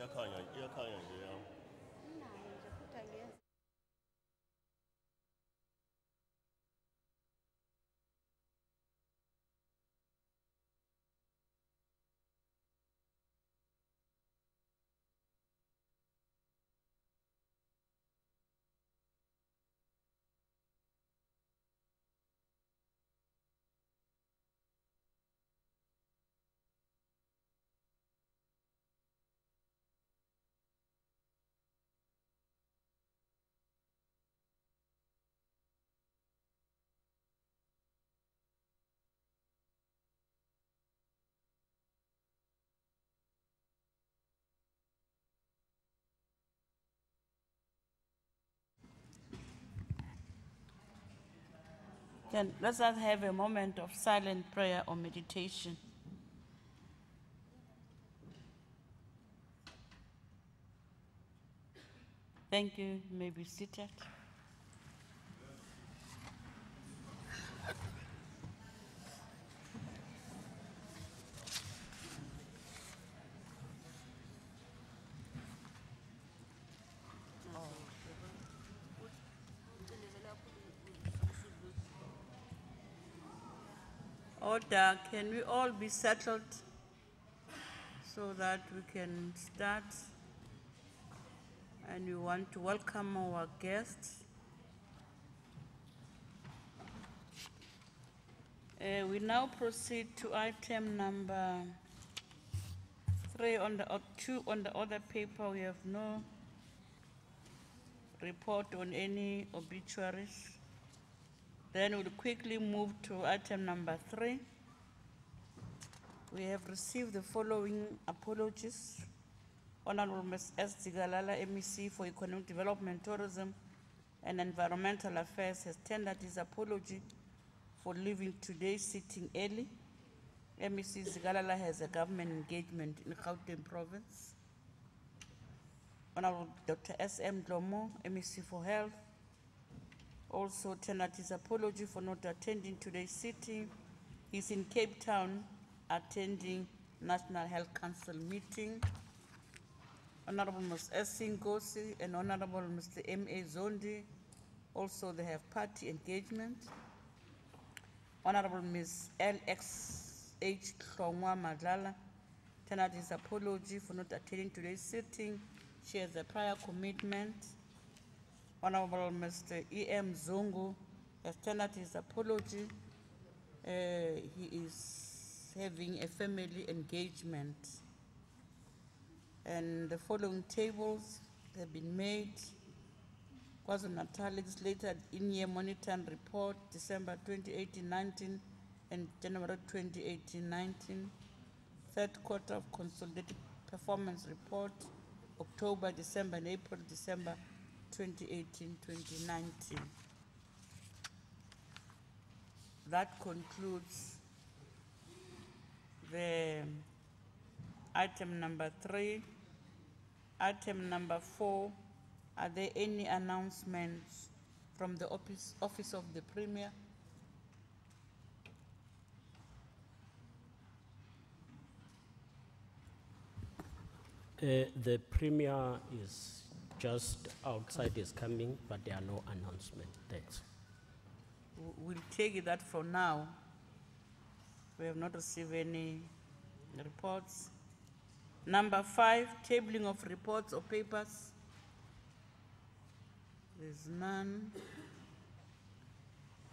iyakhanya nje yawo. Inayo nje futhi angenza. Let's have a moment of silent prayer or meditation. Thank you. You may be seated. Order, can we all be settled so that we can start? And we want to welcome our guests. We now proceed to item number 3 on the 2 on the other paper. We have no report on any obituaries. Then we'll quickly move to item number 3. We have received the following apologies. Honorable Ms. S. Zigalala, MEC for Economic Development, Tourism and Environmental Affairs, has tendered his apology for leaving today's sitting early. MEC Zigalala has a government engagement in Gauteng Province. Honorable Dr. S.M. Dlomo, MEC for Health, also tendered his apology for not attending today's sitting. He's in Cape Town attending National Health Council meeting. Honorable Ms. S. Ngosi and Honorable Mr. M.A. Zondi, also they have party engagement. Honorable Ms. L.X.H. Klongwa Madlala tendered his apology for not attending today's sitting. She has a prior commitment. Honorable Mr. E.M. Zungu has tendered his apology. He is having a family engagement. And the following tables have been made. Kwazulu-Natal Legislature in-year monitoring report, December 2018-19 and January 2018-19. Third quarter of consolidated performance report, October, December, and April, December 2018-2019. That concludes the item number 3. Item number 4, are there any announcements from the office of the Premier? The Premier is just outside, is coming, but there are no announcements. Thanks. We'll take that for now. We have not received any reports. Number 5, tabling of reports or papers. There's none.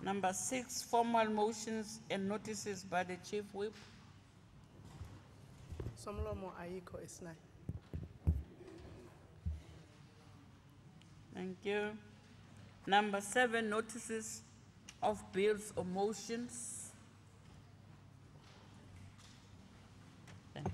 Number 6, formal motions and notices by the Chief Whip. Somlomo ayikho S9. Thank you. Number 7, notices of bills or motions. Thanks.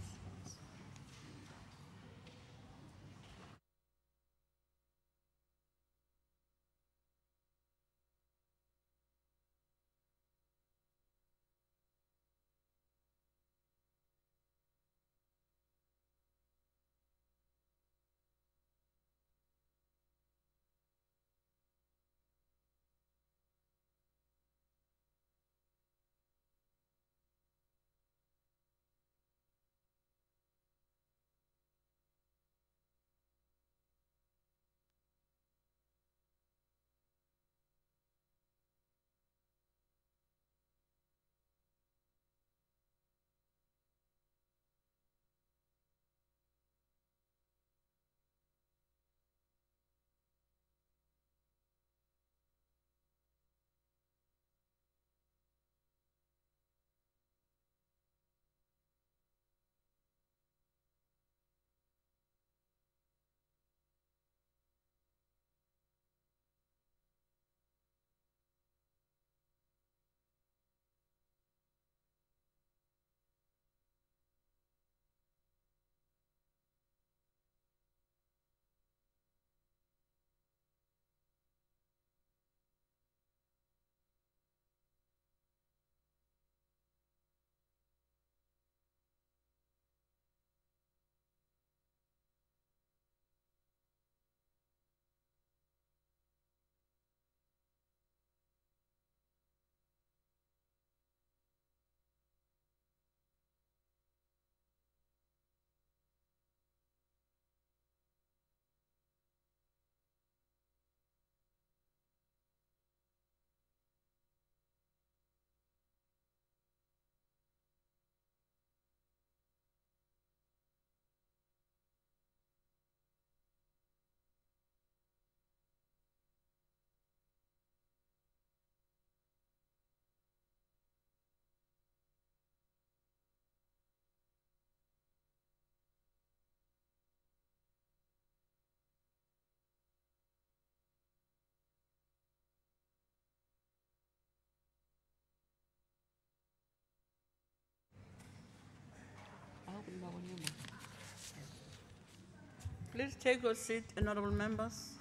Please take your seat, honorable members.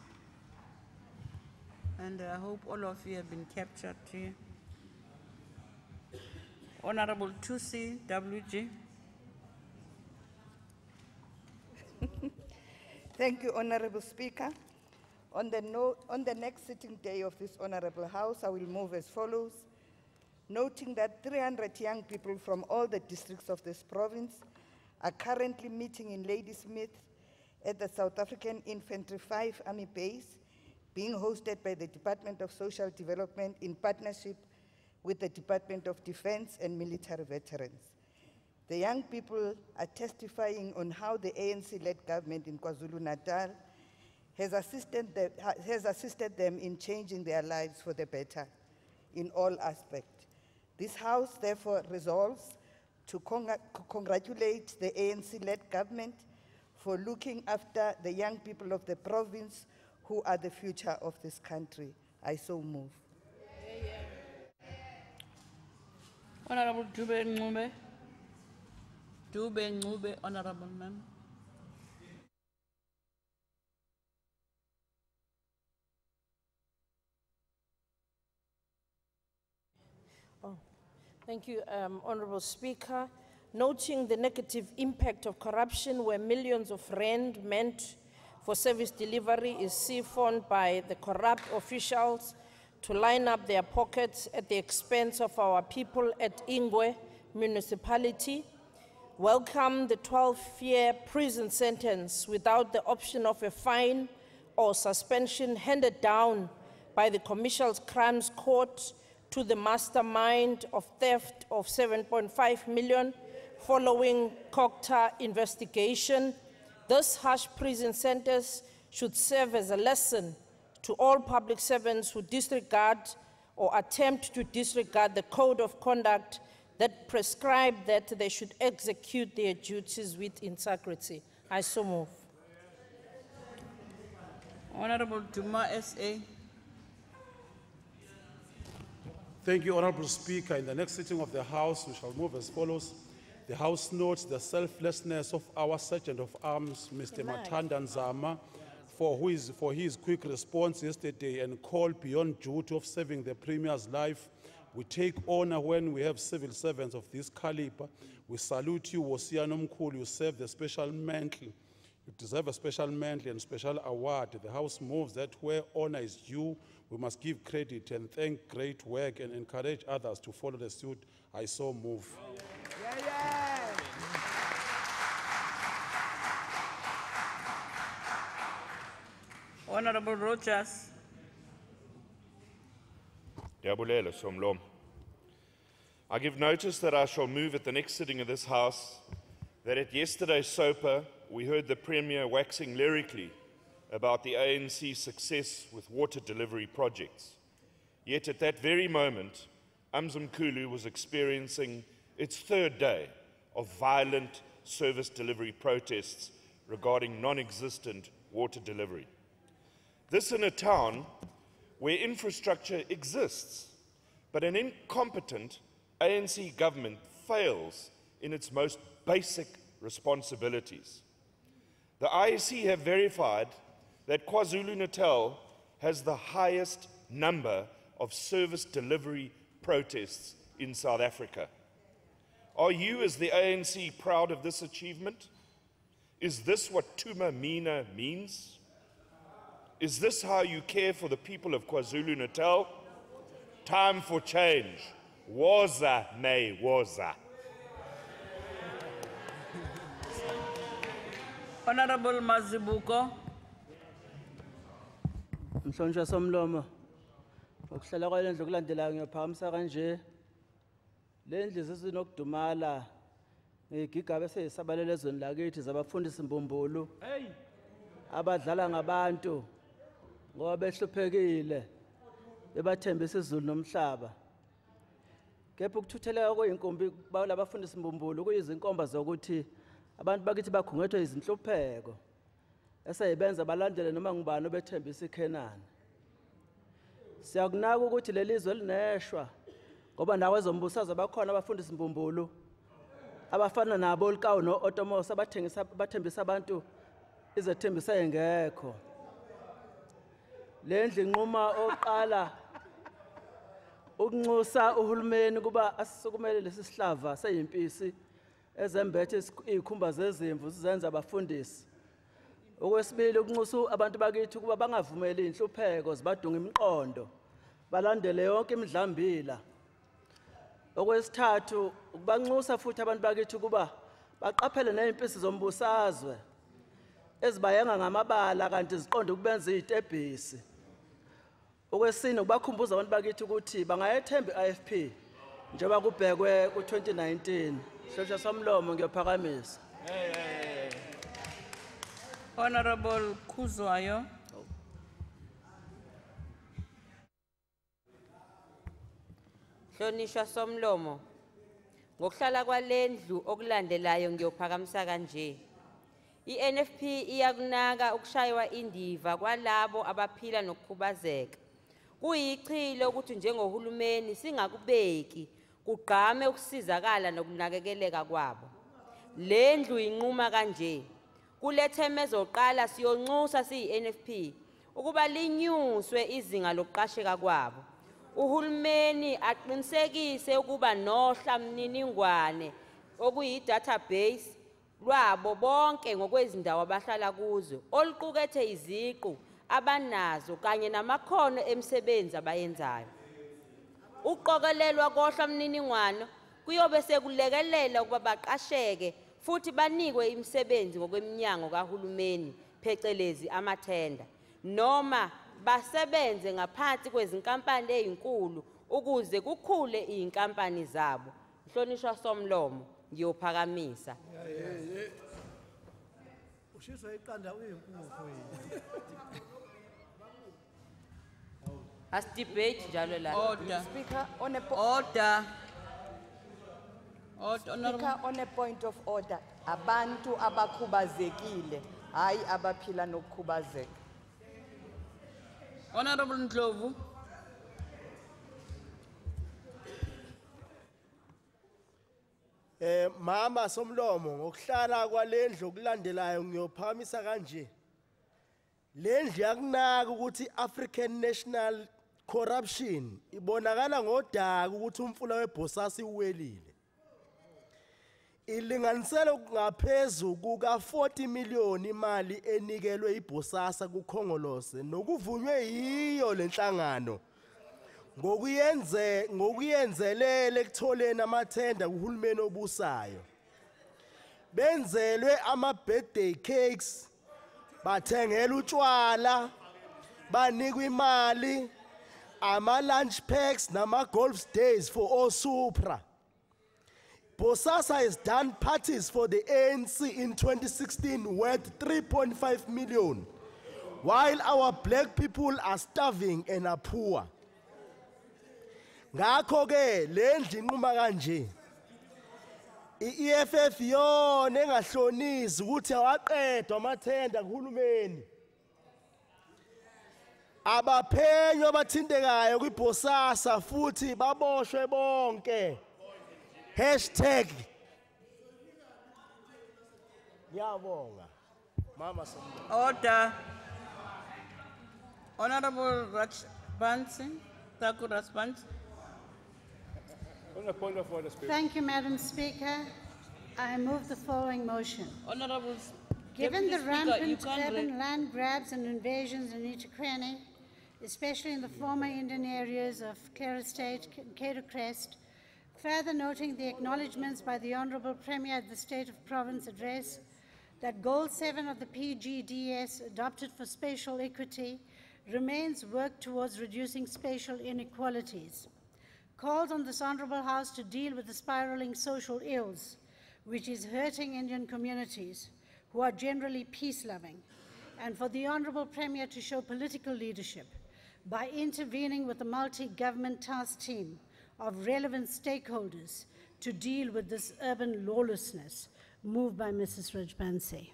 And I hope all of you have been captured here. Honorable Tusi WG. Thank you, Honorable Speaker. On the next sitting day of this Honorable House, I will move as follows. Noting that 300 young people from all the districts of this province are currently meeting in Ladysmith at the South African Infantry 5 Army Base, being hosted by the Department of Social Development in partnership with the Department of Defense and Military Veterans. The young people are testifying on how the ANC-led government in Kwazulu-Natal has assisted them in changing their lives for the better in all aspects. This House therefore resolves to congratulate the ANC-led government for looking after the young people of the province who are the future of this country. I so move. Honorable Dube Ngube. Dube Ngube, honorable member. Thank you, Honorable Speaker. Noting the negative impact of corruption where millions of rand meant for service delivery is siphoned by the corrupt officials to line up their pockets at the expense of our people at Ingwe municipality. Welcome the 12-year prison sentence without the option of a fine or suspension handed down by the Commercial Crimes Court to the mastermind of theft of 7.5 million following Cocta investigation. This harsh prison sentence should serve as a lesson to all public servants who disregard or attempt to disregard the code of conduct that prescribe that they should execute their duties with integrity. I so move. Honorable Duma SA. Thank you, Honorable Speaker. In the next sitting of the House, we shall move as follows. The House notes the selflessness of our Sergeant of Arms, Mr. Matanda Nzama, for his quick response yesterday and call beyond duty of saving the Premier's life. We take honor when we have civil servants of this caliber. We salute you, Wosiano Mkhulu. You serve the special mantle. You deserve a special mantle and special award. The House moves that where honor is due, we must give credit and thank great work and encourage others to follow the suit. I so move. Honorable Rogers. Diabulele Somlom. I give notice that I shall move at the next sitting of this House that at yesterday's SOPA we heard the Premier waxing lyrically about the ANC's success with water delivery projects. Yet at that very moment, Umzimkhulu was experiencing its third day of violent service delivery protests regarding non-existent water delivery. This in a town where infrastructure exists, but an incompetent ANC government fails in its most basic responsibilities. The IEC have verified that KwaZulu-Natal has the highest number of service delivery protests in South Africa. Are you, as the ANC, proud of this achievement? Is this what Tuma Mina means? Is this how you care for the people of KwaZulu-Natal? Time for change. Woza may woza. Honorable Mazibuko. Mhlonishwa somlomo ukuhlala kwalendlu kulandelayo ngiyaphakamisa kanje lendlu sisinokudumala ngigigaba eseyisabalele ezweni lakithi zabafundisi mbumbulu abadlala ngabantu ngoba behluphekile bebathembisa izulu nomhlaba kepha ukuthutheleka kweinkombi balabafundisi mbumbulu kuyizinkomba zokuthi abantu bakithi bakhungethwe izinhlupheko eseyibenza balandele noma ngubani obethembisa iKhenani. Siyakunaka ukuthi lelizwe lineshwa ngoba nawe ezombusazwe bakhona abafundisi mbumbulu abafana nabo Likawu no Otomosa bathembisa abantu izethembiso engekho. Le ndlu inquma oqala ukunxusa uhulumeni kuba asisukumele lesi sihlava seyimpisi ezembethe izikhumba zezimvu zizenza abafundisi. Okwesibili ukunxusa abantu bakithi kuba bangavumeli inhlupheko zibadunga imiqondo balandele yonke imidlambila. Okwesithathu ukubanxusa futhi abantu bakithi kuba baqaphele nezimpisi zombusazwe ezibayenga ngamabala kanti ziqonde ukubenza izitebhisi. Okwesine ukubakhumbuza abantu bakithi ukuthi bangayethemba i-IFP njengoba kubhekwe ku-2019. Sisho somlomo ngiyophakamisa. Honorable Kuzwayo. Hlonishwa somlomo. Ngokuhlala kwalendlu okulandelayo ngiyophakamisa kanje. I-NFP iyakunaka ukushaywa indiva kwalabo abaphila nokukhubazeka. Kuyichilo ukuthi njengohulumeni singakubeki kugqame ukusizakala nokunakekeleka kwabo. Lendlu inquma kanje. Kuletheme ezoqala siyonxusa siyi-NFP ukuba linyuswe izinga lokuqasheka kwabo. Uhulumeni aqinisekise ukuba nohla mniningwane okuyi-database lwabo bonke ngokwezindawo abahlala kuzo oluqukethe iziqu abanazo kanye namakhono emisebenzi abayenzayo. Uqokelelwa kohla mniningwane kuyobe sekulekelela ukuba baqasheke futhi banikwe imisebenzi ngokweminyango kahulumeni phecelezi amathenda noma basebenze ngaphansi kwezinkampani ezinkulu ukuze kukhule izinkampani zabo. Hlonishwa somlomo ngiyophakamisa. Ushiswa iqanda uyinkukhu yini? As debate njalo la. Order. Speaker, Order. Speaker, on a point of order, abantu abakhubazekile, hayi abaphila nokukhubazeka. Honorable Ndlovu. Mama somlomo ngokuhlala kwalendlu okulandelayo ngiyophakamisa kanje. Lendlu yakunaka ukuthi African National Corruption ibonakala ngodaka ukuthi umfula webhosasi uwelile. Ilinganiselo ngaphezulu kuka 40 million imali enikelwe ibhosasa kuKhongolose nokuvunywe yiyo lenhlangano ngokuyenzelele ekutholeni amathenda kuhulumeni obusayo. Benzelwe ama-birthday cakes, bathengela utshwala, banikwa imali, ama-lunch packs nama-golf days for all Supra. Bosasa has done parties for the ANC in 2016 worth 3.5 million, while our black people are starving and are poor. Ngakho ke lendlu inquma kanje. I-EFF yona engahlonisi ukuthi awaqedwa amathenda kuhulumeni. Abaphenyo abathintekayo kwibhosasa futhi baboshwe bonke. Hashtag. Ngiyabonga. Mama Somlomo. Order. Honorable Rajbansi. Thakur Rajbansi. On a point of order, Speaker. Thank you, Madam Speaker. I move the following motion. Honorable Given the Deputy Speaker, you rampant can't urban land grabs and invasions in Eturkani, especially in the former Indian areas of Clare Estate and Cato Crest, further noting the acknowledgements by the Honourable Premier at the State of Province Address that Goal 7 of the PGDS adopted for spatial equity remains work towards reducing spatial inequalities. Calls on this Honourable House to deal with the spiralling social ills which is hurting Indian communities who are generally peace-loving, and for the Honourable Premier to show political leadership by intervening with a multi-government task team of relevant stakeholders to deal with this urban lawlessness. Moved by Mrs. Rajbansi.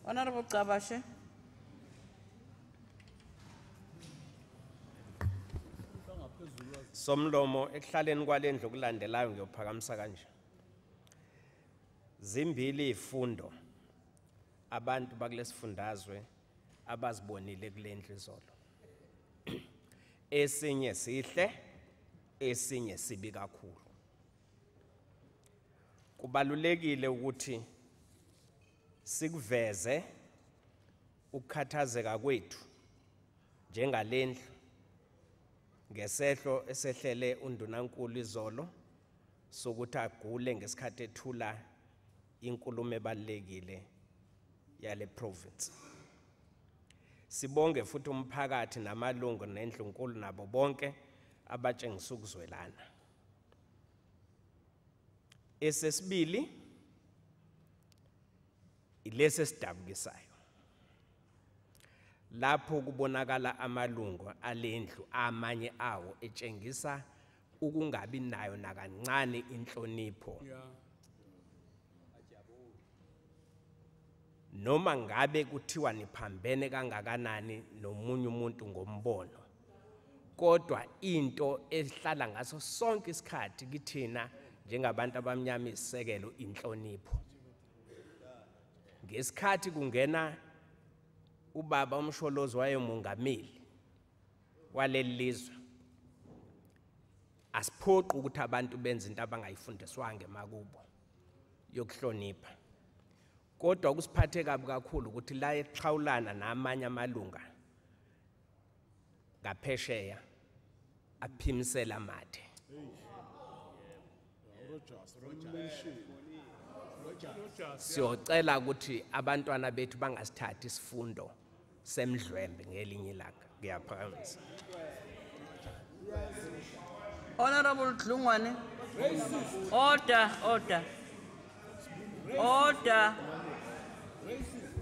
Honorable Kabashe. Somlomo ekuhlaleni kwalendlu okulandelayo ngiyophakamisa kanje. Zimbili ifundo abantu bakulesifundazwe abazibonile kule ndlu izolo. Esinye sihle, esinye sibi kakhulu. Kubalulekile ukuthi sikuveze ukukhathazeka kwethu njengalendlu ngesehlo esehlele undunankulu izolo sokuthi agule ngesikhathi ethula inkulumo ebalekile yale province. Sibonge futhi umphakathi namalungu nendlu nkulu nabo bonke abatshengisa ukuzwelana. Esesibili ilesi sidabukisayo. Lapho kubonakala amalungu alendlu amanye awo etshengisa ukungabi nayo nakancane inhlonipho. Noma ngabe kuthiwa niphambene kangakanani nomunye umuntu ngombono. Kodwa into ehlala ngaso sonke isikhathi kithina njengabantu abamnyama isisekelo inhlonipho. Ngesikhathi kungena ubaba umsholozi wayemongameli waleli lizwe, asiphoqi ukuthi abantu benze into abangayifundiswanga emakubo yokuhlonipha. Kodwa kusiphathe kabi kakhulu ukuthi la exhawulana namanye amalunga ngaphesheya aphimisela amathe. Siyocela ukuthi abantwana bethu bangasithathi isifundo semdlwembe ngelinye ilanga. Ngiyaphakamisa. Honorable Dlungwane. Order.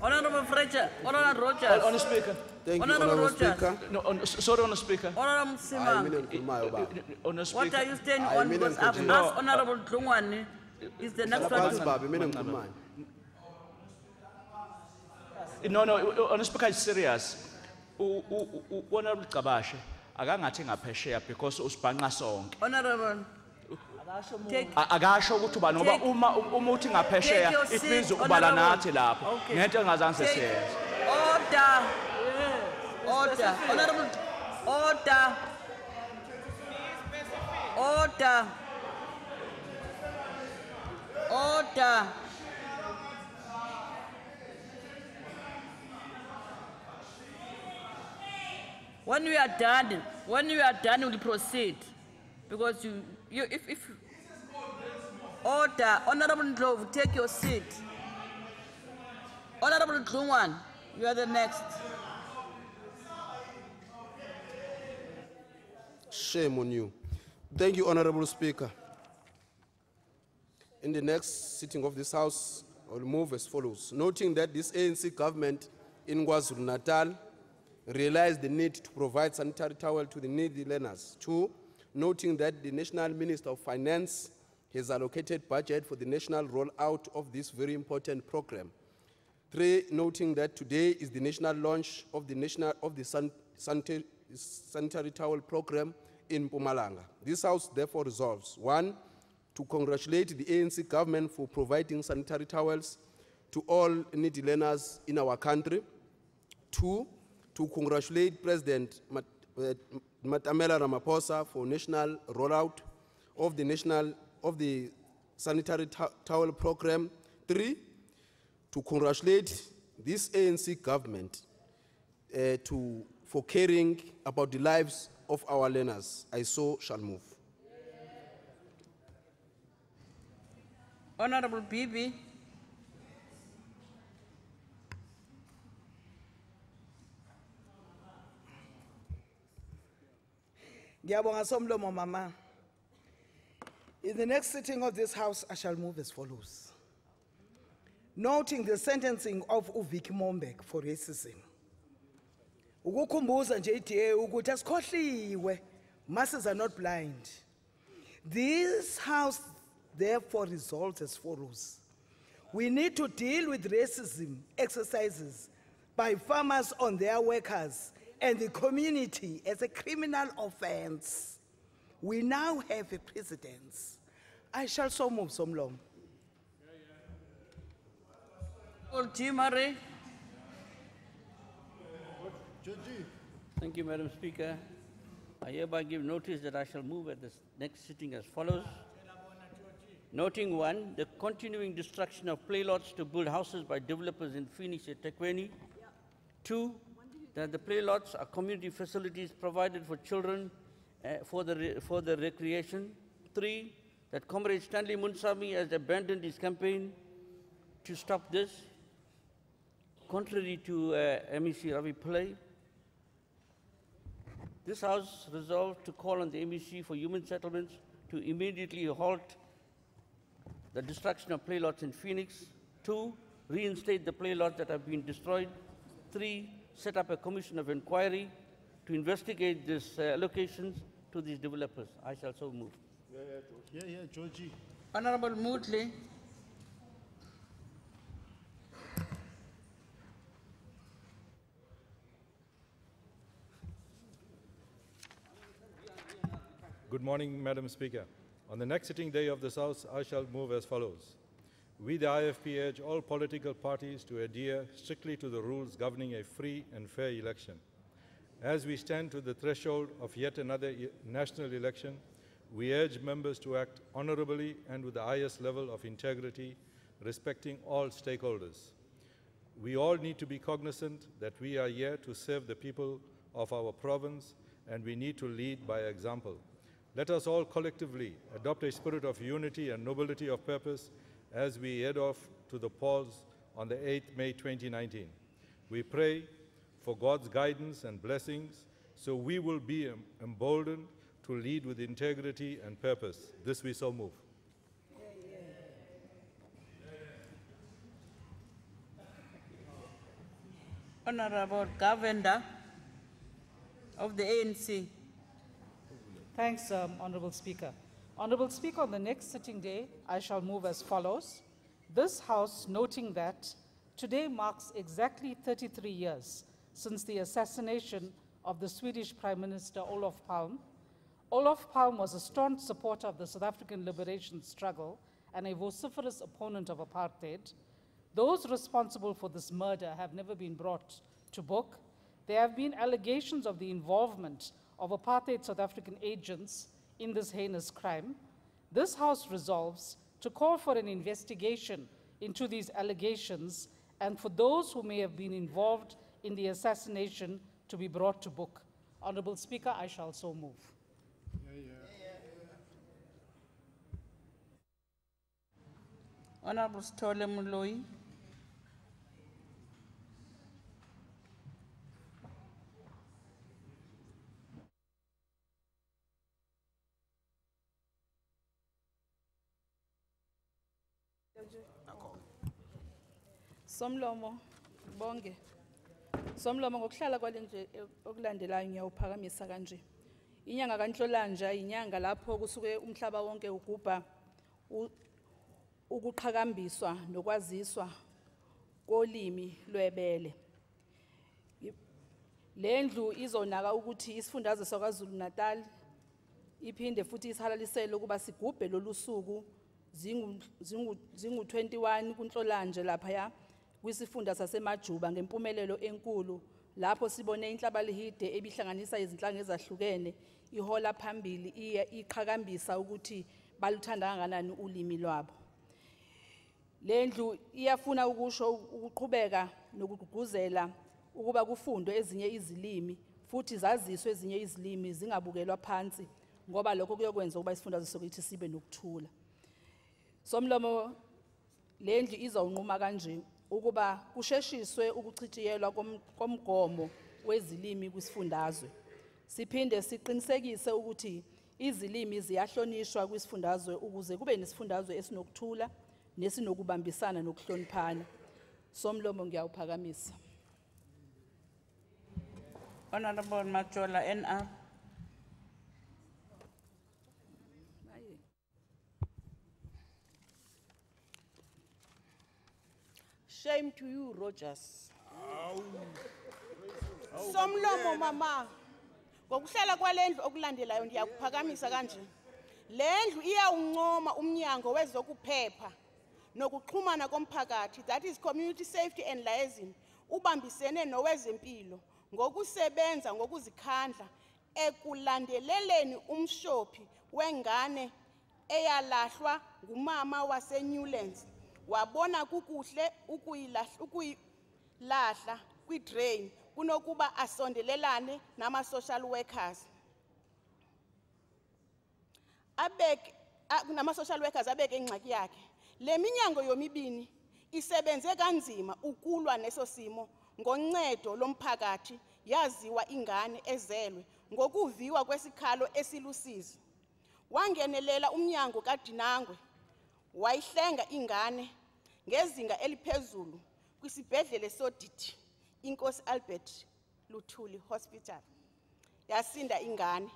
Honorable Fletcher. Honorable Rogers. On the speaker. Thank you, Honorable Honorable Rogers. Speaker. No, sorry, on the speaker. Honorable Simang. On the speaker. What are you standing on? Because I've asked Honorable Dlungwane is the next one. No, on the speaker is serious. Honorable Kabashe, akangathi ngaphesheya because usibhanqa sonke. Honorable. Take Akasho ukuthi uba ngoba uma uthi ngaphesheya it means ubala nathi lapho. Ngento engazange siyenze. Order. Honorable. Order. When we are done, we'll proceed. Because if order, Honorable Ndlovu, take your seat. Honorable Dlungwane, you are the next. Shame on you. Thank you, Honorable Speaker. In the next sitting of this House, I will move as follows. Noting that this ANC government in Kwazulu-Natal realized the need to provide sanitary towel to the needy learners. 2, noting that the National Minister of Finance has allocated budget for the national rollout of this very important program. 3, noting that today is the national launch of the sanitary towel program in Mpumalanga. This House therefore resolves: 1, to congratulate the ANC government for providing sanitary towels to all needy learners in our country. 2, to congratulate President Matamela Ramaphosa for national rollout of the sanitary towel program. 3, to congratulate this ANC government for caring about the lives of our learners. I so shall move. Honorable Bibi. Ngiyabonga somlomo mama. In the next sitting of this House, I shall move as follows. Noting the sentencing of Uviki Mombek for racism. Ukukhumbuza nje iDA ukuthi asikhohliwe, masses are not blind. This House therefore resolves as follows. We need to deal with racism exercises by farmers on their workers and the community as a criminal offense. We now have a precedent. I shall so move, Somlom. Murray. Thank you, Madam Speaker. I hereby give notice that I shall move at this next sitting as follows. Noting 1, the continuing destruction of playlots to build houses by developers in Phoenix and Tekwini. 2, that the playlots are community facilities provided for children for the recreation. 3, that Comrade Stanley Munsami has abandoned his campaign to stop this, contrary to MEC Ravi Pillai. This House resolved to call on the MEC for Human Settlements to immediately halt the destruction of playlots in Phoenix. 2, reinstate the playlots that have been destroyed. 3, set up a commission of inquiry to investigate these allocations to these developers. I shall so move. Georgie. Honorable Moodley. Good morning, Madam Speaker. On the next sitting day of this House, I shall move as follows. We, the IFP, urge all political parties to adhere strictly to the rules governing a free and fair election. As we stand to the threshold of yet another national election, we urge members to act honorably and with the highest level of integrity, respecting all stakeholders. We all need to be cognizant that we are here to serve the people of our province, and we need to lead by example. Let us all collectively adopt a spirit of unity and nobility of purpose as we head off to the polls on the 8th May 2019. We pray for God's guidance and blessings so we will be emboldened to lead with integrity and purpose. This we so move. Honorable Governor of the ANC. Thanks, Honorable Speaker. Honorable Speaker, on the next sitting day, I shall move as follows. This House, noting that today marks exactly 33 years since the assassination of the Swedish Prime Minister Olof Palme. Olof Palme was a staunch supporter of the South African liberation struggle and a vociferous opponent of apartheid. Those responsible for this murder have never been brought to book. There have been allegations of the involvement of apartheid South African agents in this heinous crime. This House resolves to call for an investigation into these allegations and for those who may have been involved in the assassination to be brought to book. Honorable Speaker, I shall so move. Honorable Stole Muloi. Somlomo, bonge. Somlomo ngokuhlala kwale nje okulandelayo ngiyawuphakamisa kanje. Inyanga kaNhlolanja inyanga lapho kusuke umhlaba wonke ugubha ukuqhakambiswa nokwaziswa kolimi lwebele. Lendlu izonaka ukuthi isifundazwe saKwaZulu-Natal iphinde futhi isihalalisele ukuba sigubhe lolusuku zingu 21 kuNhlolanja lapha ya kwisifunda saseMajuba ngempumelelo enkulu lapho sibone inhlabalihide ebihlanganisa izinhlanga ezahlukene ihola phambili iqhakambisa ukuthi baluthanda kangakanani ulimi lwabo. Lendlu iyafuna ukusho ukuqhubeka nokuguguzela ukuba kufundwe ezinye izilimi futhi zaziswe ezinye izilimi zingabukelwa phansi ngoba lokho kuyokwenza ukuba isifundazwe sokithi sibe nokuthula. Somlomo lendlu izawunquma kanje ukuba kusheshiswe ukuchithiyelwa komgomo wezilimi kwisifundazwe. Siphinde siqinisekise ukuthi izilimi ziyahlonishwa kwisifundazwe ukuze kube nesifundazwe esinokuthula nesinokubambisana nokuhloniphana. Somlomo ngiyawuphakamisa. Honorable Machola NR. Shame to you, Rogers. Somlomo mama. Ngokuhlala kwalendlu okulandelayo ndiyakuphakamisa kanje. Lendlu iyawuncoma umnyango wezokuphepha nokuxhumana komphakathi, that is community safety and liaison, ubambisene nowezempilo ngokusebenza ngokuzikhandla ekulandeleleni umshophi wengane eyalahlwa ngumama waseNewlands wabona kukuhle ukuyilahla kwi-drain kunokuba asondelelane nama-social workers. Nama-social workers abeke ingxaki yakhe. Le minyango yomibini isebenze kanzima ukulwa neso simo ngoncedo lomphakathi yaziwa ingane ezelwe ngokuviwa kwesikhalo esilusizi. Wangenelela umnyango kaDinangwe wayihlenga ingane ngezinga eliphezulu kwisibhedlele sodidi Inkosi Albert Luthuli Hospital. Yasinda ingane.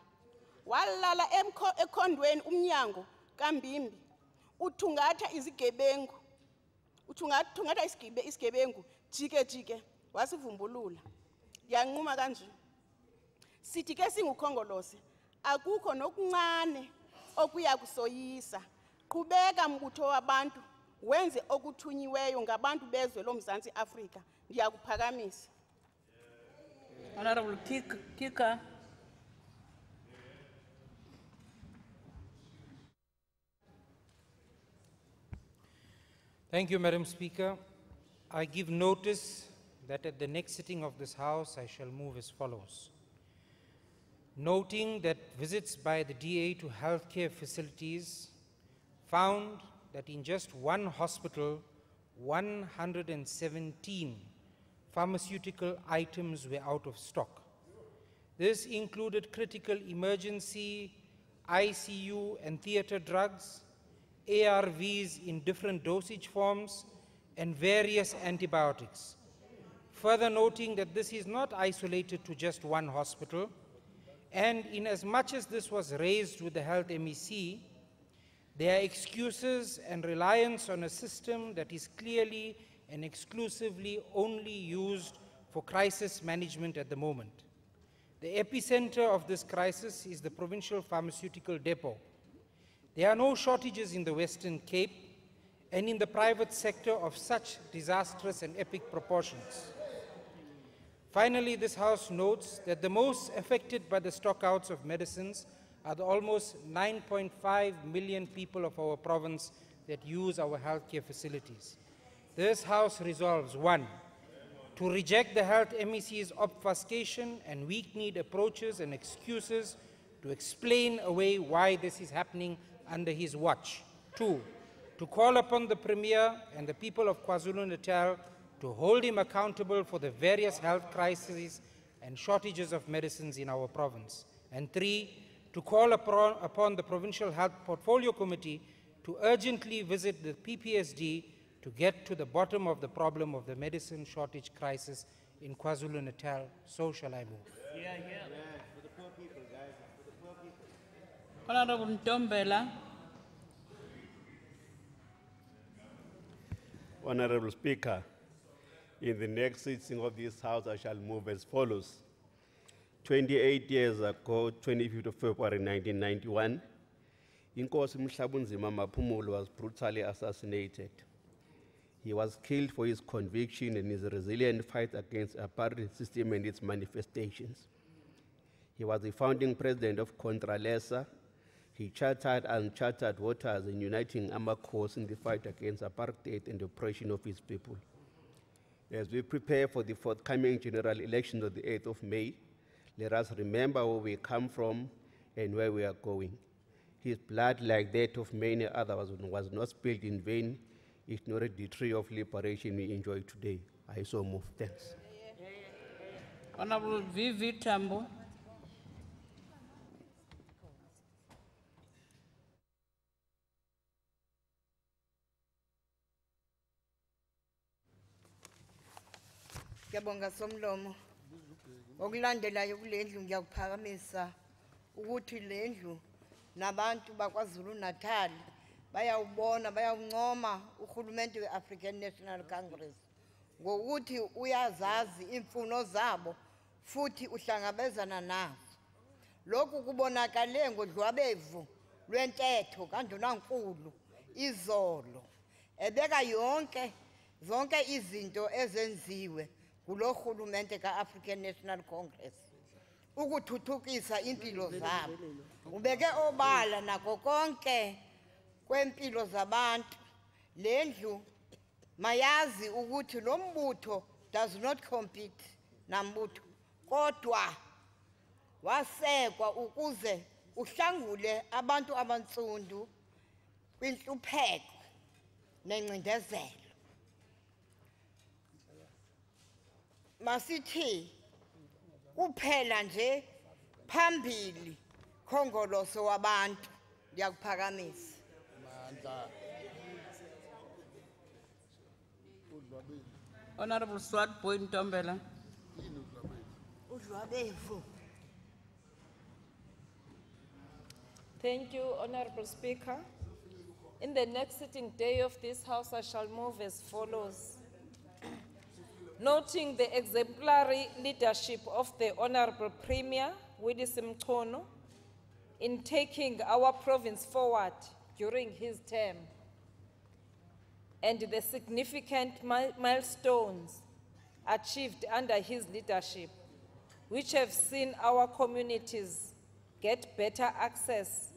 Walala ekhondweni umnyango kaMbimbi uthungatha izigebengu. Uthungatha isigebengu jike wasivumbulula. Yanquma kanje. Sithi ke singukhongolose akukho nokuncane okuya kusoyisa. Qhubeka mbutho wabantu wenze okuthunyiweyo ngabantu bezwe loMzantsi Afrika. Ndiyakuphakamisa. Honorable Kika. Thank you, Madam Speaker. I give notice that at the next sitting of this House, I shall move as follows. Noting that visits by the DA to healthcare facilities found that in just one hospital, 117 pharmaceutical items were out of stock. This included critical emergency, ICU and theater drugs, ARVs in different dosage forms, and various antibiotics. Further noting that this is not isolated to just one hospital, and in as much as this was raised with the Health MEC, there are excuses and reliance on a system that is clearly and exclusively only used for crisis management at the moment. The epicenter of this crisis is the provincial pharmaceutical depot. There are no shortages in the Western Cape and in the private sector of such disastrous and epic proportions. Finally, this House notes that the most affected by the stockouts of medicines are the almost 9.5 million people of our province that use our healthcare facilities. This House resolves, 1, to reject the Health MEC's obfuscation and weak-kneed approaches and excuses to explain away why this is happening under his watch. 2, to call upon the Premier and the people of KwaZulu-Natal to hold him accountable for the various health crises and shortages of medicines in our province. And 3, to call upon the Provincial Health Portfolio Committee to urgently visit the PPSD to get to the bottom of the problem of the medicine shortage crisis in KwaZulu-Natal. So shall I move. Yeah. For the poor people, guys. For the poor people. Honorable Ntombela. Honorable Speaker, in the next sitting of this House, I shall move as follows. 28 years ago, 25th of February 1991, Inkosi Mhlabunzima Maphumulo was brutally assassinated. He was killed for his conviction and his resilient fight against the apartheid system and its manifestations. He was the founding president of Contralesa. He chartered unchartered waters in uniting armed corps in the fight against apartheid and the oppression of his people. As we prepare for the forthcoming general elections of the 8th of May, let us remember where we come from and where we are going. His blood, like that of many others, was not spilled in vain, ignoring the tree of liberation we enjoy today. I so move. Thanks. Honorable V.V. Tambo. Ngiyabonga somlomo. Okulandelayo kulendlu ngiyakuphakamisa ukuthi lendlu nabantu bakwaZulu-Natal bayawubona bayawuncoma uhulumende we-African National Congress ngokuthi uyazazi imfuno zabo futhi uhlangabezana nazo. Lokhu kubonakale ngodlwabevu lwentetho kaNdunankulu izolo ebeka zonke izinto ezenziwe kulo rhulumente ka-African National Congress ukuthuthukisa impilo zabo. Ubeke obala nako konke kwempilo zabantu. Lendlu mayazi ukuthi lo mbutho does not compete nambutho kodwa wasekwa ukuze uhlangule abantu abantsundu kwinhlupheko nencindezelo. Masithi kuphela nje phambili khongoloso wabantu. Ngiyakuphakamisa. Honorable Swart Point Ntombela. Udlwabevu. Thank you, Honorable Speaker. In the next sitting day of this House, I shall move as follows. Noting the exemplary leadership of the Honorable Premier, Willis Mkono, in taking our province forward during his term, and the significant milestones achieved under his leadership, which have seen our communities get better access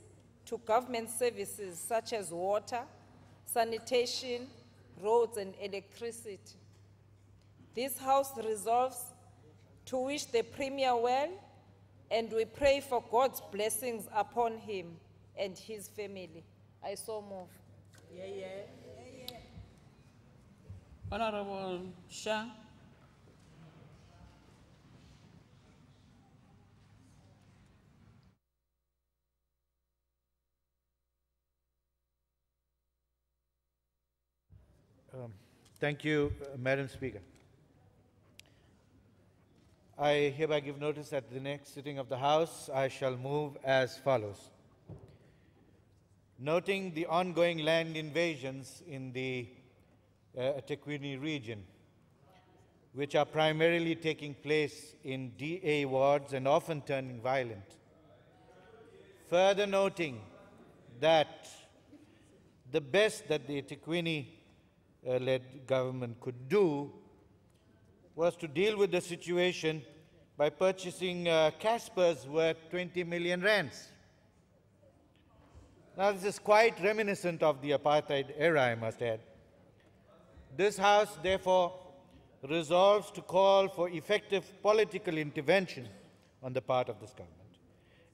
to government services such as water, sanitation, roads, and electricity. This House resolves to wish the Premier well, and we pray for God's blessings upon him and his family. I so move. Honorable Shah. Thank you, Madam Speaker. I hereby give notice at the next sitting of the House, I shall move as follows. Noting the ongoing land invasions in the eThekwini region, which are primarily taking place in DA wards and often turning violent. Further noting that the best that the eThekwini led government could do was to deal with the situation by purchasing Caspers worth 20 million rands. Now, this is quite reminiscent of the apartheid era, I must add. This House, therefore, resolves to call for effective political intervention on the part of this government.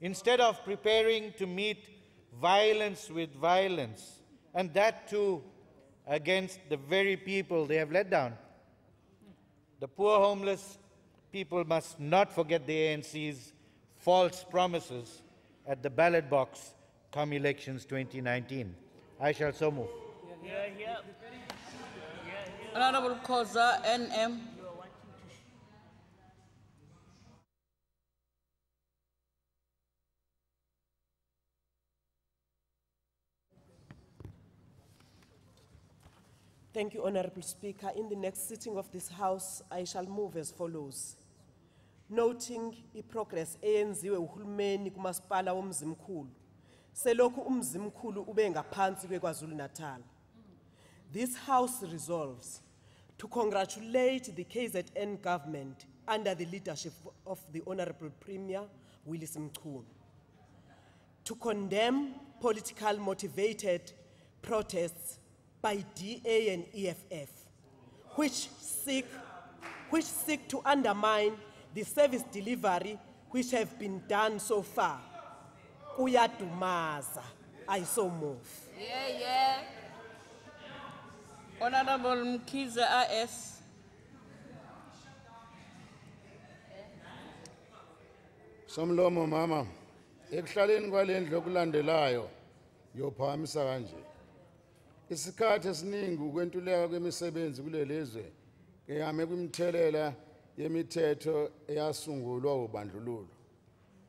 Instead of preparing to meet violence with violence, and that too against the very people they have let down, the poor homeless people must not forget the ANC's false promises at the ballot box come elections 2019. I shall so move. Honorable Khoza, NM. Thank you, Honorable Speaker. In the next sitting of this House, I shall move as follows. Noting progress eyenziwe uhulumeni kumasipala womzimkhulu, selokhu umzimkhulu ube ngaphansi kweKwazulu-Natal. This House resolves to congratulate the KZN government under the leadership of the Honorable Premier Willis Mkono, to condemn political motivated protests by DA and EFF, which seek to undermine the service delivery which have been done so far. Kuyadumaza. I so move. Honorable Mkiza AS. Somlomo mama, ekuhlaleni kwalendlu okulandelayo yophamisa kanje. Isikhathi esiningi ukwentuleka kwemisebenzi kulelizwe kehame kwimthelela yemithetho eyasungulwa ubandlululo.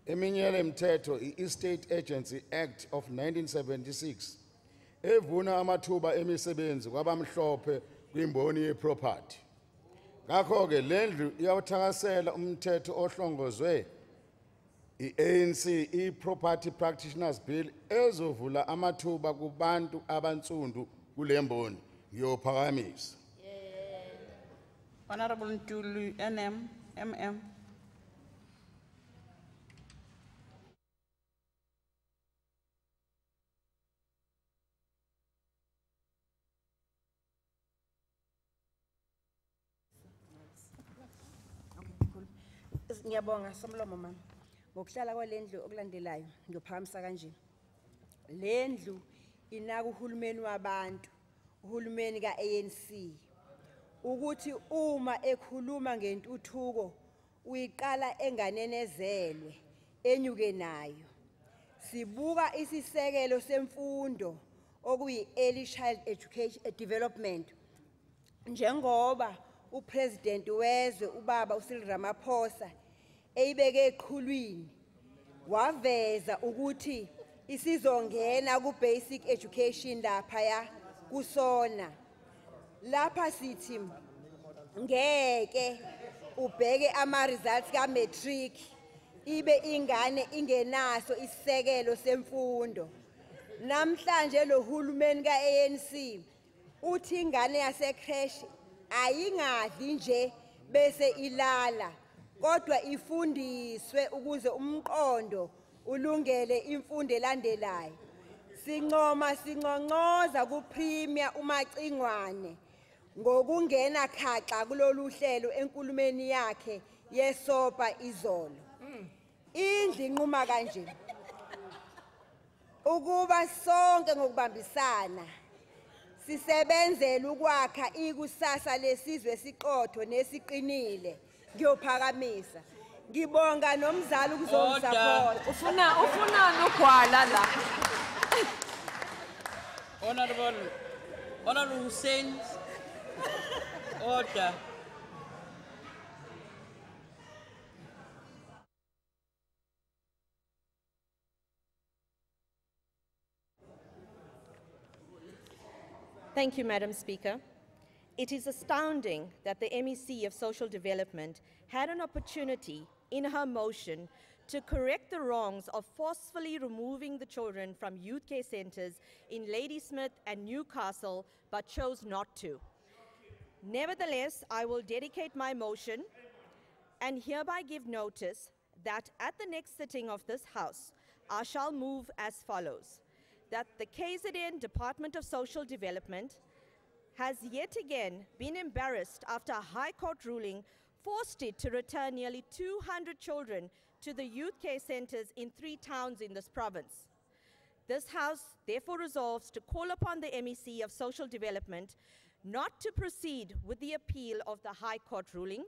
Eminye yale mithetho i-Estate Agency Act of 1976 evuna amathuba emisebenzi kwabamhlophe kwimboni yeproperty. Ngakho ke lendlu iyawuthakasela umthetho ohlongozwe i-ANC i-Property Practitioners Bill ezovula amathuba kubantu abantsundu kulemboni Ngiyophakamisa. Honorable Ntuli, NM, MM. Ngiyabonga somlomo mama. Ngokuhlala kwalendlu okulandelayo ngiyophakamisa kanje. Lendlu inaka uhulumeni wabantu, uhulumeni kaANC. Ukuthi uma ekhuluma ngentuthuko uyiqala enganenezelwe enyuke nayo. Sibuka isisekelo semfundo okuyi early child education development. Njengoba uPresident wezwe ubaba uCyril Ramaphosa eyibeke eqhulwini waveza ukuthi isizongena ku basic education lapha ya kusona. Lapha sithi ngeke ubheke ama results ka matric ibe ingane ingenaso isisekelo semfundo. Namhlanje lo hulumeni kaANC uthi ingane yase crash ayingadli nje bese ilala kodwa ifundiswe ukuze umqondo ulungele imfundo elandelayo. Sinconcoza ku premier umacingwane ngokungena khaxa kulolu hlelo enkulumeni yakhe yesopa izolo. Indli inquma kanje ukuba sonke ngokubambisana sisebenzele ukwakha ikusasa lesizwe siqotho nesiqinile. Ngiyophakamisa. Ngibonga nomzali ukuzongisupport. Ufuna nogwala la. Honorable Hussein. Order. Thank you, Madam Speaker. It is astounding that the MEC of Social Development had an opportunity in her motion to correct the wrongs of forcefully removing the children from youth care centers in Ladysmith and Newcastle, but chose not to. Nevertheless, I will dedicate my motion and hereby give notice that at the next sitting of this House, I shall move as follows: that the KZN Department of Social Development has yet again been embarrassed after a High Court ruling forced it to return nearly 200 children to the youth care centers in 3 towns in this province. This House therefore resolves to call upon the MEC of Social Development not to proceed with the appeal of the High Court ruling,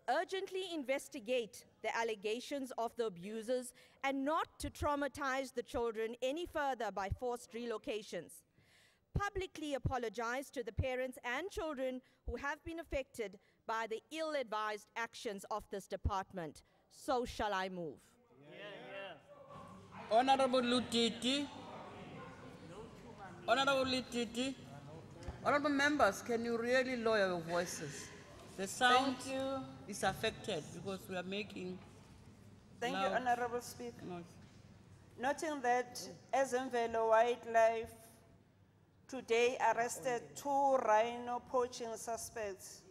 urgently investigate the allegations of the abusers, and not to traumatize the children any further by forced relocations. Publicly apologize to the parents and children who have been affected by the ill-advised actions of this department. So shall I move. Honorable Lutiti. Honorable Lutiti. Honorable members, can you really lower your voices? The sound is affected because we are making Thank you, loud Honorable Speaker. noise. Noting that Ezemvelo Wildlife today arrested 2 rhino poaching suspects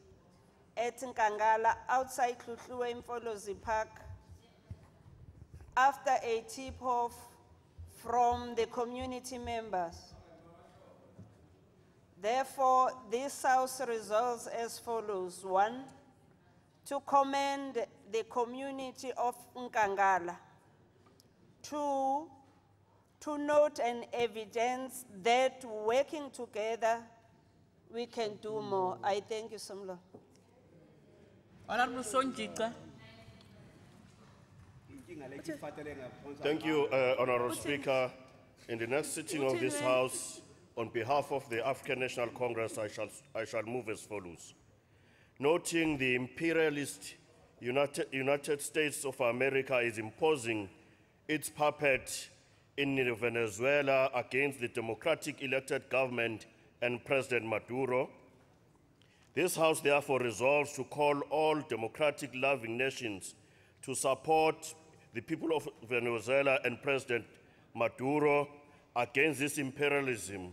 at Nkangala outside Tlutluwe Mfolozi Park after a tip-off from the community members. Therefore, this House resolves as follows. 1, to commend the community of Nkangala. 2, to note and evidence that working together, we can do more. I thank you, Samla. Honorable Sonjika. Thank you, Honorable Speaker. In the next sitting of this House, on behalf of the African National Congress, I shall move as follows. Noting the imperialist United States of America is imposing its puppet in Venezuela against the democratic elected government and President Maduro, this House therefore resolves to call all democratic-loving nations to support the people of Venezuela and President Maduro against this imperialism,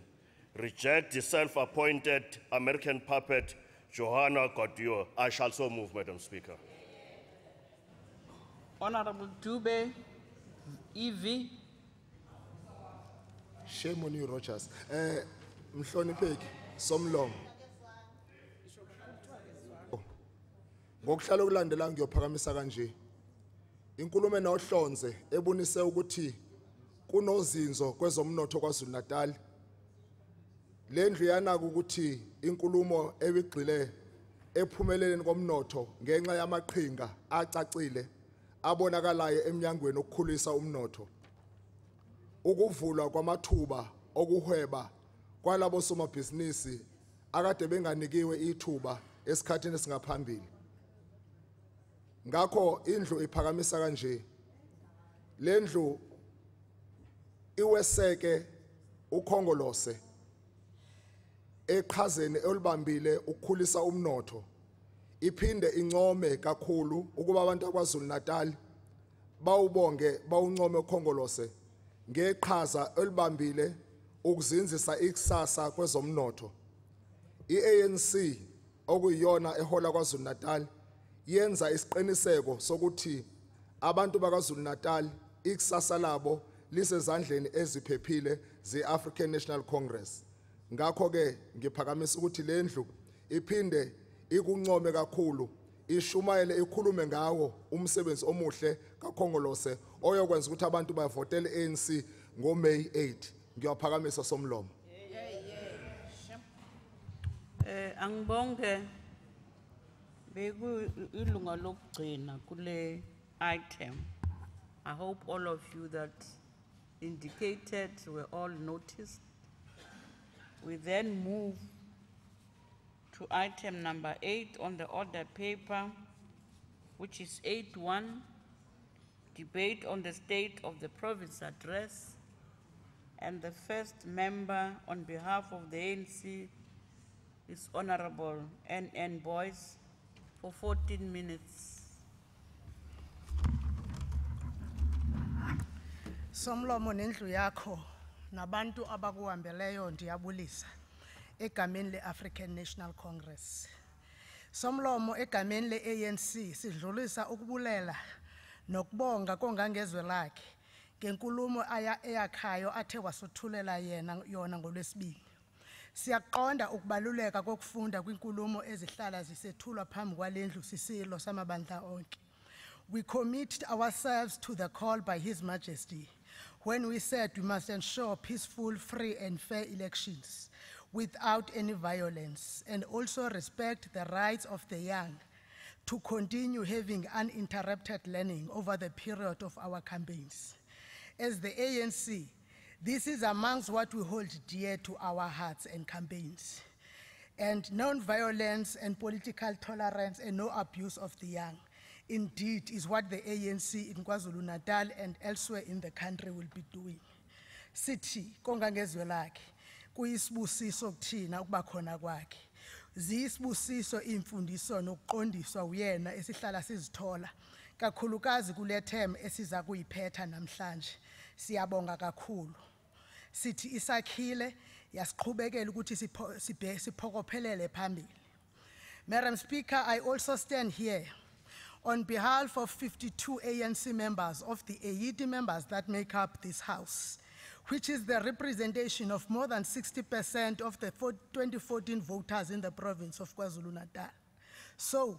reject the self-appointed American puppet, Johanna Goddio. I shall so move, Madam Speaker. Honorable Dube, EV. Shame on you, Rogers. Mhlonipheki, somlomo. Ngokuhlala ukulandela ngiyophakamisa kanje. Inkulumo enohlonze ebonise ukuthi kunozinzo kwezomnotho KwaZulu-Natal. Lendlu yanaka ukuthi inkulumo ebigxile ephumeleleni komnotho ngenxa yamaqhinga acacile abonakalayo eminyangweni okukhulisa umnotho. Ukuvulwa kwamathuba okuhweba kwalabo somabhizinisi akade benganikiwe ithuba esikhathini singaphambili. Ngakho indlu iphakamisa kanje. Lendlu iweseke ukhongolose eqhazeni olubambile ukukhulisa umnotho. Iphinde income kakhulu ukuba abantu akwaZulu-Natal bawubonge bawuncome ukhongolose ngeqhaza olubambile ukuzinzisa ikusasa kwezomnotho. I-ANC okuyiyona ehola KwaZulu-Natal yenza isiqiniseko sokuthi abantu bakwaZulu-Natal ikusasa labo lisezandleni eziphephile ze-African National Congress. Ngakho ke ngiphakamisa ukuthi lendlu iphinde ikuncome kakhulu ishumayele ikhulume ngawo umsebenzi omuhle kakhongolose oyokwenza ukuthi abantu bavotele ANC ngoMay 8. Ngiyaphakamisa somlomo. Angibonge ilunga lokugcina kule item. I hope all of you that indicated were all noticed. We then move to item number 8 on the order paper, which is 8.1, debate on the state of the province address. And the first member on behalf of the ANC is Honorable N.N. Boyce for 14 minutes. Somlomo nendlu yakho nabantu abakuhambeleyo ndiyabulisa egameni le-African National Congress. Somlomo egameni le-ANC sidlulisa ukubulela nokubonga kongangezwe lakhe ngenkulumo eyakhayo athe wasothulela yona ngolwesibili. Siyaqonda ukubaluleka kokufunda kwinkulumo ezihlala zisethulwa phambi kwalendlu sisilo samabandla onke. We commit ourselves to the call by His Majesty when we said we must ensure peaceful, free and fair elections without any violence and also respect the rights of the young to continue having uninterrupted learning over the period of our campaigns. As the ANC, this is amongst what we hold dear to our hearts and campaigns. And non-violence and political tolerance and no abuse of the young, indeed, is what the ANC in KwaZulu-Natal and elsewhere in the country will be doing. Sithi, kongangezwe lakhe, kuyisibusiso kuthina ukuba khona kwakhe. Ziyisibusiso imfundiso nokuqondiswa uyena esihlala sizithola, kakhulukazi kule term esiza kuyiphetha namhlanje. Siyabonga kakhulu. Sithi isakhile yasiqhubekela ukuthi siphokophelele phambili. Madam Speaker, I also stand here on behalf of 52 ANC members of the 80 members that make up this House, which is the representation of more than 60% of the 2014 voters in the province of KwaZulu-Natal. So,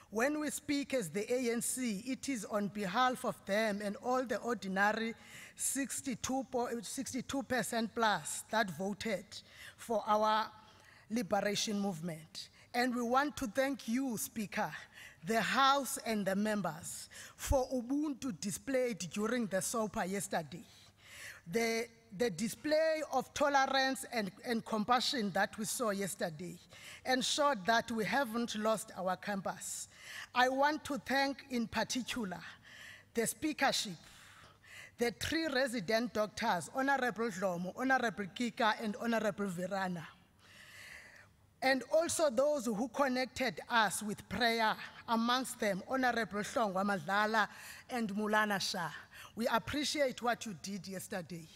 when we speak as the ANC, it is on behalf of them and all the ordinary 62% plus that voted for our liberation movement. And we want to thank you, Speaker, the House and the members for Ubuntu displayed during the SOPA yesterday. The display of tolerance and compassion that we saw yesterday ensured that we haven't lost our campus. I want to thank in particular the speakership, the 3 resident doctors, Honorable Dlomo, Honorable Kika, and Honorable Virana, and also those who connected us with prayer, amongst them Honorable Hlongwa Madlala and Mulana Shah. We appreciate what you did yesterday.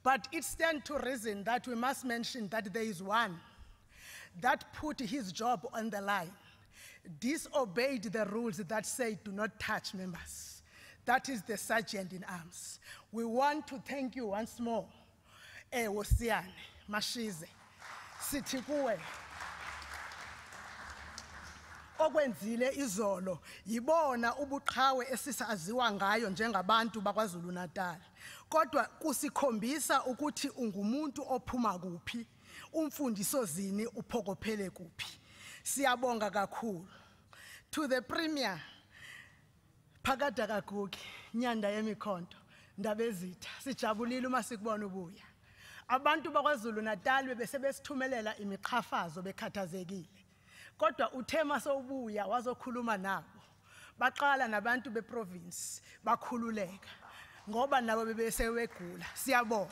But it stands to reason that we must mention that there is one that put his job on the line, disobeyed the rules that say do not touch members. That is the sergeant in arms. We want to thank you once more, Wosiane Mashize, sithi kuwe okwenzile izolo yibona ubuqhawe esisaziwa ngayo njengabantu bakwaZulu-Natal. Kodwa kusikhombisa ukuthi ungumuntu ophuma kuphi, umfundiso zini uphokophele kuphi. Siyabonga kakhulu. To the Premier, Phakada Kaguki, Nyanda Yemikhonto, Ndabezitha, sijabulile uma sikubona ubuya. Abantu bakwaZulu-Natal bebesebesithumelela imiqhafazo bekhathazekile. Kodwa uthema sowubuya wazokhuluma nabo. Baqala nabantu beprovince bakhululeka ngoba nabo bebesewegula. Siyabonga.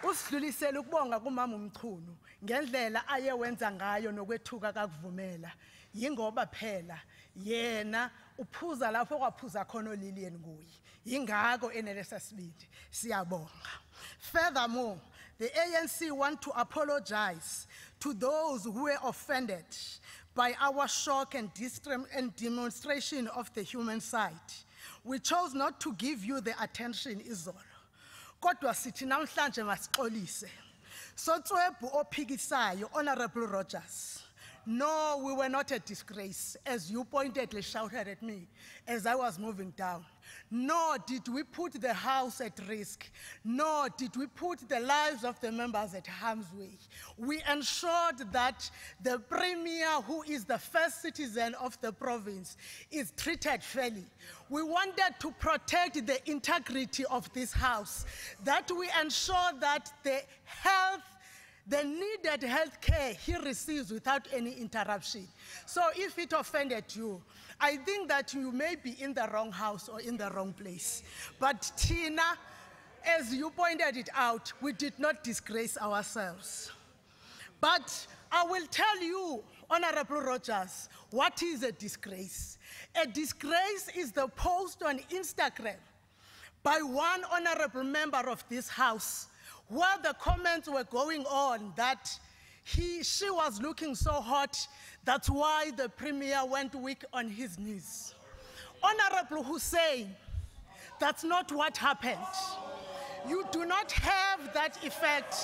Usidlulisela ukubonga kumama uMchunu ngendlela ayewenza ngayo nokwethuka kakuvumela. Yingoba phela yena uphuza lapho kwaphuza khona uLillian nguye. Yingako enelesa sibili. Siyabonga. Furthermore, the ANC want to apologize to those who were offended by our shock and demonstration of the human side. We chose not to give you the attention izolo. Kodwa sithi namhlanje masixolise. Sotswebhu ophikisayo, Honorable Rogers. No, we were not a disgrace, as you pointedly shouted at me as I was moving down. Nor did we put the House at risk. Nor did we put the lives of the members at harm's way. We ensured that the Premier, who is the first citizen of the province, is treated fairly. We wanted to protect the integrity of this House, that we ensure that the needed health care he receives without any interruption. So if it offended you, I think that you may be in the wrong house or in the wrong place. But Tina, as you pointed it out, we did not disgrace ourselves. But I will tell you, Honorable Rogers, what is a disgrace? A disgrace is the post on Instagram by one honorable member of this House where the comments were going on that she was looking so hot, that's why the Premier went weak on his knees. Honorable Hussein, that's not what happened. You do not have that effect,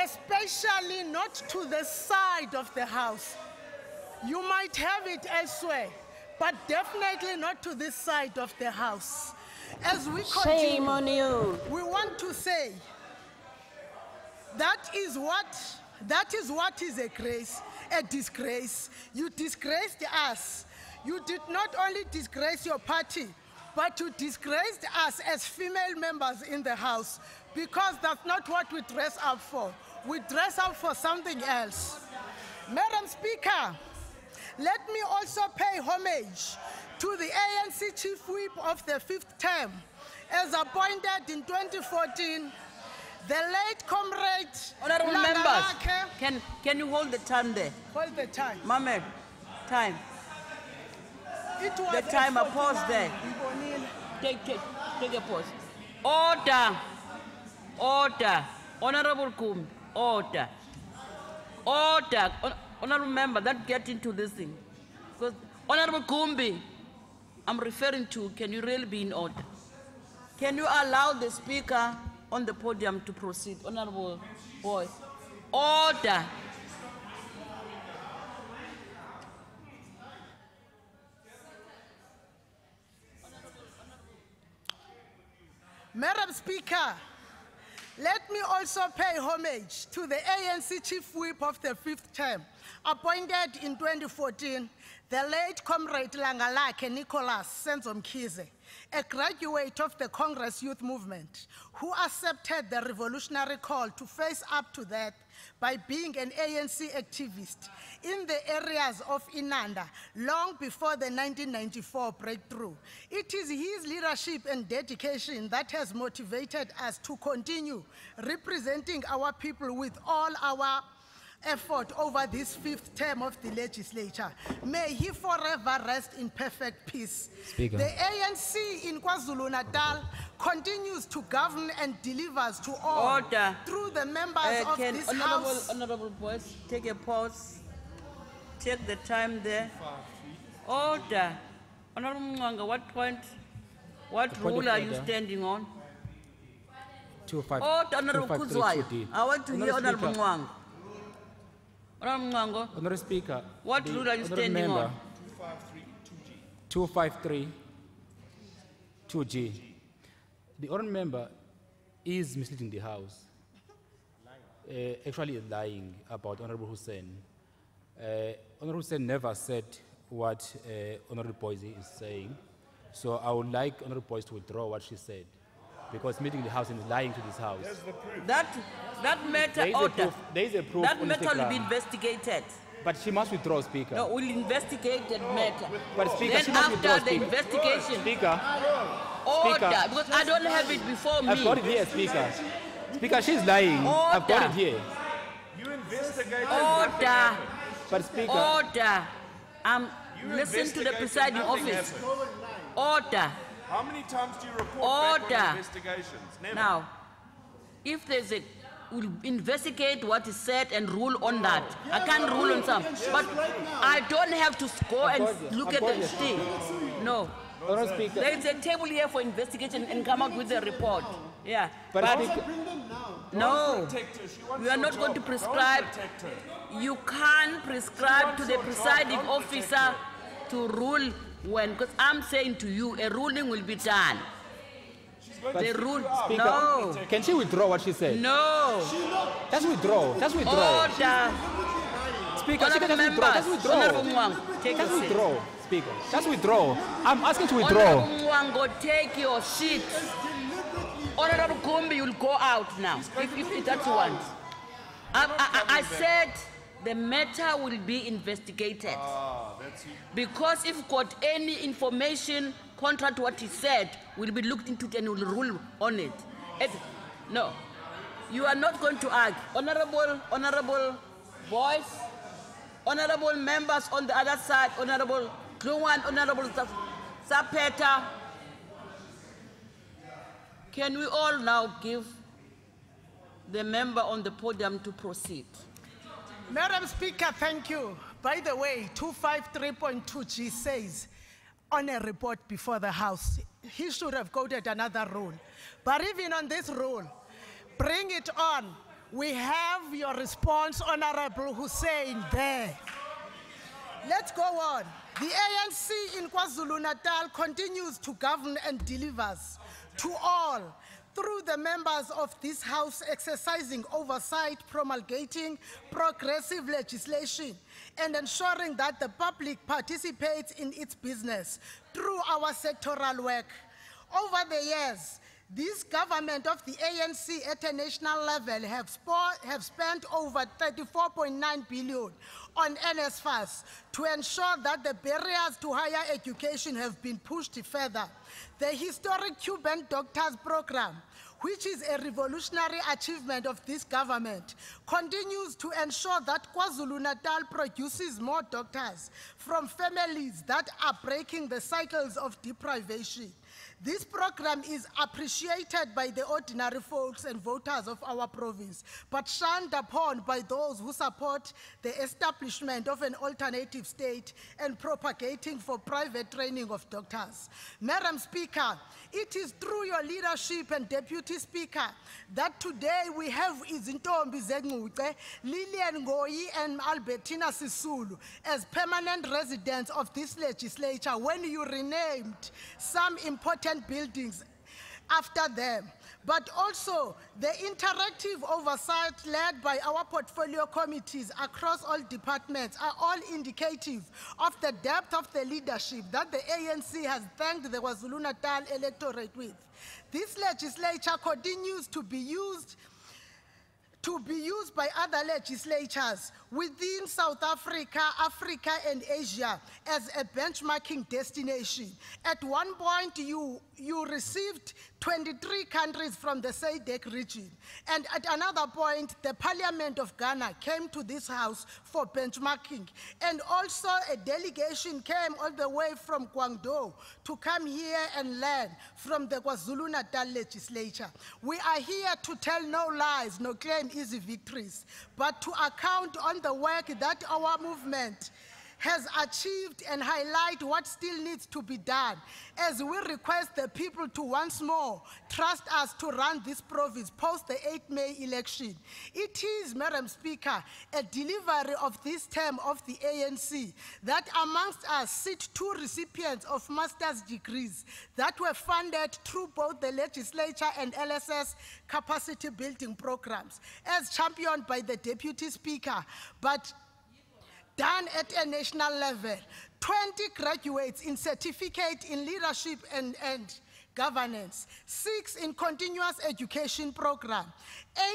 especially not to the side of the House. You might have it elsewhere, but definitely not to this side of the House. As we continue, shame on you. We want to say that is what is a disgrace. You disgraced us. You did not only disgrace your party, but you disgraced us as female members in the House, because that's not what we dress up for. We dress up for something else. Madam Speaker, let me also pay homage to the ANC Chief Whip of the 5th term, as appointed in 2014, the late comrade. Honorable members, can you hold the time there? Hold the time. Mohammed, time. It was the timer, pause there. Take a pause. Order. Order. Honorable Kumbi, order. Order. Honorable member, that get into this thing. Because Honorable Kumbi, I'm referring to, can you really be in order? Can you allow the speaker on the podium to proceed? Honorable Boy. Order. Madam Speaker, let me also pay homage to the ANC Chief Whip of the 5th term, appointed in 2014, the late comrade Langalake Nicholas Senzomkhize, a graduate of the Congress Youth Movement, who accepted the revolutionary call to face up to that by being an ANC activist in the areas of Inanda long before the 1994 breakthrough. It is his leadership and dedication that has motivated us to continue representing our people with all our effort over this 5th term of the legislature. May he forever rest in perfect peace. Speaker. The ANC in KwaZulu-Natal continues to govern and delivers to all Order. through the members of Can this honorable, house. honorable boys take a pause? Take the time there. Order. Honorable Mwanga, what point? What The point rule of are you order. standing on? 25 Honorable 253 Kuzwai, 2D. I want to hear Honorable Speaker. Mwanga. Honorable Mwango, Honorable Speaker. what the rule are you honourable standing member, on? 253 2G. The honourable member is misleading the House. Actually lying about Honourable Hussein. Honourable Hussein never said what Honourable Boise is saying. So I would like Honourable Boise to withdraw what she said, because meeting the House and lying to this House. That matter, There is a order. proof- there is a proof That on matter the will be ground. investigated. But she must withdraw, Speaker. No, we'll investigate that matter. But Speaker, Then she must withdraw, after the Speaker. investigation, Speaker. order, Speaker. because I don't have it before me. I've got it here, Speaker. Speaker, she's lying. I've got Order. it here. You investigated. Order. But Speaker. Order. You Listen to the investigated, presiding nothing officer. happened. Order. How many times do you report back Order. on investigations? Never. Now, if there's a, we'll investigate what is said and rule on that. I can't rule on some, but I don't have to go and look at the thing. No. There is a table here for investigation and come out with a report. Yeah. But no, we are not going to prescribe. You can't prescribe to the presiding officer to rule when, because I'm saying to you, a ruling will be done. But The rule, Speaker, no. can she withdraw what she said? No. Just withdraw. Just withdraw. Order. Speaker, she can just withdraw. Just withdraw. Honorable Mwang, take Just your seat. withdraw, Speaker. Just withdraw. I'm asking to withdraw. Honorable Mwango, take your seat. Honorable Kumbi, you'll go out now, if that's what you want. I said the matter will be investigated. Because if got any information contrary to what he said, will be looked into it and will rule on it. No, you are not going to argue. Honorable boys, honorable members on the other side, Honorable Kluwan, Honorable Sapeta. Can we all now give the member on the podium to proceed? Madam Speaker, thank you. By the way, 253.2G says on a report before the House, he should have quoted another rule. But even on this rule, bring it on. We have your response, Honorable Hussein, there. Let's go on. The ANC in KwaZulu-Natal continues to govern and delivers to all through the members of this House exercising oversight, promulgating progressive legislation, and ensuring that the public participates in its business through our sectoral work. Over the years, this government of the ANC at a national level have spent over 34.9 billion on NSFAS to ensure that the barriers to higher education have been pushed further. The historic Cuban Doctors Program, which is a revolutionary achievement of this government, continues to ensure that KwaZulu-Natal produces more doctors from families that are breaking the cycles of deprivation. This program is appreciated by the ordinary folks and voters of our province, but shunned upon by those who support the establishment of an alternative state and propagating for private training of doctors. Madam Speaker, it is through your leadership and Deputy Speaker that today we have Izintombi Zegnuce, Lillian Ngoyi and Albertina Sisulu as permanent residents of this legislature when you renamed some important buildings after them. But also the interactive oversight led by our portfolio committees across all departments are all indicative of the depth of the leadership that the ANC has thanked the KwaZulu-Natal electorate with. This legislature continues to be used to be used by other legislatures within South Africa, Africa, and Asia as a benchmarking destination. At one point, you received 23 countries from the SADC region. And at another point, the Parliament of Ghana came to this house for benchmarking. And also a delegation came all the way from Guangdong to come here and learn from the Kwazulu-Natal Legislature. We are here to tell no lies, no claim easy victories, but to account on the work that our movement has achieved and highlight what still needs to be done, as we request the people to once more trust us to run this province post the 8 May election. It is, Madam Speaker, a delivery of this term of the ANC that amongst us sit 2 recipients of master's degrees that were funded through both the legislature and LSS capacity building programs, as championed by the Deputy Speaker, but done at a national level. 20 graduates in certificate in leadership and governance, 6 in continuous education program,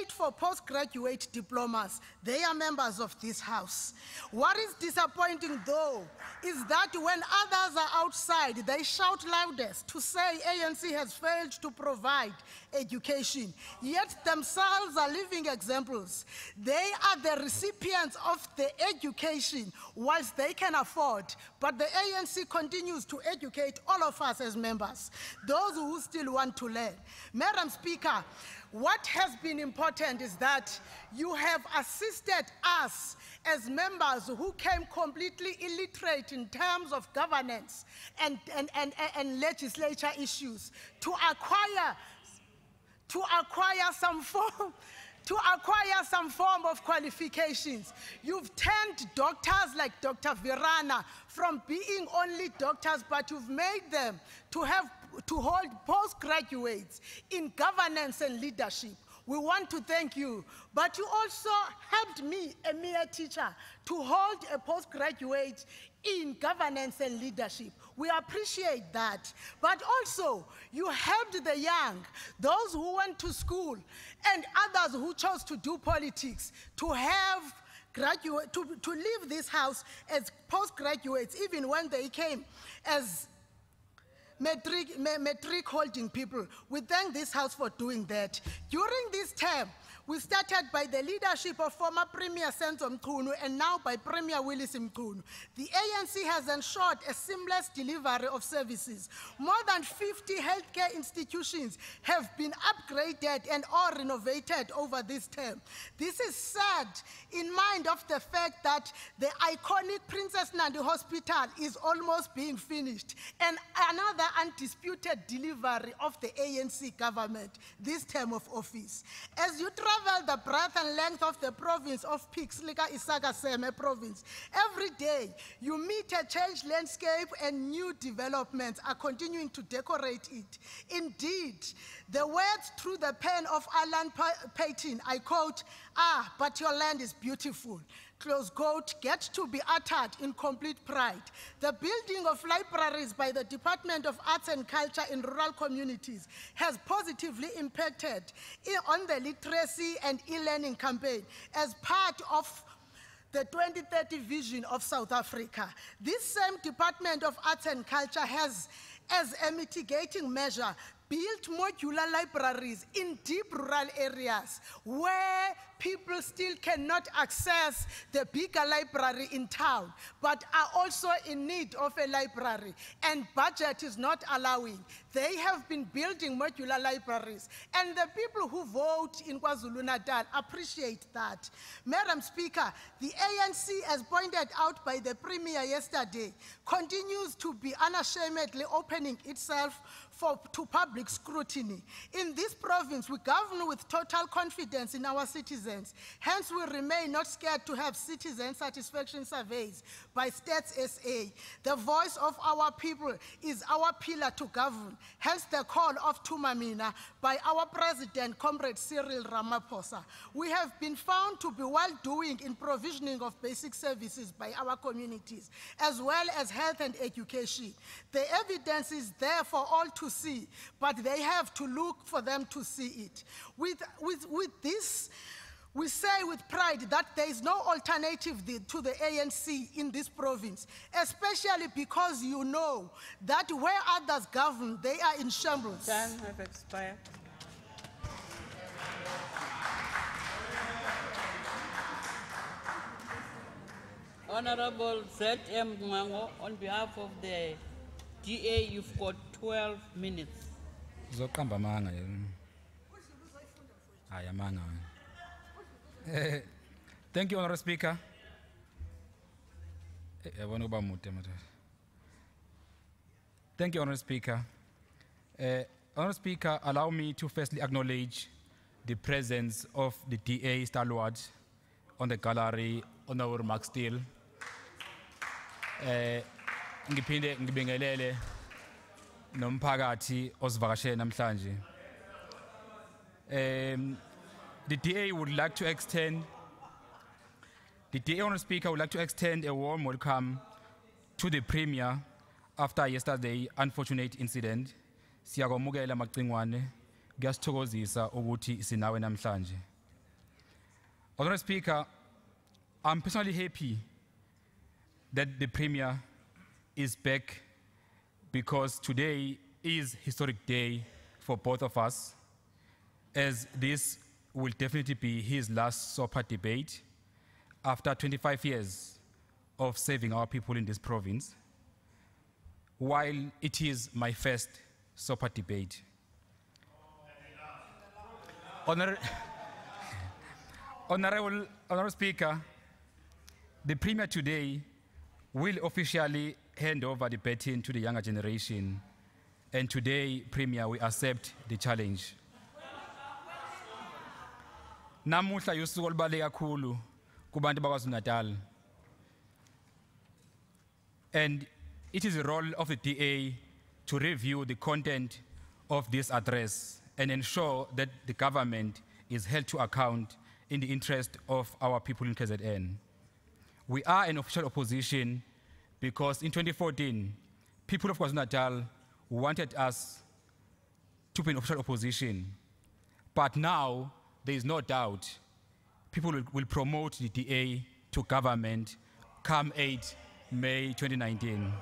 8 for postgraduate diplomas. They are members of this house. What is disappointing though is that when others are outside, they shout loudest to say ANC has failed to provide education, yet themselves are living examples. They are the recipients of the education whilst they can afford, but the ANC continues to educate all of us as members, those who still want to learn. Madam Speaker, what has been important is that you have assisted us as members who came completely illiterate in terms of governance and legislature issues to acquire some form of qualifications. You've turned doctors like Dr. Virana from being only doctors, but you've made them to hold postgraduates in governance and leadership. We want to thank you, but you also helped me, a mere teacher, to hold a postgraduate in governance and leadership. We appreciate that. But also, you helped the young, those who went to school, and others who chose to do politics, to have to leave this house as postgraduates, even when they came as metric holding people. We thank this house for doing that. During this term, we started by the leadership of former Premier Senzo Mchunu and now by Premier Willis Mchunu. The ANC has ensured a seamless delivery of services. More than 50 healthcare institutions have been upgraded and or renovated over this term. This is sad in mind of the fact that the iconic Princess Nandi Hospital is almost being finished, and another undisputed delivery of the ANC government this term of office. As you travel the breadth and length of the province of Pixlika Isaga Seme province, every day you meet a changed landscape and new developments are continuing to decorate it. Indeed, the words through the pen of Alan Payton, I quote, but your land is beautiful, close quote, get to be uttered in complete pride. The building of libraries by the Department of Arts and Culture in rural communities has positively impacted on the literacy and e-learning campaign as part of the 2030 vision of South Africa. This same Department of Arts and Culture has, as a mitigating measure, built modular libraries in deep rural areas where people still cannot access the bigger library in town, but are also in need of a library, and budget is not allowing. They have been building modular libraries, and the people who vote in KwaZulu-Natal appreciate that. Madam Speaker, the ANC, as pointed out by the Premier yesterday, continues to be unashamedly opening itself to public scrutiny. In this province, we govern with total confidence in our citizens. Hence, we remain not scared to have citizen satisfaction surveys by Stats SA. The voice of our people is our pillar to govern. Hence, the call of Tumamina by our President, Comrade Cyril Ramaphosa. We have been found to be well doing in provisioning of basic services by our communities, as well as health and education. The evidence is there for all to see, but they have to look for them to see it. With We say with pride that there is no alternative to the ANC in this province, especially because you know that where others govern, they are in shambles. Time have expired. Honorable Z.M. Mwango, on behalf of the DA, you've got 12 minutes. Zoqamba manga yena. Hayi amanga. Thank you, Honorable Speaker. Yabona uba mude manje. Thank you, Honorable Speaker. Honorable Speaker, allow me to firstly acknowledge the presence of the DA stalwart on the gallery, Honorable Mark Steele. Ngiphinde ngibingelele nomphakathi osivakashele namhlanje. The DA would like to extend, Honorable Speaker, would like to extend a warm welcome to the Premier after yesterday's unfortunate incident. Siyakwamukela maqingwane, kuyasithokozisa ukuthi sinawe namhlanje. Honorable Speaker, I'm personally happy that the Premier is back because today is a historic day for both of us, as this will definitely be his last SOPA debate after 25 years of serving our people in this province, while it is my first SOPA debate. Honorable Speaker, the Premier today will officially hand over the baton to the younger generation, and today, Premier, we accept the challenge. Namuhla yusuku olubaluleke kakhulu kubantu bakwaZulu-Natal. And it is the role of the DA to review the content of this address and ensure that the government is held to account in the interest of our people in KZN. We are an official opposition because in 2014, people of KwaZulu-Natal wanted us to be an official opposition. But now, there is no doubt people will promote the DA to government come 8 May 2019.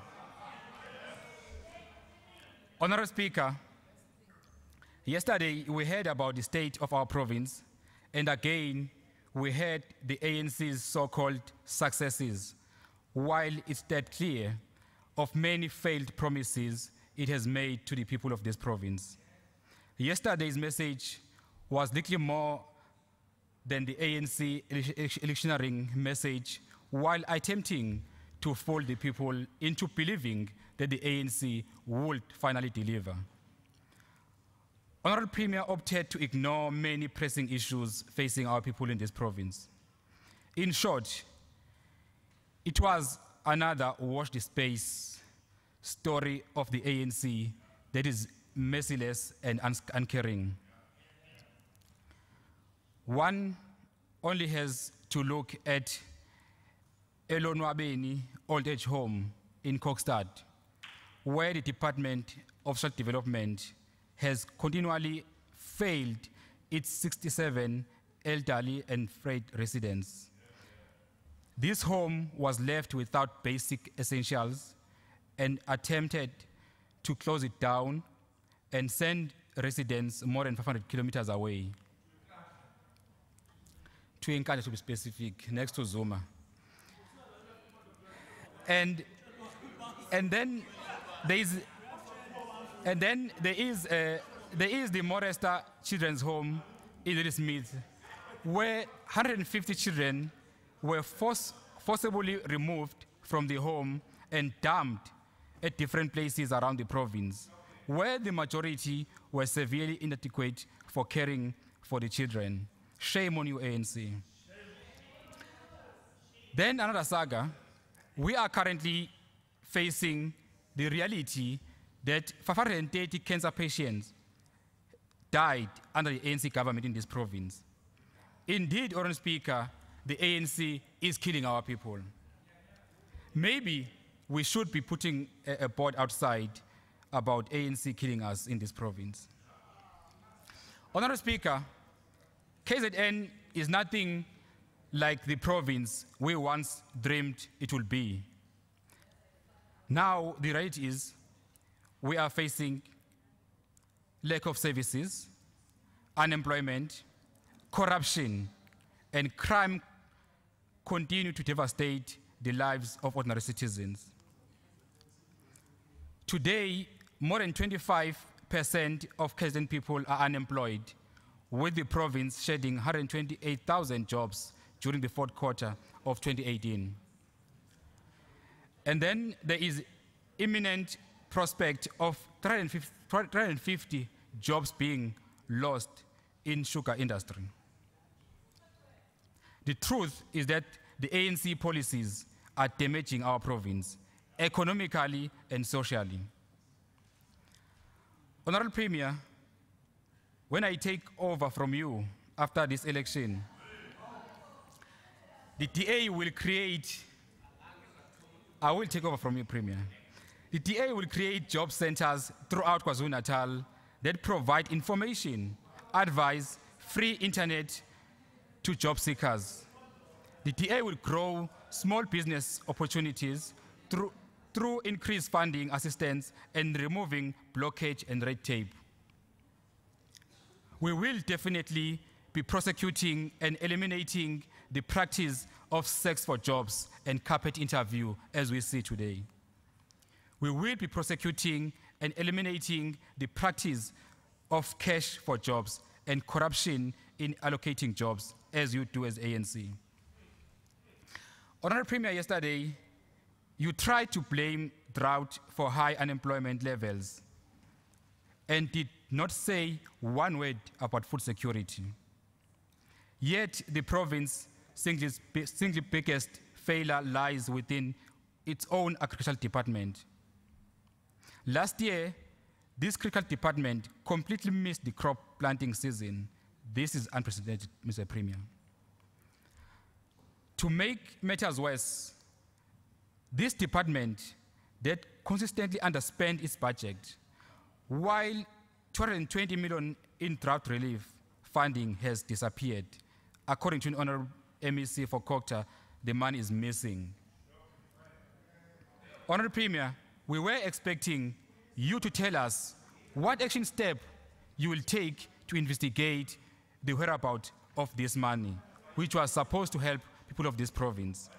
Honorable Speaker, yesterday we heard about the state of our province, and again we heard the ANC's so-called successes, while it's that clear of many failed promises it has made to the people of this province. Yesterday's message was little more than the ANC electioneering message, while attempting to fool the people into believing that the ANC would finally deliver. Honorable Premier opted to ignore many pressing issues facing our people in this province. In short, it was another watch the space story of the ANC that is merciless and uncaring. One only has to look at Elonwabeni Old Age Home in Kokstad, where the Department of Social Development has continually failed its 67 elderly and frail residents. This home was left without basic essentials and attempted to close it down and send residents more than 500 kilometers away. To encourage to be specific, next to Zuma. And then there is the Moresta Children's Home in Little Smith, where 150 children were forcibly removed from the home and dumped at different places around the province, where the majority were severely inadequate for caring for the children. Shame on you, ANC. Then another saga. We are currently facing the reality that 530 cancer patients died under the ANC government in this province. Indeed, Honorable Speaker, the ANC is killing our people. Maybe we should be putting a board outside about ANC killing us in this province. Honorable Speaker, KZN is nothing like the province we once dreamed it would be. Now, the reality is we are facing lack of services, unemployment, corruption, and crime continue to devastate the lives of ordinary citizens. Today, more than 25% of Kenyan people are unemployed, with the province shedding 128,000 jobs during the fourth quarter of 2018. And then there is imminent prospect of 350 jobs being lost in sugar industry. The truth is that the ANC policies are damaging our province economically and socially. Honorable Premier, when I take over from you after this election, the DA will create, I will take over from you, Premier. The DA will create job centers throughout KwaZulu-Natal that provide information, advice, free internet to job seekers. The DA will grow small business opportunities through increased funding assistance and removing blockage and red tape. We will definitely be prosecuting and eliminating the practice of sex for jobs and carpet interview as we see today. We will be prosecuting and eliminating the practice of cash for jobs and corruption in allocating jobs as you do as ANC. Honorable Premier, yesterday, you tried to blame drought for high unemployment levels and did not say one word about food security. Yet the province's single biggest failure lies within its own agricultural department. Last year, this critical department completely missed the crop planting season. This is unprecedented, Mr. Premier. To make matters worse, this department that consistently underspent its budget, while 220 million in drought relief funding has disappeared. According to an honorable MEC for Kokta, the money is missing. Honorable Premier, we were expecting you to tell us what action step you will take to investigate the whereabouts of this money, which was supposed to help people of this province.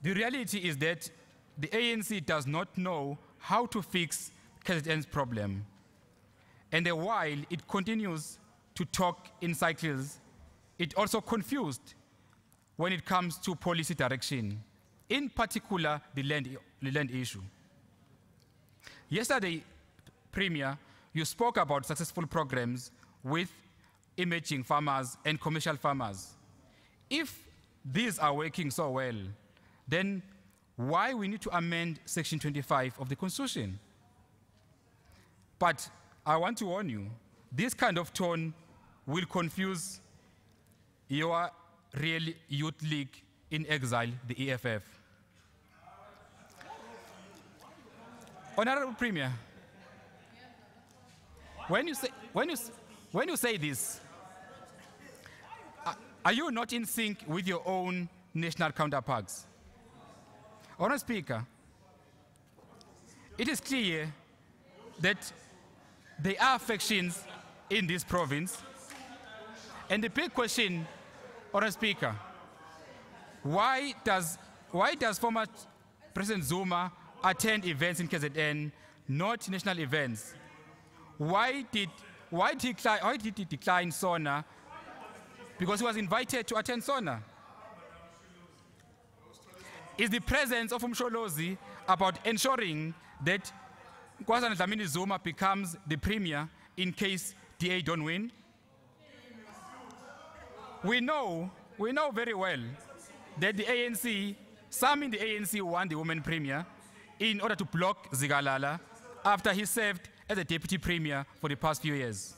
The reality is that the ANC does not know how to fix KZN's problem. And while it continues to talk in cycles, it also confused when it comes to policy direction, in particular the land issue. Yesterday, Premier, you spoke about successful programs with emerging farmers and commercial farmers. If these are working so well, then why we need to amend Section 25 of the Constitution? But I want to warn you, this kind of tone will confuse your real youth league in exile, the EFF. Honorable Premier, when you say this, are you not in sync with your own national counterparts? Honorable Speaker, it is clear that there are factions in this province, and the big question, Honorable Speaker, why does former President Zuma attend events in KZN, not national events? Why did he decline SONA? Because he was invited to attend SONA. Is the presence of Umsholozi about ensuring that Kwazulu Dlamini Zuma becomes the premier in case DA don't win? We know very well that the ANC, some in the ANC want the woman premier in order to block Zigalala after he served as a deputy premier for the past few years.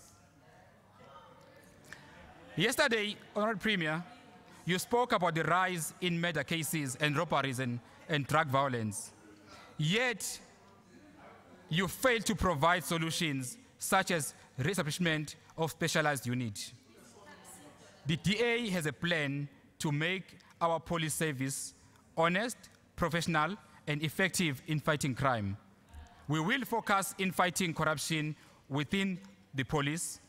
Yesterday, Honorable Premier, you spoke about the rise in murder cases and robberies and drug violence. Yet, you failed to provide solutions such as reestablishment of specialized units. The DA has a plan to make our police service honest, professional, and effective in fighting crime. We will focus in fighting corruption within the police.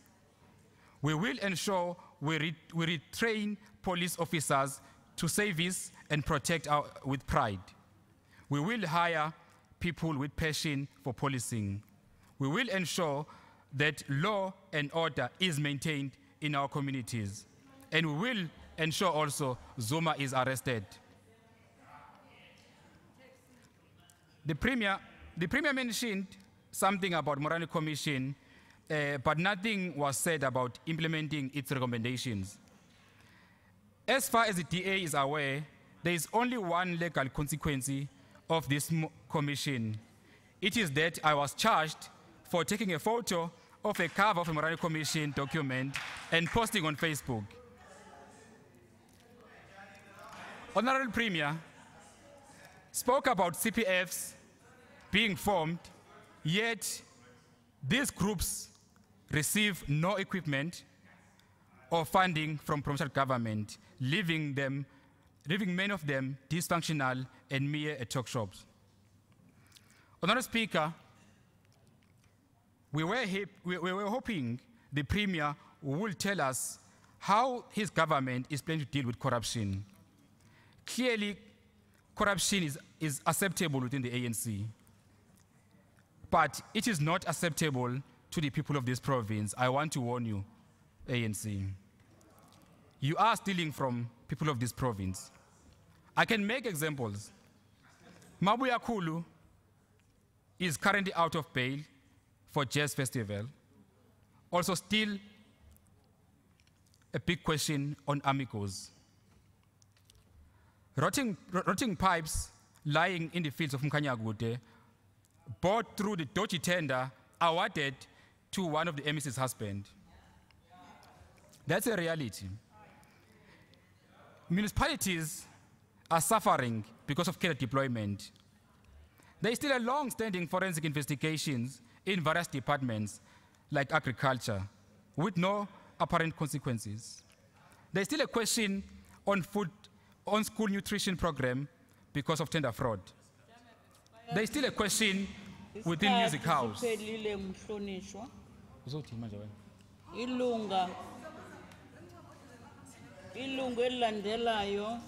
We will ensure we retrain police officers to service and protect with pride. We will hire people with passion for policing. We will ensure that law and order is maintained in our communities. And we will ensure also Zuma is arrested. The Premier mentioned something about Morani Commission, but nothing was said about implementing its recommendations. As far as the DA is aware, there is only one legal consequence of this commission. It is that I was charged for taking a photo of a cover of a Morani Commission document and posting on Facebook. Honorable Premier spoke about CPFs being formed, yet these groups receive no equipment or funding from provincial government, leaving many of them dysfunctional and mere talk shops. Honorable Speaker, we were hoping the Premier will tell us how his government is planning to deal with corruption. Clearly, corruption is acceptable within the ANC, but it is not acceptable to the people of this province. I want to warn you, ANC. You are stealing from people of this province. I can make examples. Mabuya Kulu is currently out of bail for Jazz Festival. Also still a big question on amigos. Rotting pipes lying in the fields of Mkanyagude, bought through the dodgy tender awarded to one of the MEC's husband. That's a reality. Municipalities are suffering because of care deployment. There is still a long-standing forensic investigations in various departments like agriculture with no apparent consequences. There is still a question on school nutrition program because of tender fraud. There is still a question within Music House. Ilungu elilandelayo,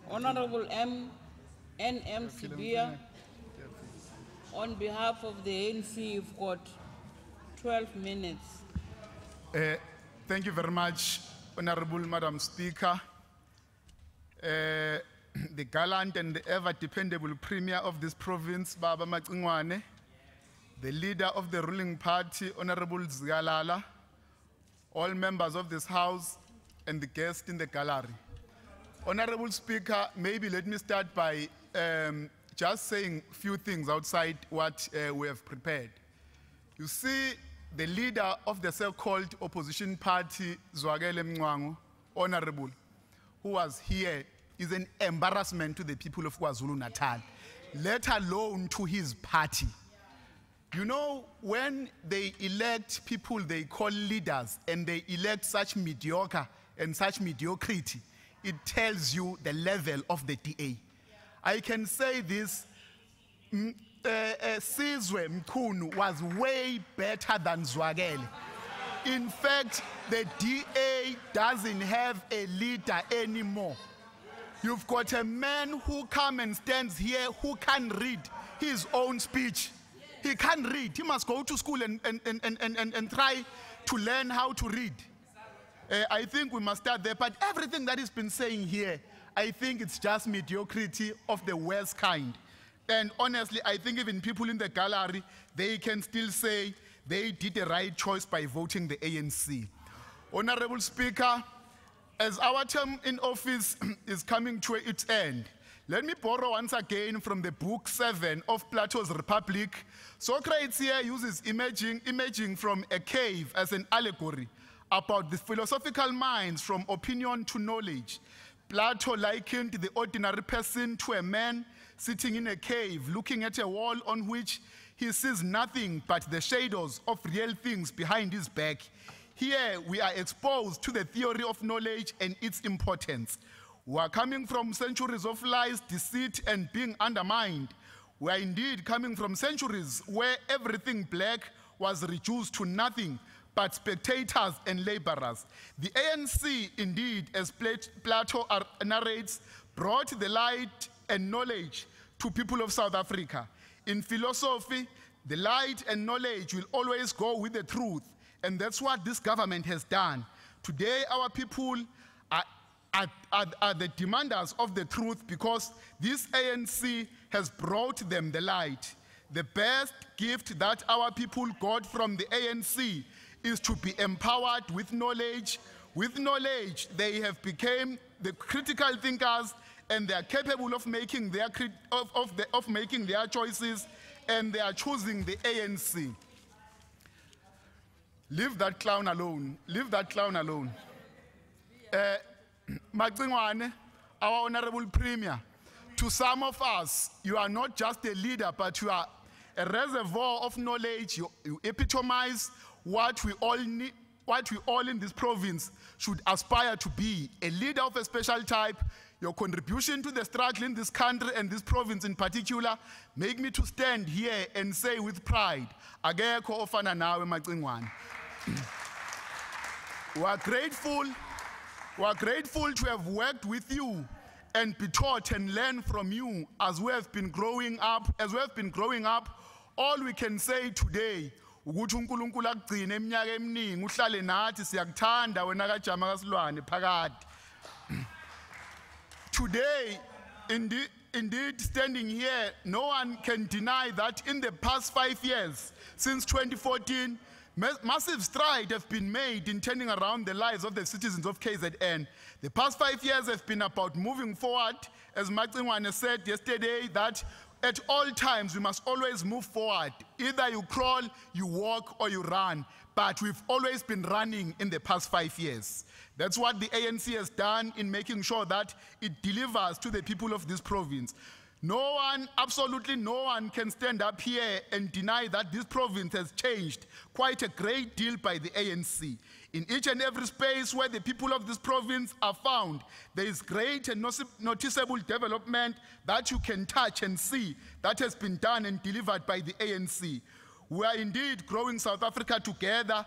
Honorable NM Sibia, on behalf of the ANC, you've got 12 minutes. Thank you very much, Honorable Madam Speaker. The gallant and the ever-dependable Premier of this province, Baba Macingwane, the leader of the ruling party, Honorable Zigalala, all members of this House, and the guests in the gallery. Honorable Speaker, maybe let me start by just saying a few things outside what we have prepared. You see, the leader of the so-called opposition party, Zwagele Mngwangu, Honorable, who was here, is an embarrassment to the people of KwaZulu-Natal, let alone to his party. You know, when they elect people they call leaders and they elect such mediocre and such mediocrity, it tells you the level of the DA. I can say this, Sizwe Mkhunu was way better than Zwagele. In fact, the DA doesn't have a leader anymore. You've got a man who comes and stands here who can't read his own speech. He can't read. He must go to school and try to learn how to read. I think we must start there. But everything that has been saying here, I think it's just mediocrity of the worst kind. And honestly, I think even people in the gallery, they can still say they did the right choice by voting the ANC. Honorable Speaker, as our term in office is coming to its end, let me borrow once again from the book 7 of Plato's Republic. Socrates here uses imaging from a cave as an allegory about the philosophical minds from opinion to knowledge. Plato likened the ordinary person to a man sitting in a cave looking at a wall on which he sees nothing but the shadows of real things behind his back. Here we are exposed to the theory of knowledge and its importance. We are coming from centuries of lies, deceit, and being undermined. We are indeed coming from centuries where everything black was reduced to nothing but spectators and laborers. The ANC, indeed, as Plato narrates, brought the light and knowledge to people of South Africa. In philosophy, the light and knowledge will always go with the truth, and that's what this government has done. Today, our people are the demanders of the truth because this ANC has brought them the light. The best gift that our people got from the ANC is to be empowered with knowledge. With knowledge, they have become the critical thinkers, and they are capable of making their making their choices, and they are choosing the ANC. Leave that clown alone. Leave that clown alone. Macingwane, our honorable premier, to some of us, you are not just a leader, but you are a reservoir of knowledge. You epitomize what we all need, what we all in this province should aspire to be, a leader of a special type. Your contribution to the struggle in this country and this province in particular make me to stand here and say with pride, akekho ofana nawe Macingwane. We are grateful to have worked with you and be taught and learn from you as we have been growing up. All we can say today, ukuthi uNkulunkulu akugcine eminyaka eminingi uhlale nathi siyakuthanda wena kaJama kaSilwane phakade. Today, indeed, standing here, no one can deny that in the past 5 years, since 2014, massive strides have been made in turning around the lives of the citizens of KZN. The past 5 years have been about moving forward, as Macingwane said yesterday, that at all times we must always move forward. Either you crawl, you walk, or you run. But we've always been running in the past 5 years. That's what the ANC has done in making sure that it delivers to the people of this province. No one, absolutely no one, can stand up here and deny that this province has changed quite a great deal by the ANC. In each and every space where the people of this province are found, there is great and noticeable development that you can touch and see that has been done and delivered by the ANC. We are indeed growing South Africa together,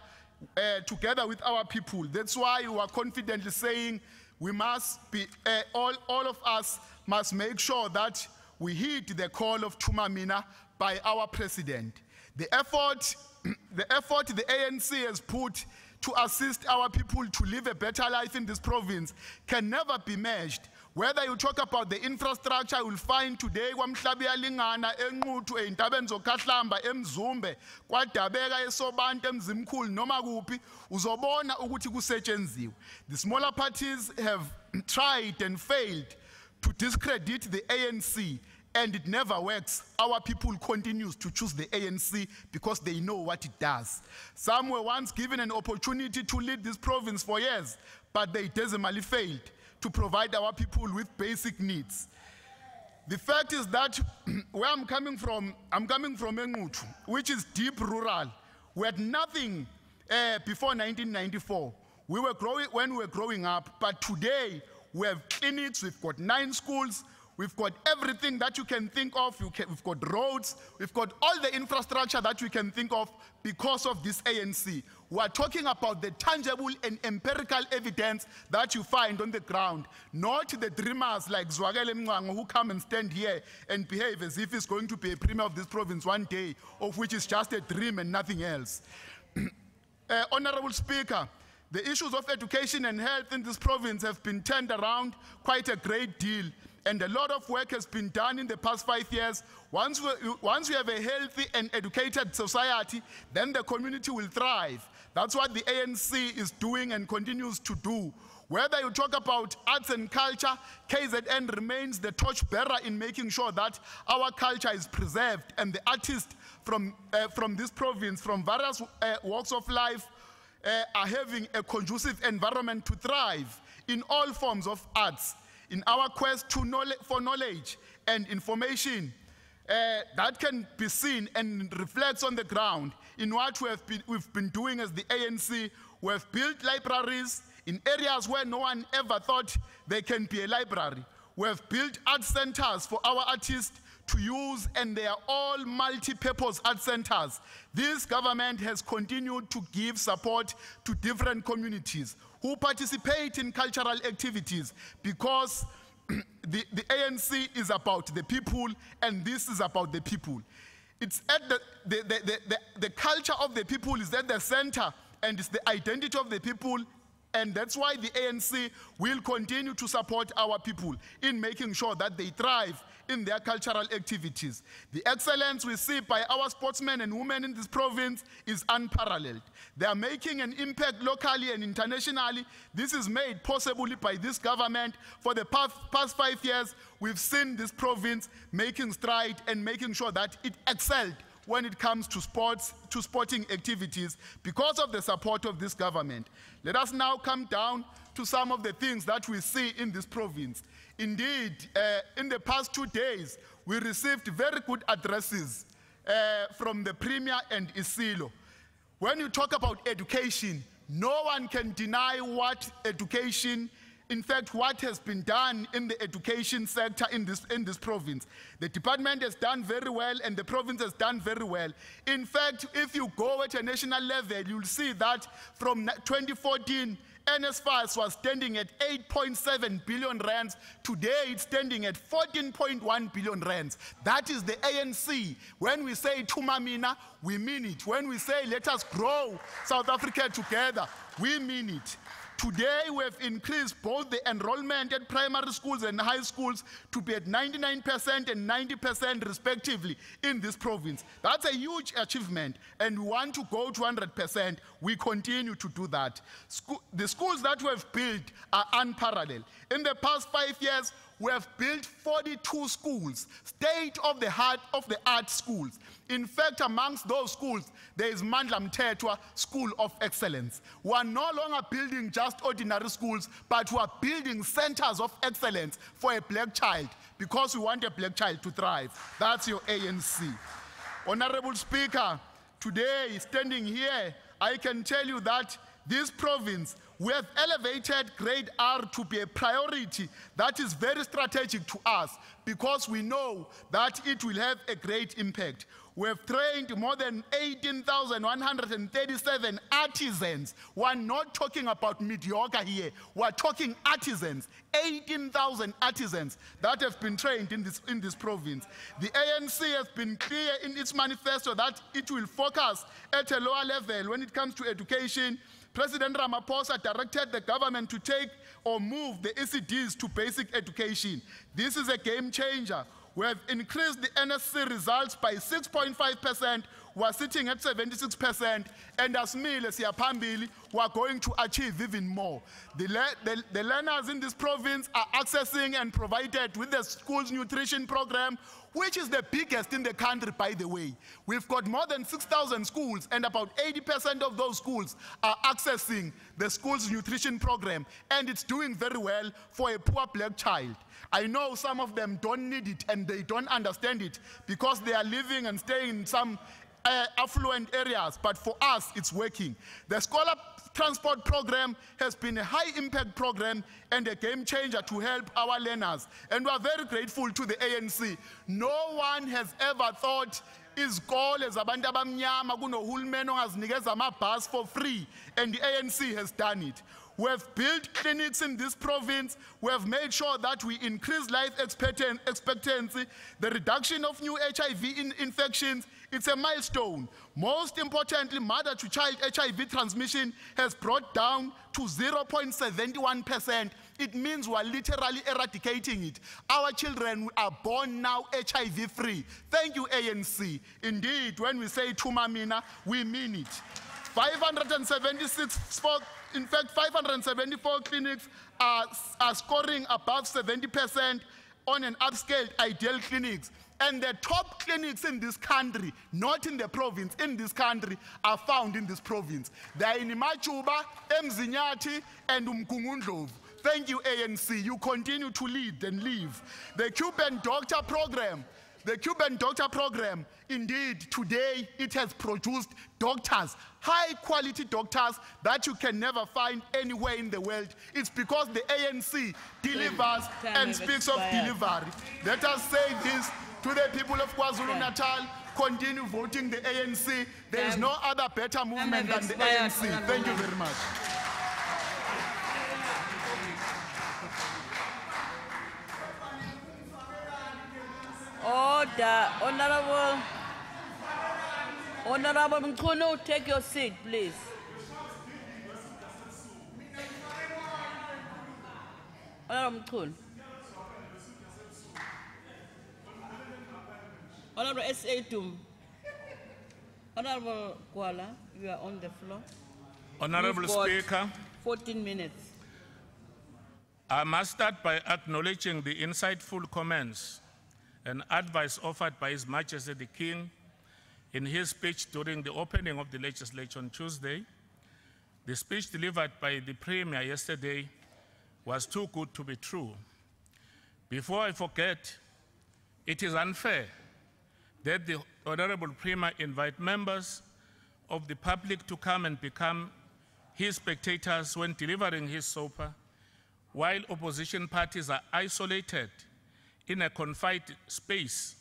together with our people. That's why we are confidently saying we must be, all of us must make sure that we heed the call of Tumamina by our president. The effort the ANC has put to assist our people to live a better life in this province can never be measured. Whether you talk about the infrastructure you will find today, kwamhlabi yalingana enquthu eintabeni zokahlamba emzumbe kwadabeka esobantu emzimkhulu noma kuphi uzobona ukuthi kusetshenziswe. The smaller parties have tried and failed to discredit the ANC, and it never works. Our people continues to choose the ANC because they know what it does. Some were once given an opportunity to lead this province for years, but they dismally failed to provide our people with basic needs. The fact is that where I'm coming from Engutu, which is deep rural. We had nothing before 1994. We were growing when we were growing up, but today we have clinics, we've got 9 schools, we've got everything that you can think of, we've got roads, we've got all the infrastructure that we can think of because of this ANC. We are talking about the tangible and empirical evidence that you find on the ground, not the dreamers like Zwagele Mngwango who come and stand here and behave as if he's going to be a premier of this province one day, of which is just a dream and nothing else. Honorable Speaker, the issues of education and health in this province have been turned around quite a great deal, and a lot of work has been done in the past 5 years. Once we have a healthy and educated society, then the community will thrive. That's what the ANC is doing and continues to do. Whether you talk about arts and culture, KZN remains the torchbearer in making sure that our culture is preserved, and the artists from this province, from various walks of life, are having a conducive environment to thrive in all forms of arts. In our quest for knowledge and information that can be seen and reflects on the ground in what we've been doing as the ANC, We have built libraries in areas where no one ever thought there can be a library. We have built art centers for our artists to use, and they are all multi-purpose art centers. This government has continued to give support to different communities who participate in cultural activities, because the ANC is about the people, and this is about the people. It's at the culture of the people is at the center, and it's the identity of the people, and that's why the ANC will continue to support our people in making sure that they thrive in their cultural activities. The excellence we see by our sportsmen and women in this province is unparalleled. They are making an impact locally and internationally. This is made possible by this government. For the past 5 years, we've seen this province making stride and making sure that it excelled when it comes to sports, to sporting activities, because of the support of this government. Let us now come down to some of the things that we see in this province. Indeed, in the past 2 days, we received very good addresses from the Premier and Isilo. When you talk about education, no one can deny what education, in fact, what has been done in the education sector in this province. The department has done very well, and the province has done very well. In fact, if you go at a national level, you'll see that from 2014, NSFAS was standing at 8.7 billion rands. Today, it's standing at 14.1 billion rands. That is the ANC. When we say Tumamina, we mean it. When we say let us grow South Africa together, we mean it. Today, we have increased both the enrollment at primary schools and high schools to be at 99% and 90% respectively in this province. That's a huge achievement, and we want to go to 100%. We continue to do that. The schools that we have built are unparalleled. In the past 5 years, we have built 42 schools, state-of-the-art schools. In fact, amongst those schools, there is Mandla Mthethwa School of Excellence. We are no longer building just ordinary schools, but we are building centers of excellence for a black child, because we want a black child to thrive. That's your ANC. Honorable Speaker, today, standing here, I can tell you that this province, we have elevated grade R to be a priority that is very strategic to us, because we know that it will have a great impact. We have trained more than 18,137 artisans. We are not talking about mediocre here. We are talking artisans. 18,000 artisans that have been trained in this province. The ANC has been clear in its manifesto that it will focus at a lower level when it comes to education. President Ramaphosa directed the government to take or move the ECDs to basic education. This is a game changer. We have increased the NSC results by 6.5%. We are sitting at 76%. And as Pambili, we are going to achieve even more. The learners in this province are accessing and provided with the school's nutrition program, which is the biggest in the country, by the way. We've got more than 6,000 schools, and about 80% of those schools are accessing the school's nutrition program, and it's doing very well for a poor black child. I know some of them don't need it and they don't understand it because they are living and staying in some affluent areas, but for us, it's working. The scholar transport program has been a high-impact program and a game changer to help our learners, and we are very grateful to the ANC. No one has ever thought izikole zabantu abamnyama kunohulumeni ongazinikeza amabhasi for free, and the ANC has done it. We have built clinics in this province. We have made sure that we increase life expectancy. The reduction of new HIV infections, it's a milestone. Most importantly, mother-to-child HIV transmission has brought down to 0.71%. It means we are literally eradicating it. Our children are born now HIV-free. Thank you, ANC. Indeed, when we say Tumamina, we mean it. 574 clinics are scoring above 70% on an upscaled ideal clinics. And the top clinics in this country, not in the province, in this country, are found in this province. They are in Machuba, Mzinyati, and Umkungundlovu. Thank you, ANC. You continue to lead and live. The Cuban doctor program, The Cuban doctor program, indeed, today it has produced doctors, high quality doctors that you can never find anywhere in the world. It's because the ANC delivers and speaks of delivery. Let us say this to the people of KwaZulu-Natal, continue voting the ANC. There is no other better movement than the ANC. Thank you very much. Order, Honorable Mkhunu, take your seat, please. Honorable Mkhunu. Honorable S.A. Tum. Honorable Kuala, you are on the floor. Honorable You've got Speaker, 14 minutes. I must start by acknowledging the insightful comments and advice offered by His Majesty the King in his speech during the opening of the legislature on Tuesday. The speech delivered by the Premier yesterday was too good to be true. Before I forget, it is unfair that the Honorable Premier invite members of the public to come and become his spectators when delivering his SOPA, while opposition parties are isolated in a confined space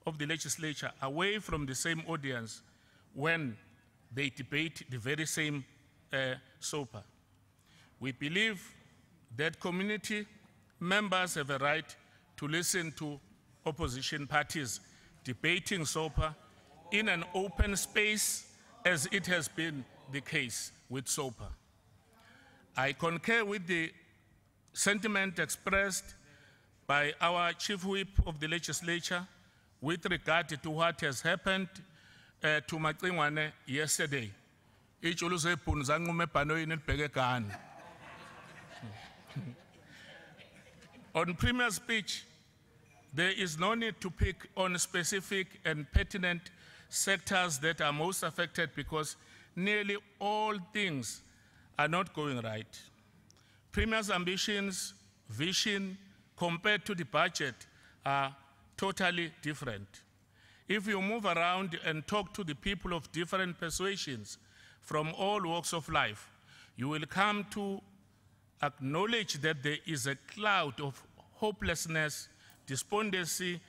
of the legislature, away from the same audience when they debate the very same SOPA. We believe that community members have a right to listen to opposition parties debating SOPA in an open space, as it has been the case with SOPA. I concur with the sentiment expressed by our Chief Whip of the Legislature with regard to what has happened to Macingwane yesterday. On Premier's speech, there is no need to pick on specific and pertinent sectors that are most affected, because nearly all things are not going right. Premier's ambitions, vision, compared to the budget are totally different. If you move around and talk to the people of different persuasions from all walks of life, you will come to acknowledge that there is a cloud of hopelessness, despondency,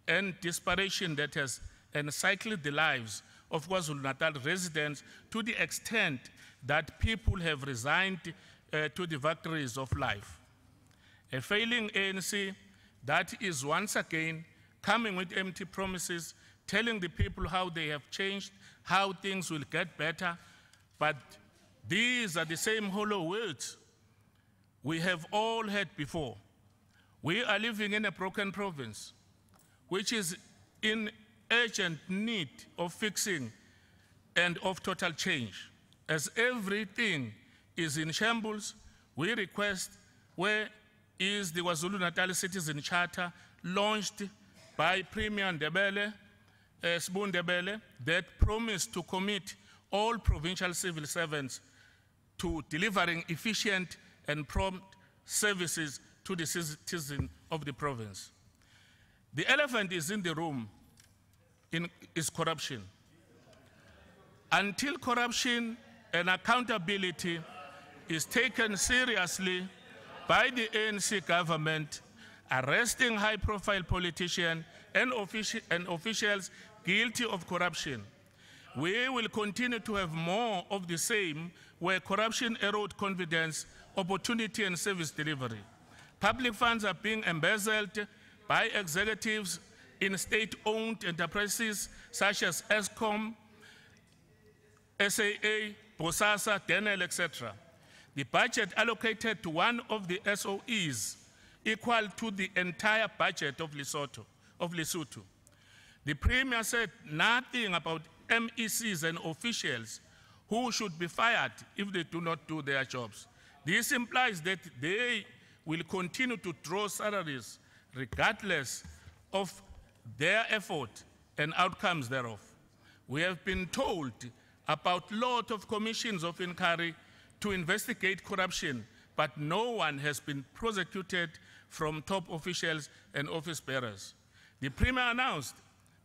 and desperation that has encircled the lives of KwaZulu-Natal residents, to the extent that people have resigned to the vagaries of life. A failing ANC that is once again coming with empty promises, telling the people how they have changed, how things will get better, but these are the same hollow words we have all heard before. We are living in a broken province, which is in urgent need of fixing and of total change. As everything is in shambles, we request, where is the KwaZulu-Natal Citizen Charter launched by Premier Ndebele, Sbu Ndebele, that promised to commit all provincial civil servants to delivering efficient and prompt services to the citizens of the province. The elephant is in the room, is corruption. Until corruption and accountability is taken seriously by the ANC government, arresting high-profile politicians and officials guilty of corruption, we will continue to have more of the same, where corruption erodes confidence, opportunity, and service delivery. Public funds are being embezzled by executives in state-owned enterprises such as Eskom, SAA, Bosasa, Denel, etc. The budget allocated to one of the SOEs equal to the entire budget of Lesotho. The Premier said nothing about MECs and officials who should be fired if they do not do their jobs. This implies that they will continue to draw salaries regardless of their effort and outcomes thereof. We have been told about lots of commissions of inquiry to investigate corruption, but no one has been prosecuted from top officials and office bearers. The Premier announced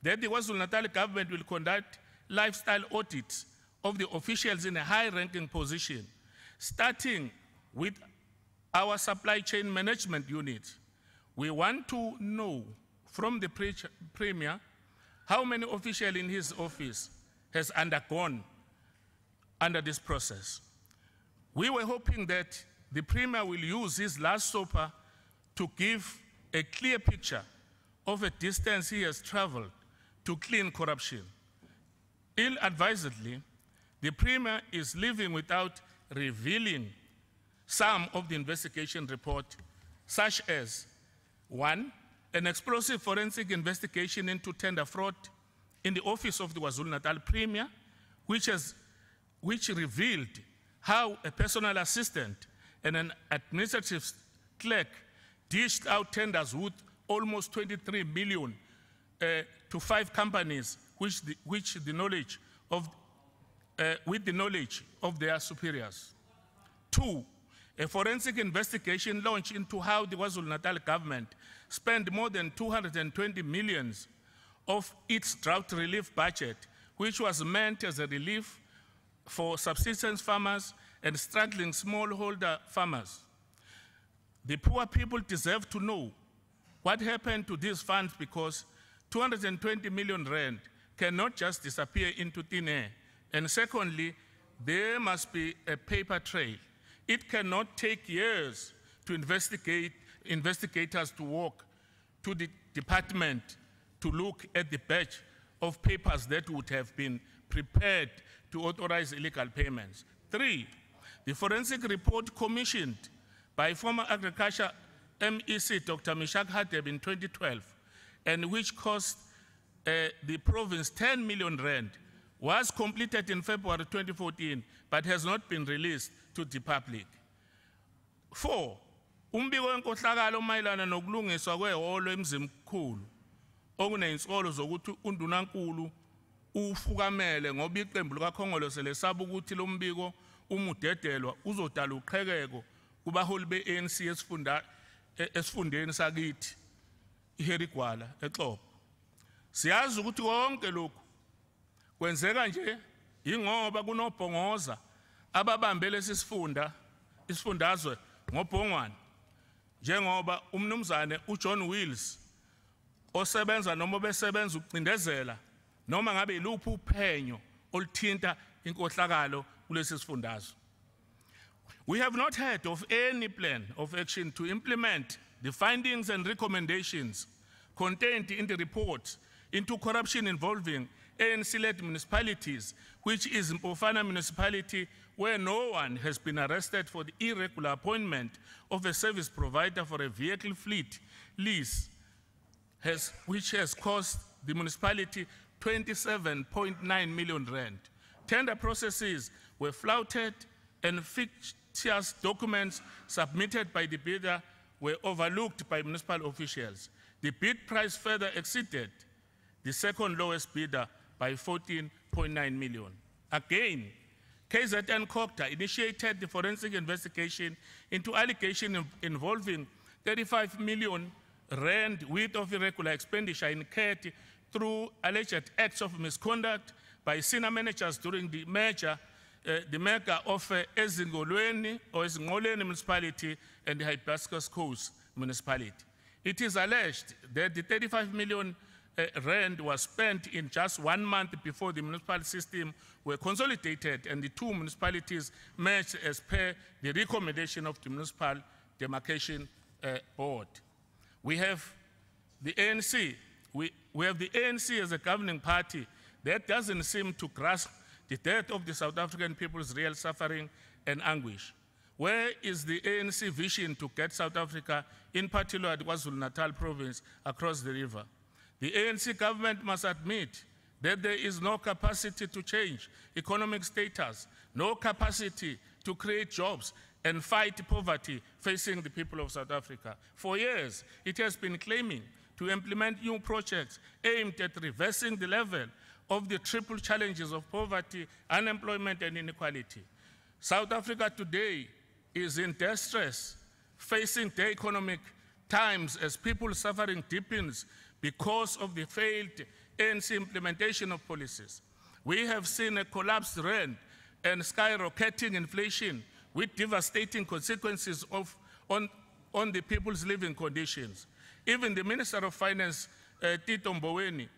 that the KwaZulu-Natal government will conduct lifestyle audits of the officials in a high-ranking position, starting with our supply chain management unit. We want to know from the Premier how many officials in his office has undergone under this process. We were hoping that the Premier will use his last supper to give a clear picture of a distance he has traveled to clean corruption. Ill-advisedly, the Premier is leaving without revealing some of the investigation report, such as 1, an explosive forensic investigation into tender fraud in the office of the KwaZulu-Natal Premier, which revealed how a personal assistant and an administrative clerk dished out tenders worth almost 23 million to 5 companies with the knowledge of their superiors. 2, a forensic investigation launched into how the KwaZulu-Natal government spent more than 220 million of its drought relief budget, which was meant as a relief for subsistence farmers and struggling smallholder farmers. The poor people deserve to know what happened to these funds, because 220 million rand cannot just disappear into thin air. And secondly, there must be a paper trail. It cannot take years to investigators to walk to the department to look at the batch of papers that would have been prepared to authorize illegal payments. 3, the forensic report commissioned by former Agriculture MEC Dr. Mishak Hadeb in 2012, and which cost the province 10 million rand, was completed in February 2014, but has not been released to the public. 4, umbiko wenkohlakalo mayelana nokulungiswa kwehholo emzimkhulu okuney'nsolo zokuthi undunankulu ufukamele ngoba iqembu likakhongolose lesaba ukuthi lo mbiko umudedelwa uzodala uqhekeko kubaholi be-ANC esifundeni sakithi iHerigwala eXhobo. Siyazi ukuthi konke lokhu kwenzeka nje ingoba kunobhongoza ababambe lesi isifundazwe ngobhongwane, njengoba umnumzane uJohn Wills osebenza noma besebenza ukucindezela noma ngabe iluphi uphenyo oluthinta inkohlakalo kulesi sifundazwe. We have not heard of any plan of action to implement the findings and recommendations contained in the report into corruption involving ANC-led municipalities, which is Mpofana municipality, where no one has been arrested for the irregular appointment of a service provider for a vehicle fleet lease, which has cost the municipality 27.9 million rand. Tender processes were flouted and fictitious documents submitted by the bidder were overlooked by municipal officials. The bid price further exceeded the second lowest bidder by 14.9 million. Again, KZN Cocta initiated the forensic investigation into allegations involving 35 million rand worth of irregular expenditure incurred through alleged acts of misconduct by senior managers during the merger of Ezingolweni municipality and the Hibiscus Coast municipality. It is alleged that the 35 million rand was spent in just 1 month before the municipal system were consolidated and the 2 municipalities merged as per the recommendation of the Municipal Demarcation Board. We have the ANC. We have the ANC as a governing party that doesn't seem to grasp the depth of the South African people's real suffering and anguish. Where is the ANC vision to get South Africa, in particular the KwaZulu-Natal province, across the river? The ANC government must admit that there is no capacity to change economic status, no capacity to create jobs and fight poverty facing the people of South Africa. For years, it has been claiming to implement new projects aimed at reversing the level of the triple challenges of poverty, unemployment, and inequality. South Africa today is in distress, facing the economic times as people suffering deepens because of the failed ANC implementation of policies. We have seen a collapsed rand and skyrocketing inflation with devastating consequences on the people's living conditions. Even the Minister of Finance, Tito Mboweni,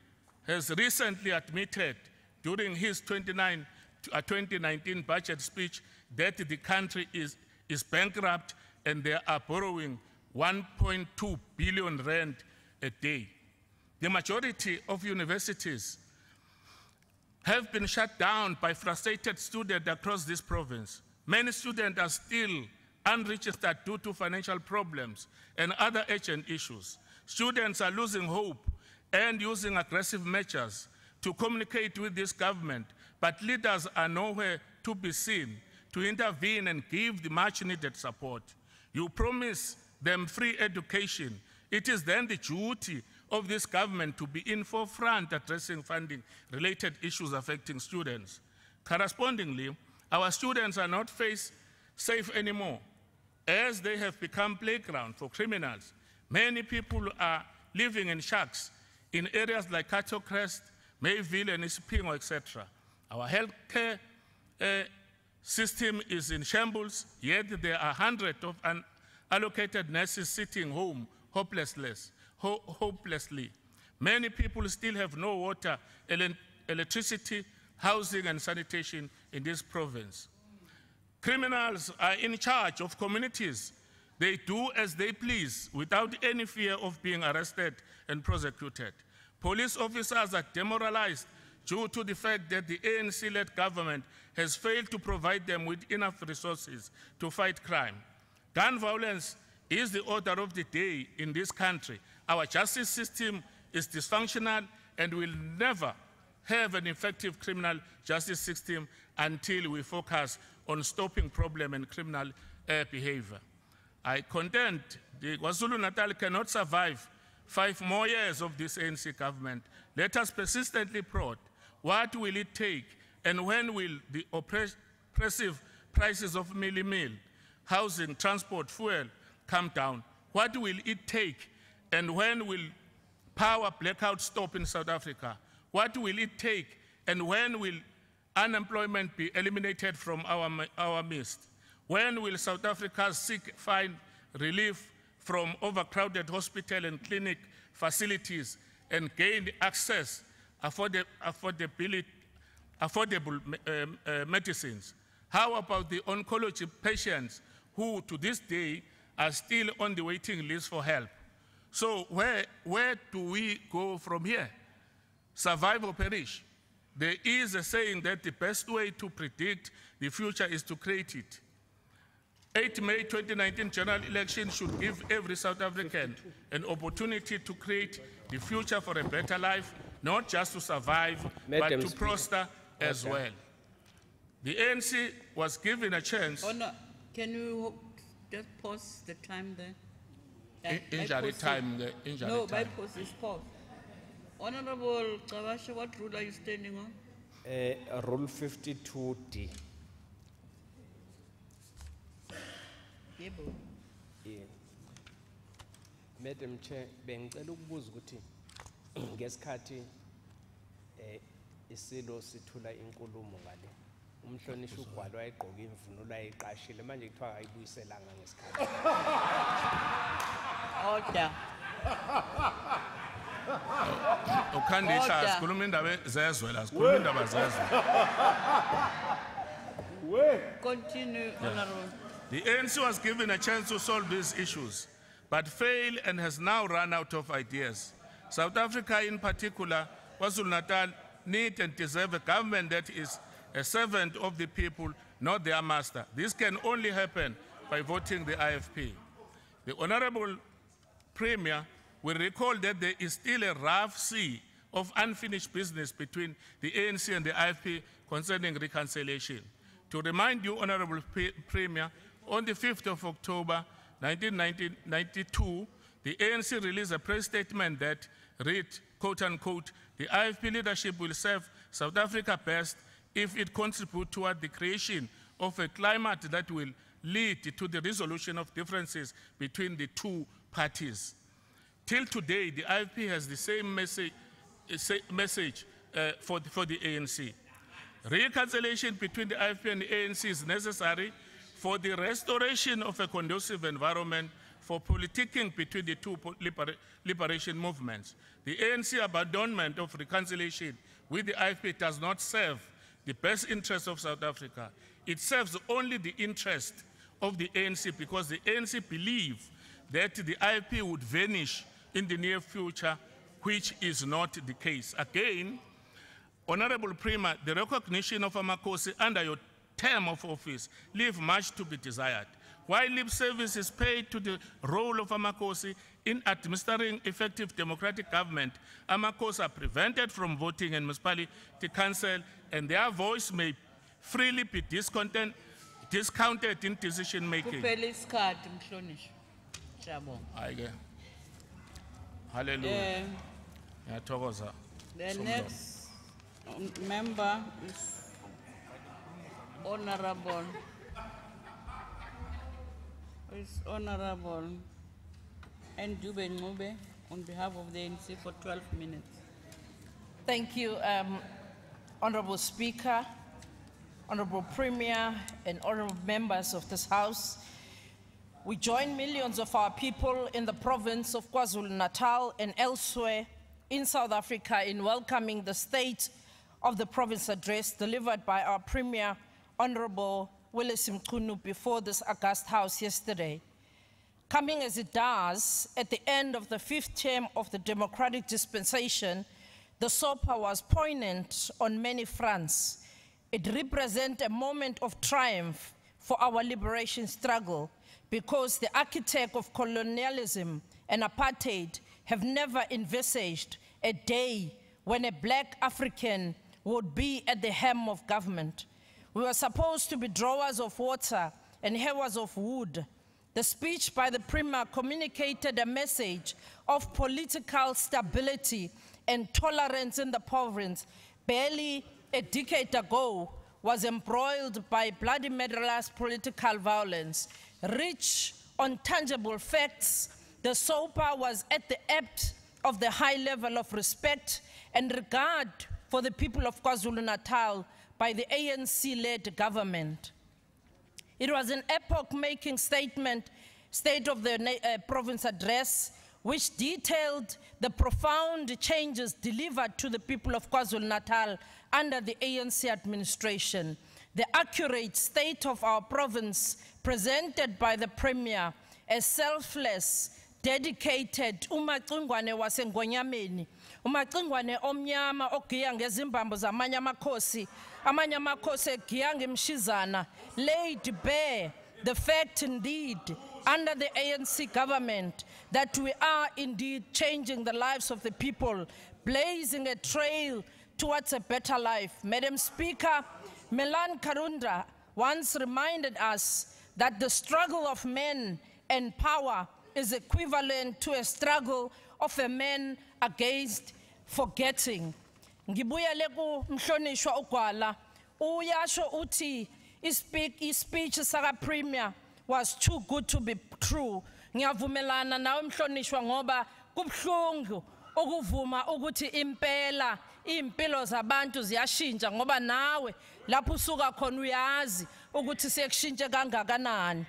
has recently admitted during his 2019 budget speech that the country is bankrupt and they are borrowing 1.2 billion rand a day. The majority of universities have been shut down by frustrated students across this province. Many students are still unregistered due to financial problems and other urgent issues. Students are losing hope and using aggressive measures to communicate with this government, but leaders are nowhere to be seen to intervene and give the much needed support. You promise them free education. It is then the duty of this government to be in forefront addressing funding related issues affecting students. Correspondingly, our students are not safe anymore as they have become playground for criminals. Many people are living in shacks in areas like Cato Crest, Mayville, and Isipingo, etc. Our healthcare system is in shambles, yet there are hundreds of unallocated nurses sitting home hopelessly. Many people still have no water, electricity, housing, and sanitation in this province. Criminals are in charge of communities. They do as they please without any fear of being arrested and prosecuted. Police officers are demoralized due to the fact that the ANC-led government has failed to provide them with enough resources to fight crime. Gun violence is the order of the day in this country. Our justice system is dysfunctional and will never have an effective criminal justice system until we focus on stopping problem and criminal behavior. I contend the Kwazulu-Natal cannot survive 5 more years of this ANC government. Let us persistently prod. What will it take, and when will the oppressive prices of meal, housing, transport, fuel come down? What will it take, and when will power blackout stop in South Africa? What will it take, and when will unemployment be eliminated from our midst? When will South Africa find relief from overcrowded hospital and clinic facilities and gain access affordable medicines? How about the oncology patients who to this day are still on the waiting list for help? So where do we go from here? Survive or perish? There is a saying that the best way to predict the future is to create it. 8 May 2019 general election should give every South African an opportunity to create the future for a better life, not just to survive, but to prosper as well. The ANC was given a chance. Honor, can you just pause the time there? Injury time, the injury no, time. my pause is pause. Honorable Kawasha, what rule are you standing on? Rule 52D. Yebo. Yeah. Madam Chair, bengicela ukubuza ukuthi ngesikhathi isilo sithula inkulumo ngale. Umhlonishwa uGwalo wayegqoka imvunulo ayiqashile manje kuthiwa ayibuyiselanga ngesikhathi. Order. Ukhandisha sikhuluma indaba zezwe la, sikhuluma indaba zezwe. Continue, Honorable. The ANC was given a chance to solve these issues, but failed and has now run out of ideas. South Africa in particular, KwaZulu-Natal, need and deserve a government that is a servant of the people, not their master. This can only happen by voting the IFP. The Honorable Premier will recall that there is still a rough sea of unfinished business between the ANC and the IFP concerning reconciliation. To remind you, Honorable Premier, on the 5th of October 1992, the ANC released a press statement that read, quote unquote, the IFP leadership will serve South Africa best if it contributes toward the creation of a climate that will lead to the resolution of differences between the two parties. Till today, the IFP has the same message for the ANC. Reconciliation between the IFP and the ANC is necessary for the restoration of a conducive environment for politicking between the two liberation movements. The ANC abandonment of reconciliation with the IFP does not serve the best interests of South Africa. It serves only the interest of the ANC because the ANC believe that the IFP would vanish in the near future, which is not the case. Again, Honorable Premier, the recognition of Amakosi under your term of office leave much to be desired. While lip service is paid to the role of Amakosi in administering effective democratic government, Amakosi are prevented from voting in municipality council, and their voice may freely be discounted in decision making. Hallelujah. The next member is Honorable Ndube Ngube on behalf of the ANC for 12 minutes. Thank you, Honorable Speaker, Honorable Premier, and honorable members of this House. We join millions of our people in the province of Kwazulu-Natal and elsewhere in South Africa in welcoming the State of the Province address delivered by our Premier, Honorable Willis Mchunu, before this august House yesterday. Coming as it does at the end of the 5th term of the democratic dispensation, the SOPA was poignant on many fronts. It represents a moment of triumph for our liberation struggle because the architect of colonialism and apartheid have never envisaged a day when a black African would be at the helm of government. We were supposed to be drawers of water and hewers of wood. The speech by the Premier communicated a message of political stability and tolerance in the province. Barely a decade ago was embroiled by bloody murderous political violence. Rich on tangible facts, the SOPA was at the ebb of the high level of respect and regard for the people of KwaZulu-Natal by the ANC-led government. It was an epoch-making statement, State of the Province address, which detailed the profound changes delivered to the people of KwaZulu-Natal under the ANC administration. The accurate state of our province presented by the Premier as selfless, dedicated, umacingwane wasengonyameni, umacingwane omnyama ogiya ngezimbambo zamanye amakhosi egiya ngemshizana, laid bare the fact indeed under the ANC government that we are indeed changing the lives of the people, blazing a trail towards a better life. Madam Speaker, Milan Karunda once reminded us that the struggle of men and power is equivalent to a struggle of a man against forgetting. Ngibuyele ku mhlonishwa uGwala uyasho uthi speech saka Premier was too good to be true. Ngiyavumelana nawe mhlonishwa ngoba kubhlungu ukuvuma ukuthi impela impilo zabantu ziyashintsha ngoba nawe lapho usuka khona uyazi ukuthi sekushintshe kangakanani.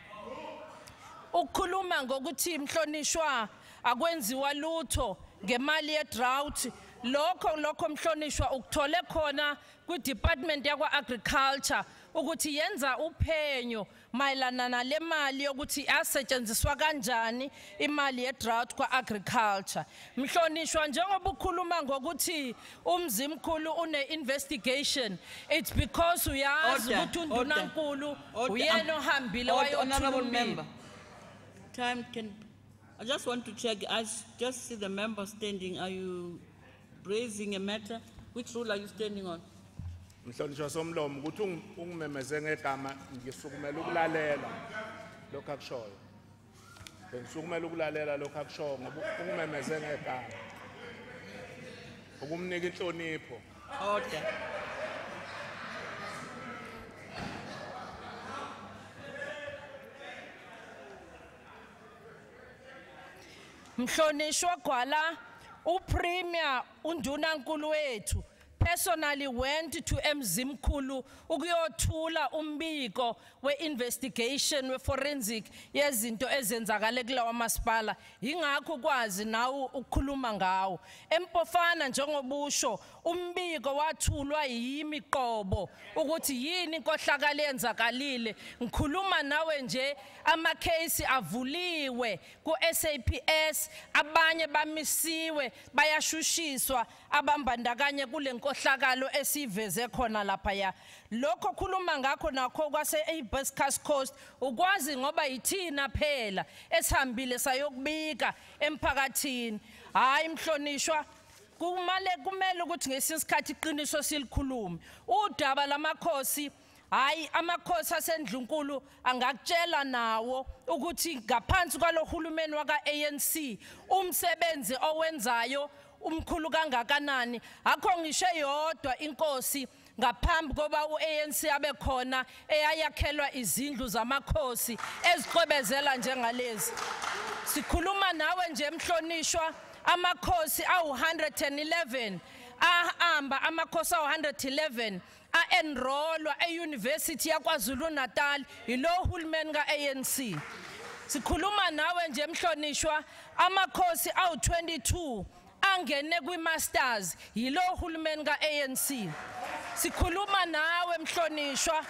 Ukukhuluma ngokuthi mhlonishwa akwenziwa lutho ngemali ye drought, lokho mhlonishwa ukuthole khona ku department yakwa agriculture ukuthi yenza uphenyo mayelana nale mali yokuthi asetshenziswa kanjani imali ye drought kwa agriculture. Mhlonishwa njengoba ukhuluma ngokuthi umzimkhulu une investigation, it's because uyazi ukuthi undunankulu uyena ohambile wayothulumela. Time can, I just want to check, I just see the member standing. Are you raising a matter? Which rule are you standing on? Mhlonishwa somlomo ukuthi ungimemeze ngegama ngisukumela ukulalela lokho akushoyo. Ngisukumela ukulalela lokho akushoyo ngoba ungimemeze ngegama. Ukumnika inhlonipho. Order. Mhlonishwa Gwala, uPremier uNdunankulu wethu personally went to Mzimkhulu ukuyothula umbiko we-investigation we-forensic yezinto ezenzakale kulawa masipala. Yingakho kwazi nawe ukukhuluma ngawo. Empofana njengobusho umbiko wathulwa yimi qobo ukuthi yini inkohlakalo yenzakalile. Ngikhuluma nawe nje ama-case avuliwe ku-SAPS, abanye bamisiwe bayashushiswa abambandakanye kule nkohlakalo esiveze khona lapha ya. Lokho khuluma ngakho nakho kwase-Hibiscus Coast ukwazi ngoba yithina phela esihambile sayokubika emphakathini. Hayi mhlonishwa, kumele ukuthi ngesinye isikhathi iqiniso silikhulume. Udaba lamakhosi, hayi amakhosi asendlunkulu angakutshela nawo ukuthi ngaphansi kwalohulumeni waka-ANC umsebenzi owenzayo umkhulu kangakanani. Akho ngisho yodwa inkosi ngaphambi koba u-ANC abe khona eyayakhelwa izindlu zamakhosi eziqobezela njengalezi. Sikhuluma nawe nje mhlonishwa, amakhosi awu-111 ahamba, amakhosi awu-111 a-enrollwa e-University yaKwaZulu-Natal yilo uhulumeni ka-ANC. Sikhuluma nawe nje mhlonishwa, amakhosi awu-22 angene kwi-masters yilo uhulumeni ka-ANC. Sikhuluma nawe mhlonishwa,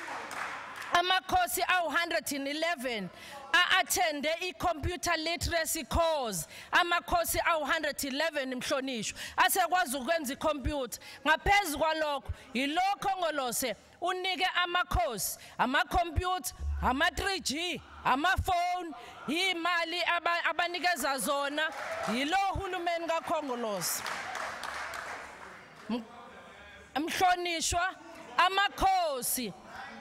amakhosi awu-111 a-attende i-computer literacy course. Amakhosi awu-111 mhlonishwa asekwazi ukwenza i-computer. Ngaphezu kwalokho yilo Khongolose unike amakhosi ama-computer, ama-3G, amafoni, imali abanikeza zona yilo uhulumeni kaKhongolose. Mhlonishwa, amakhosi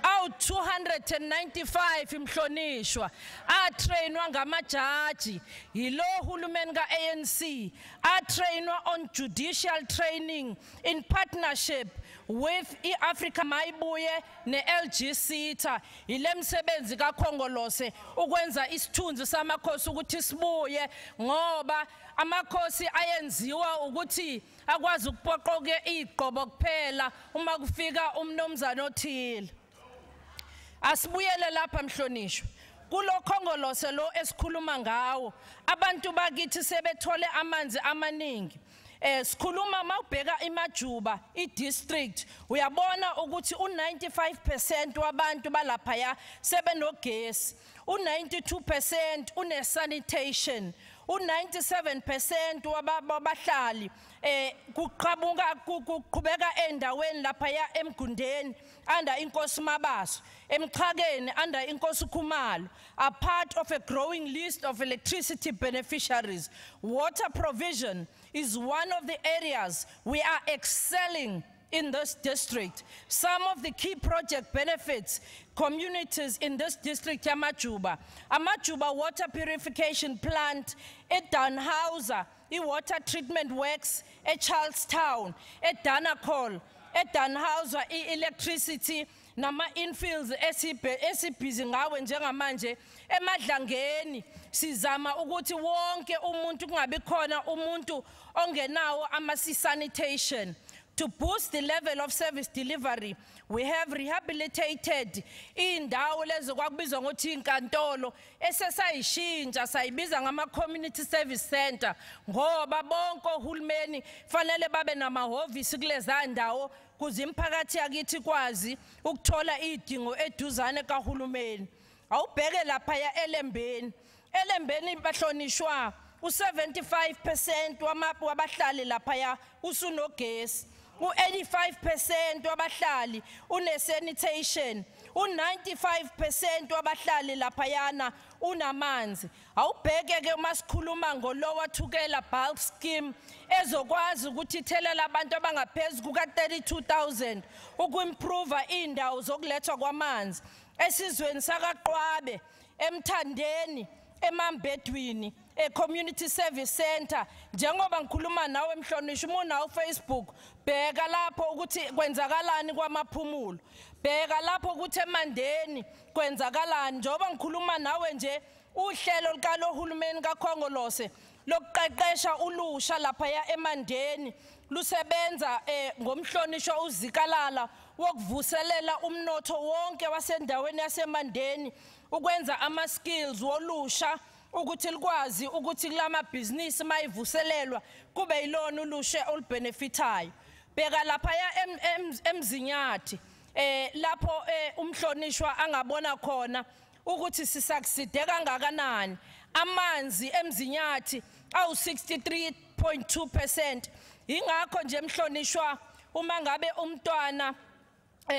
awu-295 mhlonishwa a-trainwa ngamajaji yilo uhulumeni ka-ANC, a-trainwa on judicial training in partnership with i-Africa Mayibuye ne-LG Sita. Ile msebenzi kaKhongolose ukwenza isithunzi samakhosi ukuthi sibuye, ngoba amakhosi ayenziwa ukuthi akwazi ukupoqoke igqobo kuphela uma kufika umnomzana othile. Asibuyele lapha mhlonishwa, kulo Khongolose lo esikhuluma ngawo abantu bakithi sebethole amanzi amaningi. Sikhuluma mawubheka iMajuba i-district uyabona ukuthi u-95% wabantu balaphaya sebenogesi, u-92% une-sanitation, u-97% wabahlali kuqhubeka endaweni laphaya eMgundeni under Inkosi Mabaso, eMchakeni under Inkosi Khumalo, are part of a growing list of electricity beneficiaries. Water provision is one of the areas we are excelling in this district. Some of the key project benefits communities in this district Amajuba water purification plant, Danhauser, water treatment works, Charlestown, Danacol, Danhauser, electricity, nama infields esibhizi ngawe njengamanje emadlangeni sizama ukuthi wonke umuntu kungabi khona umuntu ongenawo ama-sanitation. To boost the level of service delivery, we have rehabilitated indawo lezo kwakubizwa ngokuthi inkantolo esesayishintsha sayibiza ngama-community service center ngoba bonke ohulumeni fanele babe namahhovisi kuleza ndawo kuze imiphakathi yakithi kwazi ukuthola idingo eduzane kahulumeni. Awubheke lapha elembeni bahlonishwa u-75% wabahlali lapha usunogesi, u-85% wabahlali une-sanitation, u-95% wabahlali laphayana unamanzi. Awubheke-ke uma sikhuluma ngolowa thukela bulk scheme ezokwazi ukuthi ithelela abantu abangaphezu kuka-32,000 uku-improva iy'ndawo zokulethwa kwamanzi esizweni sakaQwabe, eMthandeni, eMambedweni, community service center. Njengoba ngikhuluma nawe mhlonishwa, uma unawo Facebook, bheka lapho ukuthi kwenzakalani kwamaphumulo, bheka lapho ukuthi eMandeni kwenzakalani. Njengoba ngikhuluma nawe nje, uhlelo likalohulumeni kaKhongolose lokuqeqesha ulusha laphaya emandeni lusebenza ngomhlonishwa uzikalala wokuvuselela umnotho wonke wasendaweni yasemandeni ukwenza ama skills wolusha ukuthi likwazi ukuthi kulama business mayivuselelwa kube yilona ulusha olubenefitayo. Bheka laphaya emzinyathi lapho umhlonishwa angabona khona ukuthi sisucceed kangakanani. Amanzi emzinyathi awu 63.2%. Ingakho nje emhlonishwa uma ngabe umntwana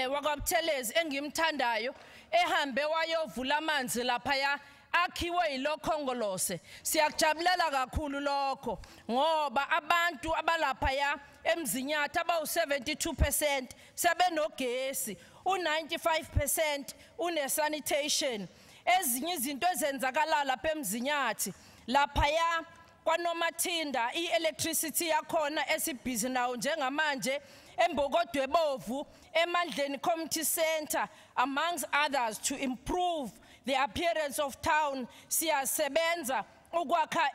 wakwaButhelezi engimthandayo ehambe wayovula amanzi laphaya akhiwe yilokhongolose. Siyakujabulela kakhulu lokho ngoba abantu abalaphaya emzinyathi abawu 72% sebenogesi, u95% une sanitation. Ezinye izinto ezenzakala lapha emzinyathi laphaya kwaNomathinda i-electricity yakhona esibhizi nawo njengamanje embokodwe bovu eMandleni Community Center amongst others to improve the appearance of town. Siyasebenza ukwakha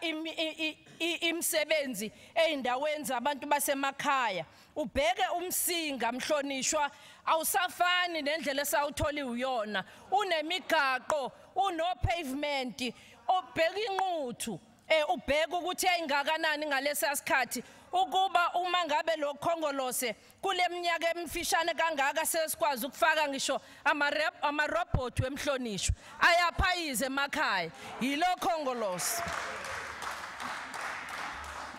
imsebenzi eindaweni zabantu basemakhaya. Ubheke umsinga mhlonishwa awusafani nendlela esawutholi uyona. Unemigaqo, uno pavement, ubheka inquthu. Ubheka ukuthi ayingakanani ngalesa sikhathi ukuba uma ngabe lo khongolose kule minyaka emfishane kangaka sesikwazi ukufaka ngisho ama robot wemhlonishwa ayaphayize emakhaya yilo khongolose.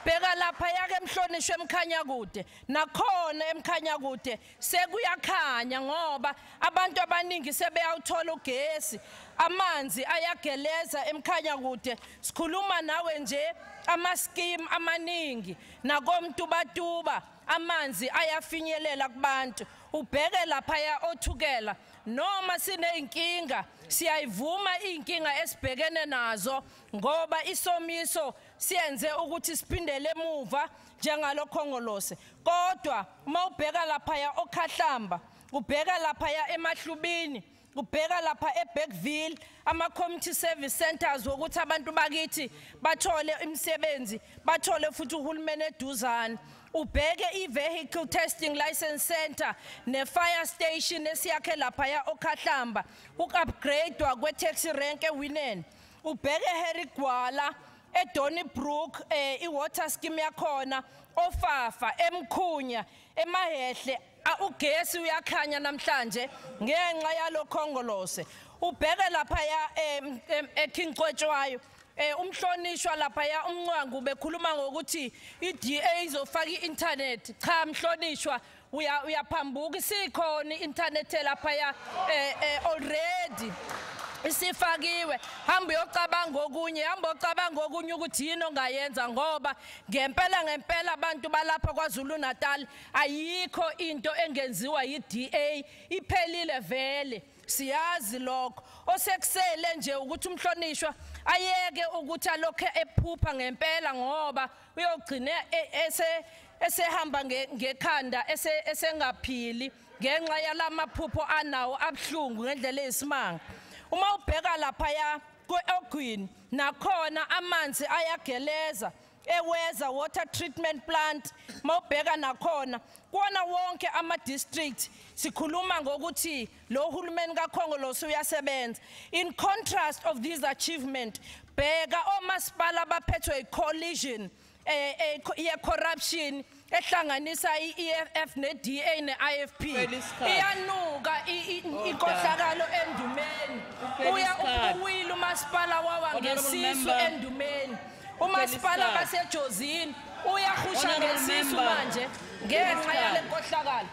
Bheka lapha yake emhlonishwe emkhanya kude nakhona emkhanya kude sekuyakhanya ngoba abantu abaningi sebeyawuthola ugesi, amanzi ayageleza emkhanya kude. Sikhuluma nawe nje ama scheme amaningi nakomtubatuba amanzi ayafinyelela kubantu. Ubheke lapha ya othukela noma sineyinkinga siyayivuma inkinga esibhekene nazo ngoba isomiso siyenze ukuthi siphindele emuva njengalo khongolose. Kodwa uma ubheka lapha ya okhahlamba, ubheka lapha ya emahlubini, ubheka lapha eBackville ama community service centers ukuthi abantu bakithi bathole imisebenzi, bathole futhi uhulumeni eduzane. Ubheke i-vehicle testing license center ne-fire station esiyakhe lapha ya okhahlamba, uku-upgradewa kwe-taxi rank ewinen. Ubheke eHerigwala, eDonnybrook, i-water scheme yakhona, oFafa, eMkhunya, eMahehle, ugesi uyakhanya namhlanje ngenxa yalo khongolose. Ubheke lapha ya eKingcwetshwayo, umhlonishwa lapha ya umncwangu bekhuluma ngokuthi iDA izofaka i-internet. Cha mhlonishwa uyaphambuka sikhona i-internet lapha ya already isifakiwe. Hamba uyocabanga okunye, hamba ucabanga okunye ukuthi yini ongayenza ngoba ngempela abantu balapha KwaZulu-Natal ayikho into engenziwa yiDA, iphelile vele. Siyazi lokho. Osekusele nje ukuthi umhlonishwa ayeke ukuthi alokhe ephupha ngempela ngoba uyogcina esehamba ngekhanda esengaphili ngenxa yalamaphupho anawo abhlungu ngendlela eyisimanga. Uma ubheka lapha ya kweOgwini nakhona amanzi ayageleza eweza water treatment plant. Mawubheka nakhona kuona wonke ama district sikhuluma ngokuthi lo hulumeni kaKhongolose uyasebenza. In contrast of this achievement, bheka omasipala abaphethwe icoalition corruption ehlanganisa iEFF neDA neIFP iyanuka inkohlakalo endumeni. Uwile umasipala wawa ngesisu endumeni. Umasipala basejozini uyahusha ngesisu manje ngenxa yale nkohlakalo.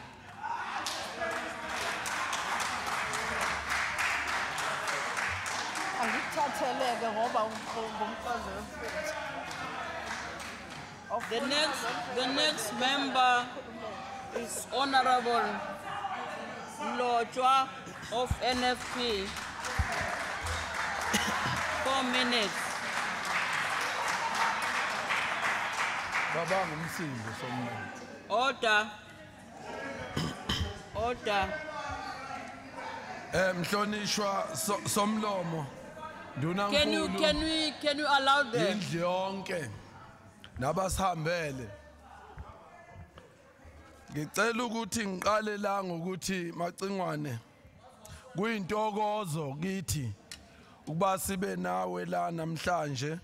Angithatheleke ngoba ngumfazi wemfuthi. The next member is Honorable Lojwa of NFP. 4 minutes. Baba ngumsindo somnotho. Order. Order. Mhlonishwa somlomo. Can you allow them? Indlu yonke nabasihambele. Ngicela ukuthi ngiqale la ngokuthi Macingwane kuyintokozo kithi ukuba sibe nawe la namhlanje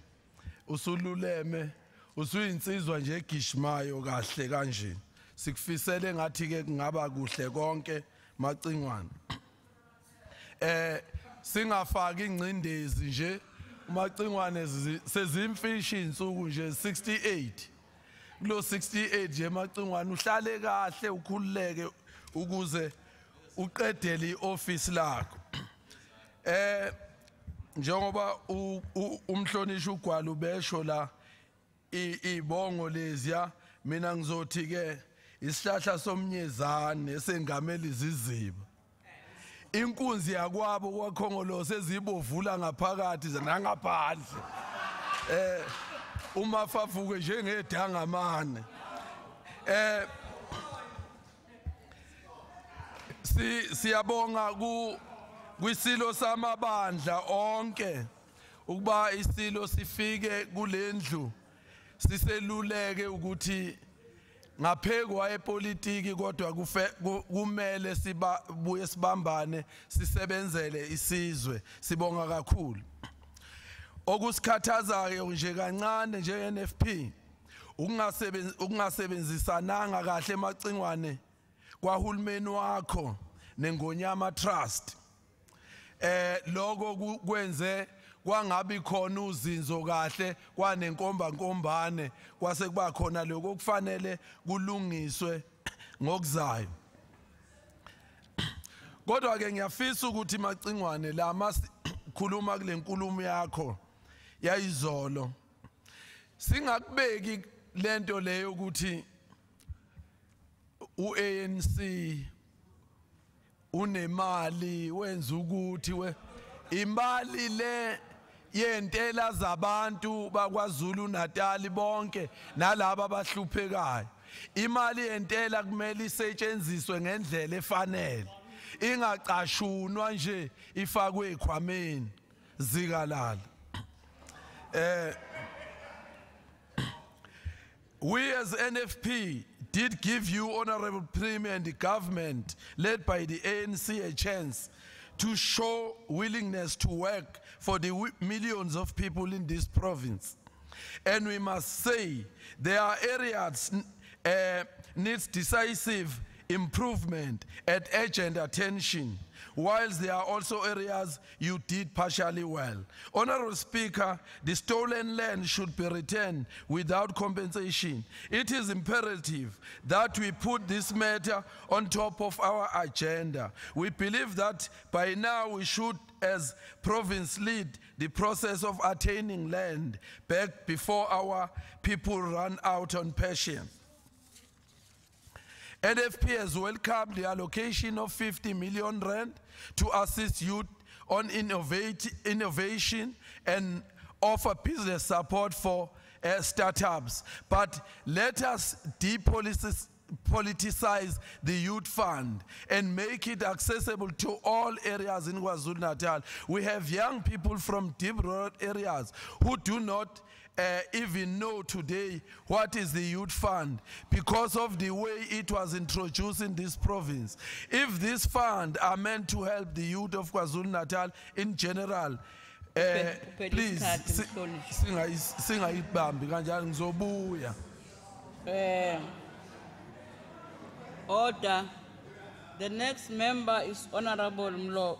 usululeme usuyinsizwa nje egishimayo kahle kanje sikufisele ngathi ke kungaba kuhle konke Macingwane singafaki ingcindezi nje uMacingwane sezimfishi insuku nje 68 kulo 68 nje Macingwane uhlale kahle ukhululeke ukuze uqedele ioffice lakho njengoba umhlonishwa uGwala ubesho la ibongo leziya mina ngizothi ke isihlahla somnyezane esengamela iziziba inkunzi yakwabo kwakhongolose ezibovula ngaphakathi nangaphandle uma fafuke njengedangamane siyabonga kwisilo samabandla onke ukuba isilo sifike kulendlu siseluleke ukuthi ngaphekwa epolitiki kodwa kumele sibuye sibambane sisebenzele isizwe sibonga kakhulu okusikhathazayo nje kancane nje NFP ukungasebenzisananga kahle Macingwane kwahulumeni wakho neNgonyama Trust lokho kwenze kwangabi khona uzinzo kahle kwanenkombankombane kwase kuba khona lokho kufanele kulungiswe ngokuzayo kodwa ke ngiyafisa ukuthi Macingwane la masikhuluma kule nkulumo yakho yayizolo singakubeki lento leyo ukuthi uANC unemali wenza ukuthi imali le yentela zabantu bakwaZulu-Natal bonke nalabo abahluphekayo imali yentela kumele isetshenziswe ngendlela efanele ingacashunwa nje ifakwe ekhwameni zikalala we as NFP did give you, Honorable Premier, and the government led by the ANC a chance to show willingness to work for the millions of people in this province. And we must say there are areas needs decisive improvement and urgent attention, whilst there are also areas you did partially well. Honorable Speaker, the stolen land should be returned without compensation. It is imperative that we put this matter on top of our agenda. We believe that by now we should, as province, lead the process of attaining land back before our people run out on patience. NFP has welcomed the allocation of 50 million rand to assist youth on innovation and offer business support for startups. But let us depoliticize the youth fund and make it accessible to all areas in KwaZulu-Natal. We have young people from deep rural areas who do not even know today what is the youth fund because of the way it was introduced in this province. If this fund are meant to help the youth of KwaZulu-Natal in general, please singayibambi kanjalo ngizobuya. Order. The next member is Honorable Mlo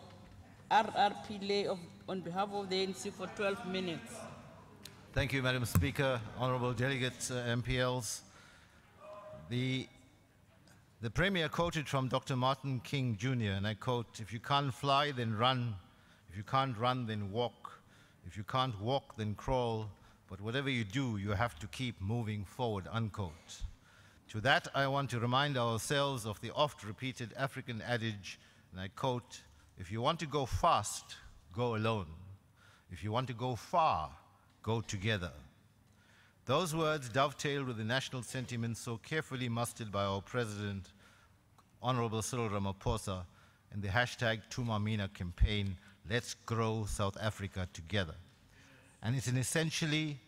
RRP Lay on behalf of the ANC for 12 minutes. Thank you, Madam Speaker, honorable delegates, MPLs. The Premier quoted from Dr. Martin King Jr., and I quote, "If you can't fly, then run. If you can't run, then walk. If you can't walk, then crawl. But whatever you do, you have to keep moving forward," unquote. To that, I want to remind ourselves of the oft-repeated African adage, and I quote, "If you want to go fast, go alone. If you want to go far, go together." Those words dovetail with the national sentiment so carefully mustered by our President, Honorable Cyril Ramaphosa, in the hashtag #TuMamina campaign, "Let's grow South Africa together." And it's an essentially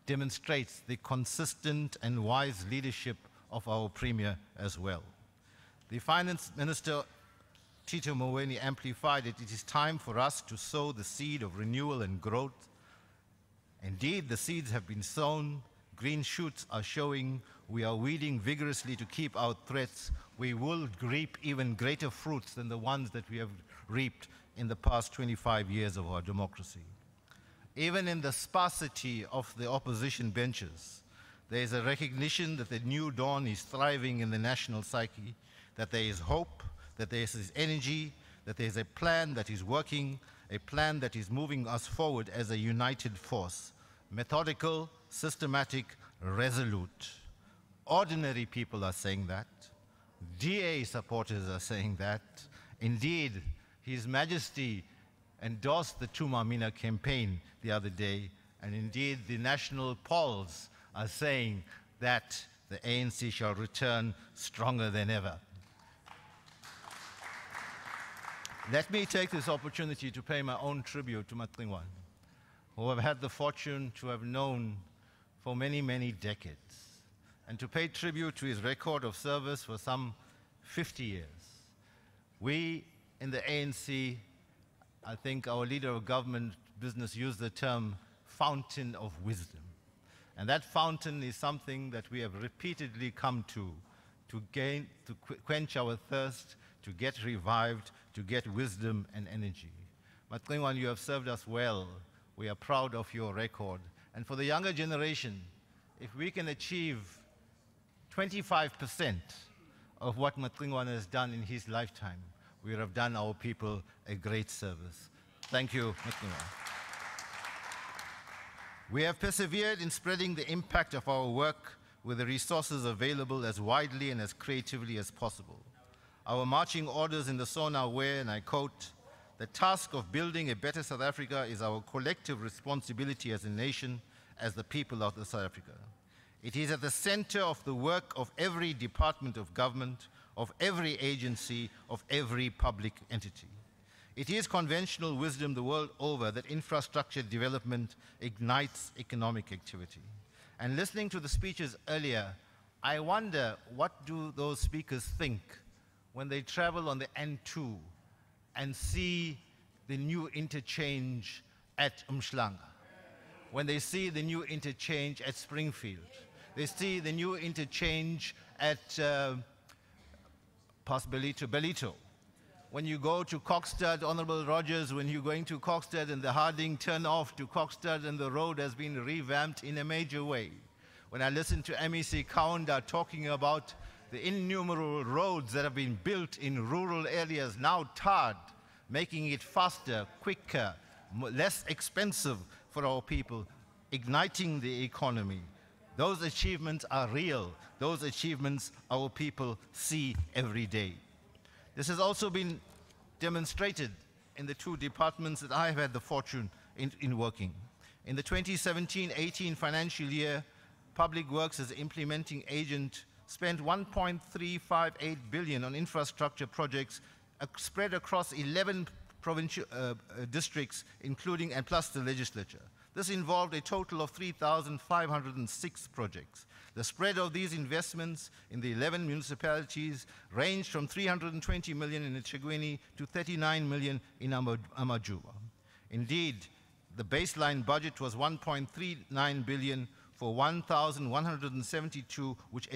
demonstrates the consistent and wise leadership of our Premier as well. The Finance Minister, Tito Mboweni, amplified that it is time for us to sow the seed of renewal and growth. Indeed, the seeds have been sown, green shoots are showing, we are weeding vigorously to keep out threats. We will reap even greater fruits than the ones that we have reaped in the past 25 years of our democracy. Even in the sparsity of the opposition benches, there is a recognition that the new dawn is thriving in the national psyche, that there is hope, that there is energy, that there is a plan that is working, a plan that is moving us forward as a united force, methodical, systematic, resolute. Ordinary people are saying that. DA supporters are saying that. Indeed, His Majesty endorsed the Tumamina campaign the other day, and indeed the national polls are saying that the ANC shall return stronger than ever. Let me take this opportunity to pay my own tribute to Matlingwan, who I've had the fortune to have known for many, many decades, and to pay tribute to his record of service for some 50 years. We in the ANC, I think our leader of government business used the term fountain of wisdom. And that fountain is something that we have repeatedly come to quench our thirst, to get revived, to get wisdom and energy. Matlingwan, you have served us well. We are proud of your record. And for the younger generation, if we can achieve 25% of what Matlingwan has done in his lifetime, we have done our people a great service. Thank you, Matlingwan. We have persevered in spreading the impact of our work with the resources available as widely and as creatively as possible. Our marching orders in the SONA were, and I quote, "The task of building a better South Africa is our collective responsibility as a nation, as the people of South Africa. It is at the center of the work of every department of government, of every agency, of every public entity. It is conventional wisdom the world over that infrastructure development ignites economic activity." And listening to the speeches earlier, I wonder what do those speakers think when they travel on the N2 and see the new interchange at Umhlanga, when they see the new interchange at Springfield, they see the new interchange at past Belito. When you go to Kokstad, Honorable Rogers, when you're going to Kokstad and the Harding turn off to Kokstad and the road has been revamped in a major way. When I listen to MEC Kaunda talking about the innumerable roads that have been built in rural areas, now tarred, making it faster, quicker, less expensive for our people, igniting the economy. Those achievements are real. Those achievements our people see every day. This has also been demonstrated in the two departments that I have had the fortune in working. In the 2017-18 financial year, Public Works as implementing agent spent 1.358 billion on infrastructure projects spread across 11 provincial districts, including and plus the legislature. This involved a total of 3,506 projects. The spread of these investments in the 11 municipalities ranged from 320 million in eThekwini to 39 million in Amajuba. Indeed, the baseline budget was 1.39 billion for 1,172, with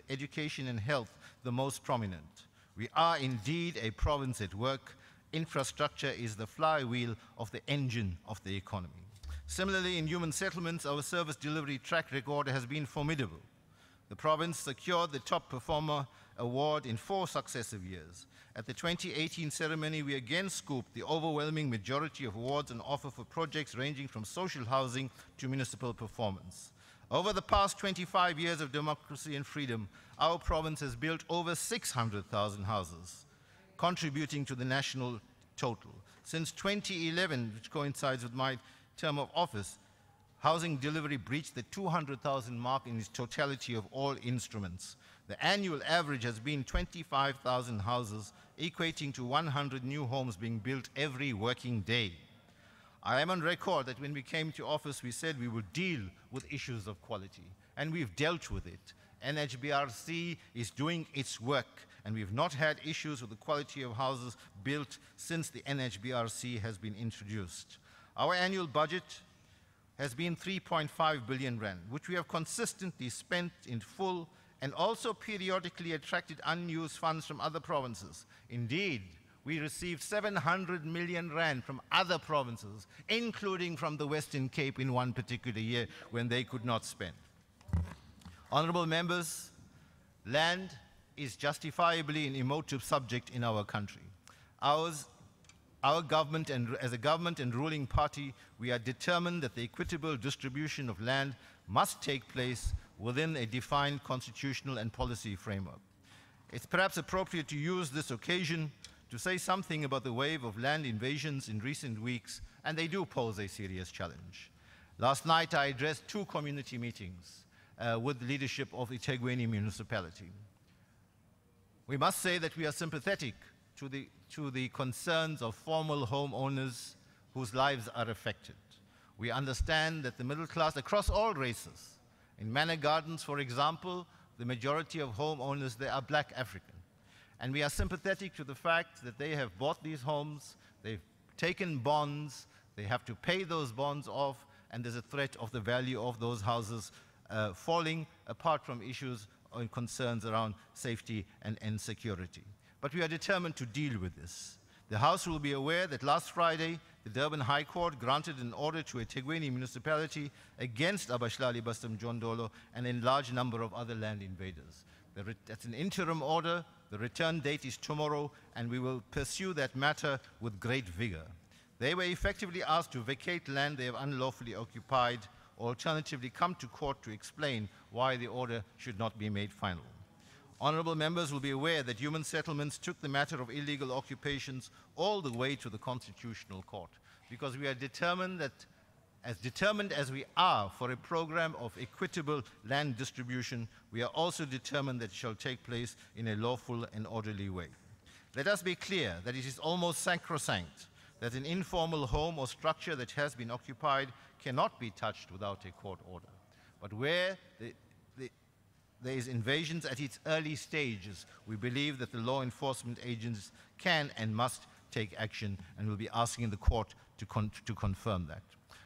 education and health the most prominent. We are indeed a province at work. Infrastructure is the flywheel of the engine of the economy. Similarly, in human settlements, our service delivery track record has been formidable. The province secured the Top Performer Award in 4 successive years. At the 2018 ceremony, we again scooped the overwhelming majority of awards on offer for projects ranging from social housing to municipal performance. Over the past 25 years of democracy and freedom, our province has built over 600,000 houses, contributing to the national total. Since 2011, which coincides with my term of office, housing delivery breached the 200,000 mark in its totality of all instruments. The annual average has been 25,000 houses, equating to 100 new homes being built every working day. I am on record that when we came to office, we said we would deal with issues of quality, and we've dealt with it. NHBRC is doing its work, and we've not had issues with the quality of houses built since the NHBRC has been introduced. Our annual budget has been 3.5 billion rand, which we have consistently spent in full and also periodically attracted unused funds from other provinces. Indeed, we received 700 million rand from other provinces, including from the Western Cape in one particular year when they could not spend. Honorable members, land is justifiably an emotive subject in our country. Our government, and as a government and ruling party, we are determined that the equitable distribution of land must take place within a defined constitutional and policy framework. It's perhaps appropriate to use this occasion to say something about the wave of land invasions in recent weeks, and they do pose a serious challenge. Last night, I addressed 2 community meetings with the leadership of eThekwini municipality. We must say that we are sympathetic to the concerns of formal homeowners whose lives are affected. We understand that the middle class across all races, in Manor Gardens, for example, the majority of homeowners there are black African. And we are sympathetic to the fact that they have bought these homes, they've taken bonds, they have to pay those bonds off, and there's a threat of the value of those houses falling, apart from issues and concerns around safety and security. But we are determined to deal with this. The House will be aware that last Friday, the Durban High Court granted an order to eThekwini municipality against Abashlali Bastam Jondolo and a large number of other land invaders. That's an interim order. The return date is tomorrow, and we will pursue that matter with great vigor. They were effectively asked to vacate land they have unlawfully occupied, or alternatively come to court to explain why the order should not be made final. Honorable members will be aware that Human Settlements took the matter of illegal occupations all the way to the Constitutional Court, because we are determined as we are for a program of equitable land distribution, we are also determined that it shall take place in a lawful and orderly way. Let us be clear that it is almost sacrosanct that an informal home or structure that has been occupied cannot be touched without a court order. But where there is invasions at its early stages, we believe that the law enforcement agents can and must take action, and will be asking the court to confirm that.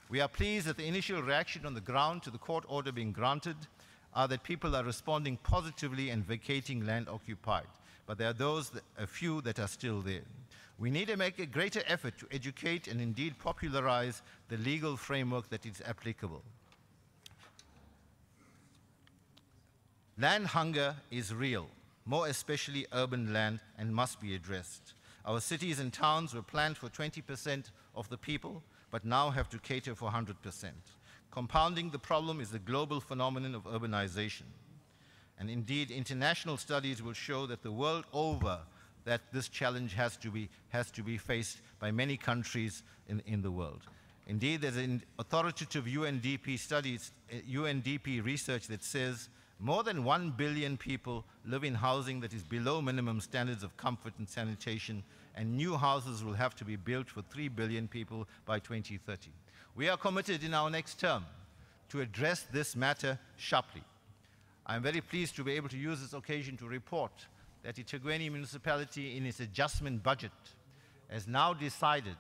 We are pleased that the initial reaction on the ground to the court order being granted are that people are responding positively and vacating land occupied. But there are a few that are still there. We need to make a greater effort to educate and indeed popularize the legal framework that is applicable. Land hunger is real, more especially urban land, and must be addressed. Our cities and towns were planned for 20% of the people, but now have to cater for 100%. Compounding the problem is the global phenomenon of urbanization. And indeed, international studies will show that the world over, that this challenge has to be faced by many countries in the world. Indeed, there's an authoritative UNDP studies, UNDP research that says more than 1 billion people live in housing that is below minimum standards of comfort and sanitation, and new houses will have to be built for 3 billion people by 2030. We are committed in our next term to address this matter sharply. I am very pleased to be able to use this occasion to report that eThekwini municipality in its adjustment budget has now decided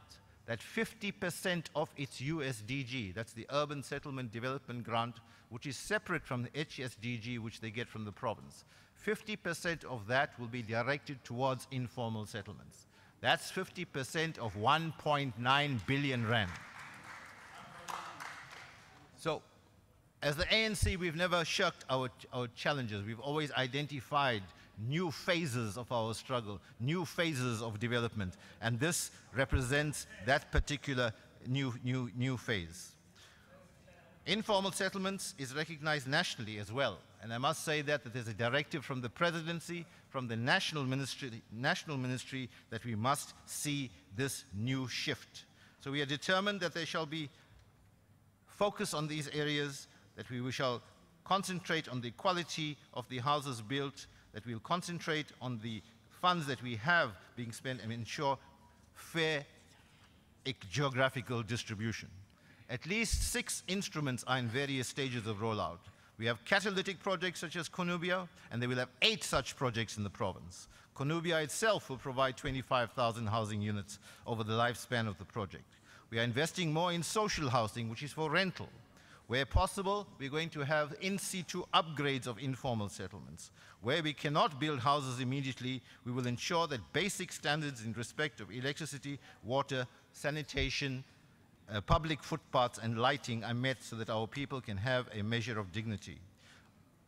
that 50% of its USDG, that's the Urban Settlement Development Grant, which is separate from the HSDG which they get from the province, 50% of that will be directed towards informal settlements. That's 50% of 1.9 billion rand. So, as the ANC, we've never shirked our challenges. We've always identified new phases of our struggle, new phases of development, and this represents that particular new phase. Informal settlements is recognized nationally as well, and I must say that there's a directive from the presidency, from the national ministry, that we must see this new shift. So we are determined that there shall be focus on these areas, that we shall concentrate on the quality of the houses built, that we'll concentrate on the funds that we have being spent and ensure fair geographical distribution. At least 6 instruments are in various stages of rollout. We have catalytic projects such as Konubia, and they will have 8 such projects in the province. Konubia itself will provide 25,000 housing units over the lifespan of the project. We are investing more in social housing, which is for rental. Where possible, we're going to have in situ upgrades of informal settlements. Where we cannot build houses immediately, we will ensure that basic standards in respect of electricity, water, sanitation, public footpaths and lighting are met so that our people can have a measure of dignity.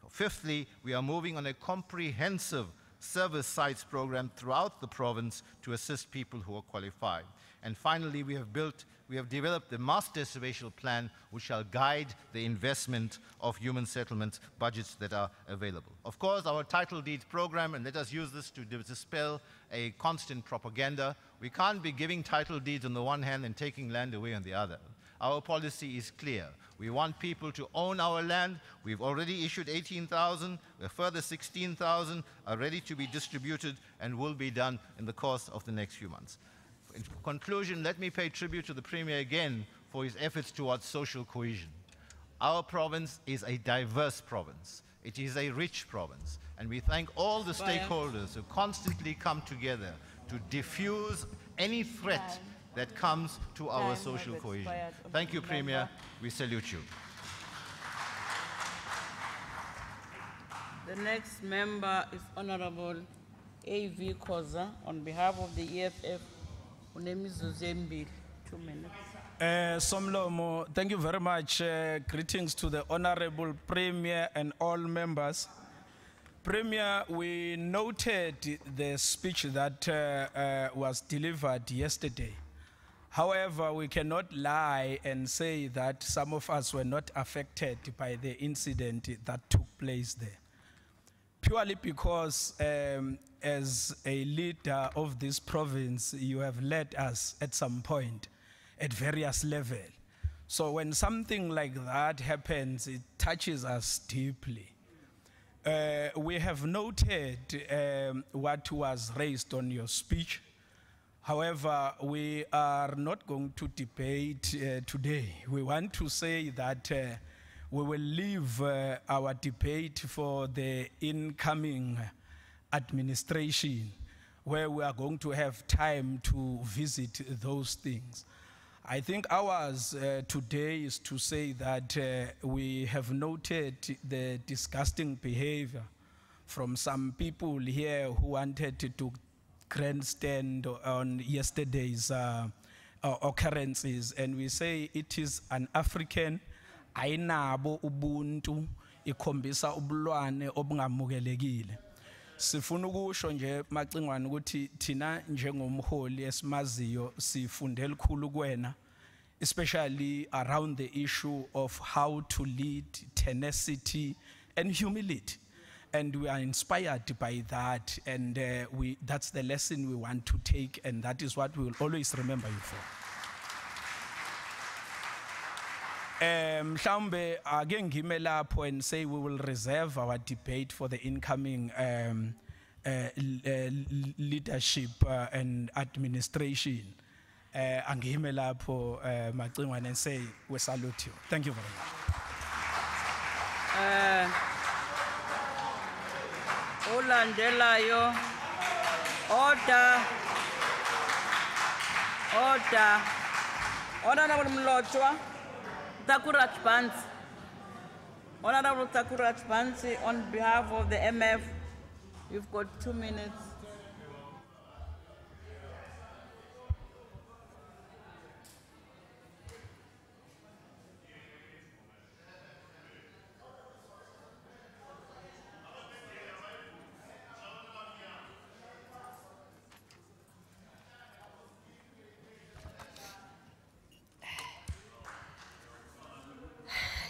Fifthly, we are moving on a comprehensive service sites program throughout the province to assist people who are qualified. And finally, we have developed the master spatial plan which shall guide the investment of human settlement budgets that are available. Of course, our title deed program, and let us use this to dispel a constant propaganda. We can't be giving title deeds on the one hand and taking land away on the other. Our policy is clear. We want people to own our land. We've already issued 18,000. A further 16,000 are ready to be distributed and will be done in the course of the next few months. In conclusion, let me pay tribute to the Premier again for his efforts towards social cohesion. Our province is a diverse province. It is a rich province. And we thank all the stakeholders who constantly come together to diffuse any threat that comes to our social cohesion. Thank you, Premier. We salute you. The next member is Honorable A.V. Khoza on behalf of the EFF. Her name is Zuzembi. 2 minutes. Somlomo, thank you very much. Greetings to the Honorable Premier and all members. Premier, we noted the speech that was delivered yesterday. However, we cannot lie and say that some of us were not affected by the incident that took place there. Purely because as a leader of this province, you have led us at some point at various levels. So when something like that happens, it touches us deeply. We have noted what was raised on your speech. However, we are not going to debate today. We want to say that we will leave our debate for the incoming administration, where we are going to have time to visit those things. I think ours today is to say that we have noted the disgusting behavior from some people here who wanted to grandstand on yesterday's occurrences, and we say it is an African ayinabo ubuntu ikhombisa ubulwane obungamukelekile. Sifuna ukusho nje macingwane ukuthi thina njengomholi esimaziyo sifunde elikhulu kuwena, especially around the issue of how to lead, tenacity and humility. And we are inspired by that, and that's the lesson we want to take, and that is what we will always remember you for. Mhlawumbe ake ngime lapho and say we will reserve our debate for the incoming leadership and administration. Angime lapho macingwane and say we salute you. Thank you very much. Olandelayo, order. Honorable Mlotshwa, Takuraj Bansi. Honorable Takuraj Bansi, on behalf of the MF, you've got 2 minutes.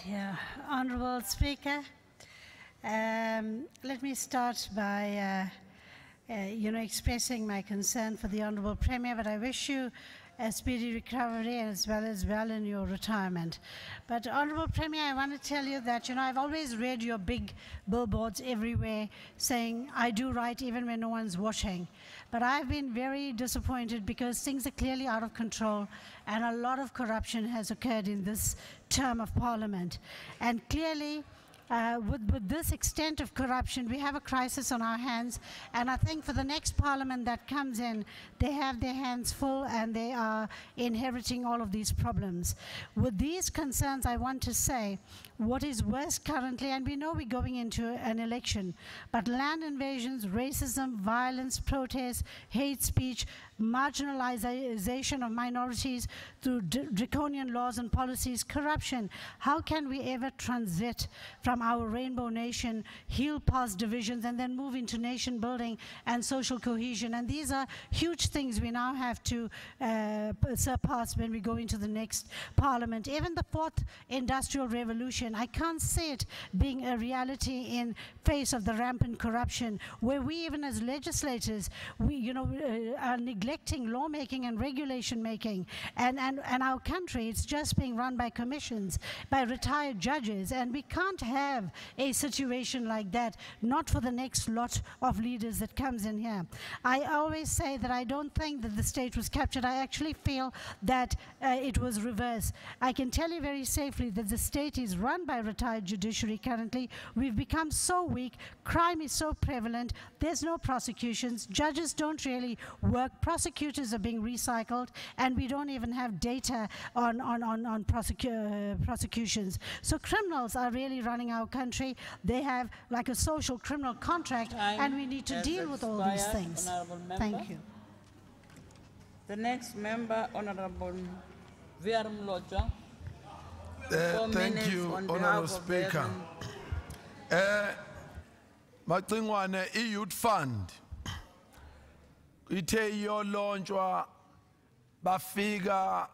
Yeah, Honorable Speaker, let me start by expressing my concern for the Honorable Premier, but I wish you a speedy recovery as well in your retirement. But Honorable Premier, I want to tell you that, I've always read your big billboards everywhere saying, I do right even when no one's watching. But I've been very disappointed because things are clearly out of control and a lot of corruption has occurred in this term of Parliament. And clearly, with this extent of corruption, we have a crisis on our hands, and I think for the next Parliament that comes in, they have their hands full and they are inheriting all of these problems. With these concerns, I want to say, what is worse currently, and we know we're going into an election, but land invasions, racism, violence, protests, hate speech, marginalization of minorities through draconian laws and policies, corruption. How can we ever transit from our rainbow nation, heal past divisions, and then move into nation building and social cohesion? And these are huge things we now have to surpass when we go into the next Parliament. Even the fourth industrial revolution, I can't see it being a reality in face of the rampant corruption, where we even as legislators, we are neglecting lawmaking and regulation making, and our country, it's just being run by commissions, by retired judges, and we can't have a situation like that, not for the next lot of leaders that comes in here. I always say that I don't think that the state was captured. I actually feel that it was reversed. I can tell you very safely that the state is run by retired judiciary currently. We've become so weak, crime is so prevalent, there's no prosecutions, judges don't really work, prosecutors are being recycled, and we don't even have data on prosecutions. So criminals are really running our country. They have like a social criminal contract, and we need to deal with all these things. Thank you. The next member, Honorable Viarmlotja. Thank you, Honorable Speaker. Macingwane, i-Youth Fund ithe iyolontswa bafika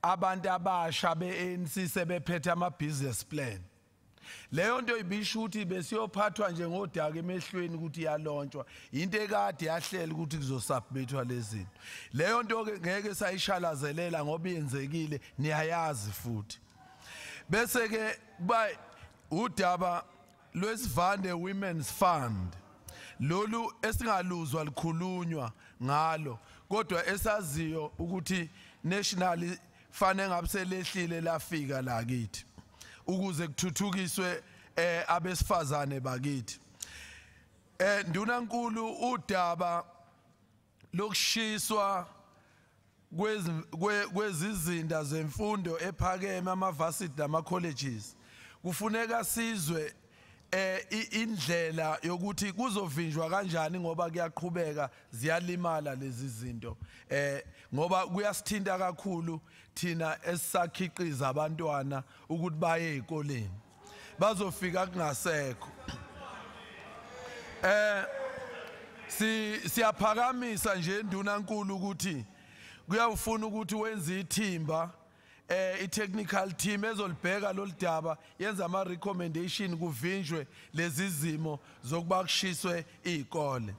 abantu abasha be-ANC sebephethe ama-business plan. Leyo nto ibisho ukuthi besiyophathwa nje ngodaka emehlweni ukuthi iyalontshwa, into ekade yahlela ukuthi kuzosubmithwa lezi zinto. Leyo nto ngeke sayishalazelela ngoba iyenzekile, niyayazi futhi. Bese ke ba udaba lwesivande Women's Fund, lolu esingaluzwa likhulunywa ngalo, kodwa esaziyo ukuthi nationally fanele ngabe selehlile lafika la kithi ukuze kuthuthukiswe abesifazane bakithi. Ndunankulu, udaba lokushiswa kwezizinda zemfundo ephakeme ama-varsity nama-colleges, kufuneka sizwe indlela yokuthi kuzovinjwa kanjani ngoba kuyaqhubeka ziyalimala lezi zinto, ngoba kuyasithinta kakhulu thina esisakhiqiza abantwana ukuthi baye ezikoleni bazofika kungasekho. Siyaphakamisa nje ndunankulu ukuthi kuyawufuna ukuthi wenze ithimba, i-technical team ezolibheka lolu daba, yenza ama-recommendation kuvinjwe lezi zimo zokuba kushiswe iy'kole.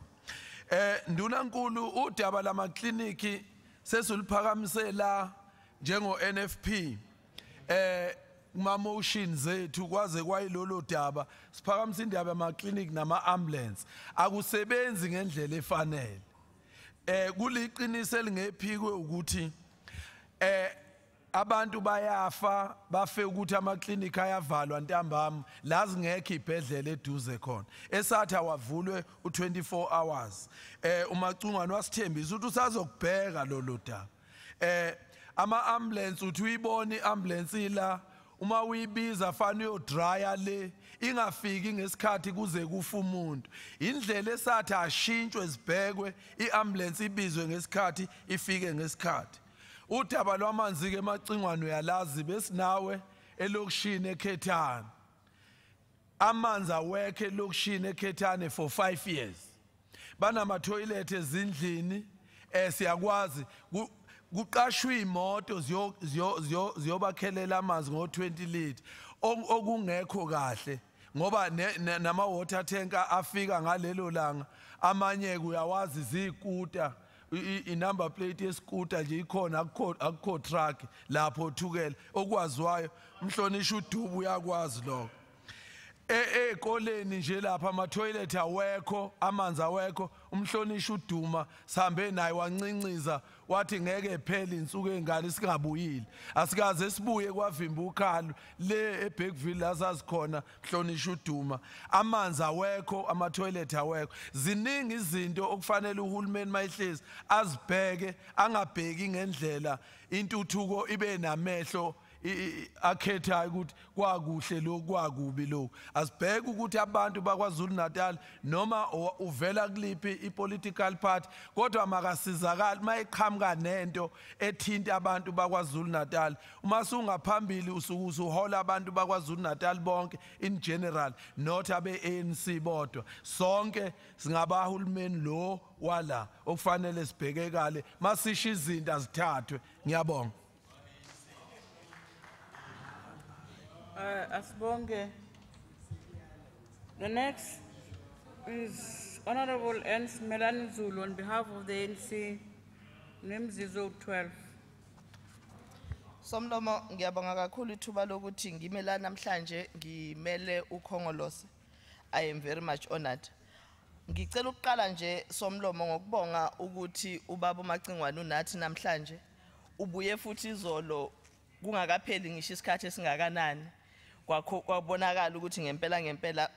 Ndunankulu, udaba lamakliniki sesiluphakamise la njengo-NFP, kuma-motion zethu kwaze kwayilolo daba siphakamise indaba yamakliniki nama-ambulance akusebenzi ngendlela efanele. Kuliqiniso elingephikwe ukuthi abantu bayafa bafe ukuthi amaklinika ayavalwa ntambama la zingekho ibhedlela eduze khona esathi awavulwe u24 hours. Umacungwane wasithembisa ukuthi usazokubheka lolo daba. Ama-ambulance uthi uyibona i-ambulance ila uma uyibiza fanele uyodraya le ingafiki ngesikhathi kuze kufa umuntu. Indlela esathi ashintshwe zibhekwe i-ambulance ibizwe ngesikhathi ifike ngesikhathi. Udaba lwamanzi ke Macingwane uyalazi besinawe elokishini eKhethane. Amanzi awekho elokishini eKhethane for 5 years. Banama toilet ezindlini, siyakwazi kuqashwe imoto ziyobakhelela amanzi ngo20 litre okungekho kahle ngoba nama water tanker afika ngalelo langa amanye kuyawazi zikuta number plate yescooter nje ikhona akukho truck lapho thukela okwaziwayo umhlonishwa uDubu uyakwazi lokho ekoleni nje lapha ama toilet awekho amanzi awekho umhlonishwa uDuma sihambe naye wancinciza wathi ngeke ephele insuku engane singabuyile asikaze sibuye kwavimba ukhalo le eBackville lasazikhona mhlonishwa uDuma amanzi awekho ama toilet awekho ziningi izinto okufanele uhulumeni mayihlezi azibheke angabheki ngendlela intuthuko ibe namehlo akhethayo ukuthi kwakuhle lo kwakubi lo asibheke ukuthi abantu bakwaZulu-Natal noma uvela kuliphi ipolitical party kodwa makasizakala mayiqhamuka nento ethinta abantu bakwaZulu-Natal uma sungaphambili usuhola abantu bakwaZulu-Natal bonke in general not abe ANC bodwa sonke singabahulumeni lo wala okufanele sibhekekale masisho izinto azithathwe ngiyabonga. Asbonge. The next is Honorable Ernst Melanie Zulu on behalf of the ANC, Nemzizo 12. Somlomo ngiyabonga kakhulu ithuba lokuthi ngimela namhlanje ngimele uKhongolose. I am very much honored. Ngicela ukuqala nje Somlomo ngokubonga ukuthi ubaba uMacingwane unathi namhlanje ubuye futhi izolo kungakapheli ngisho isikhathi esingakanani kwabonakala ukuthi ngempela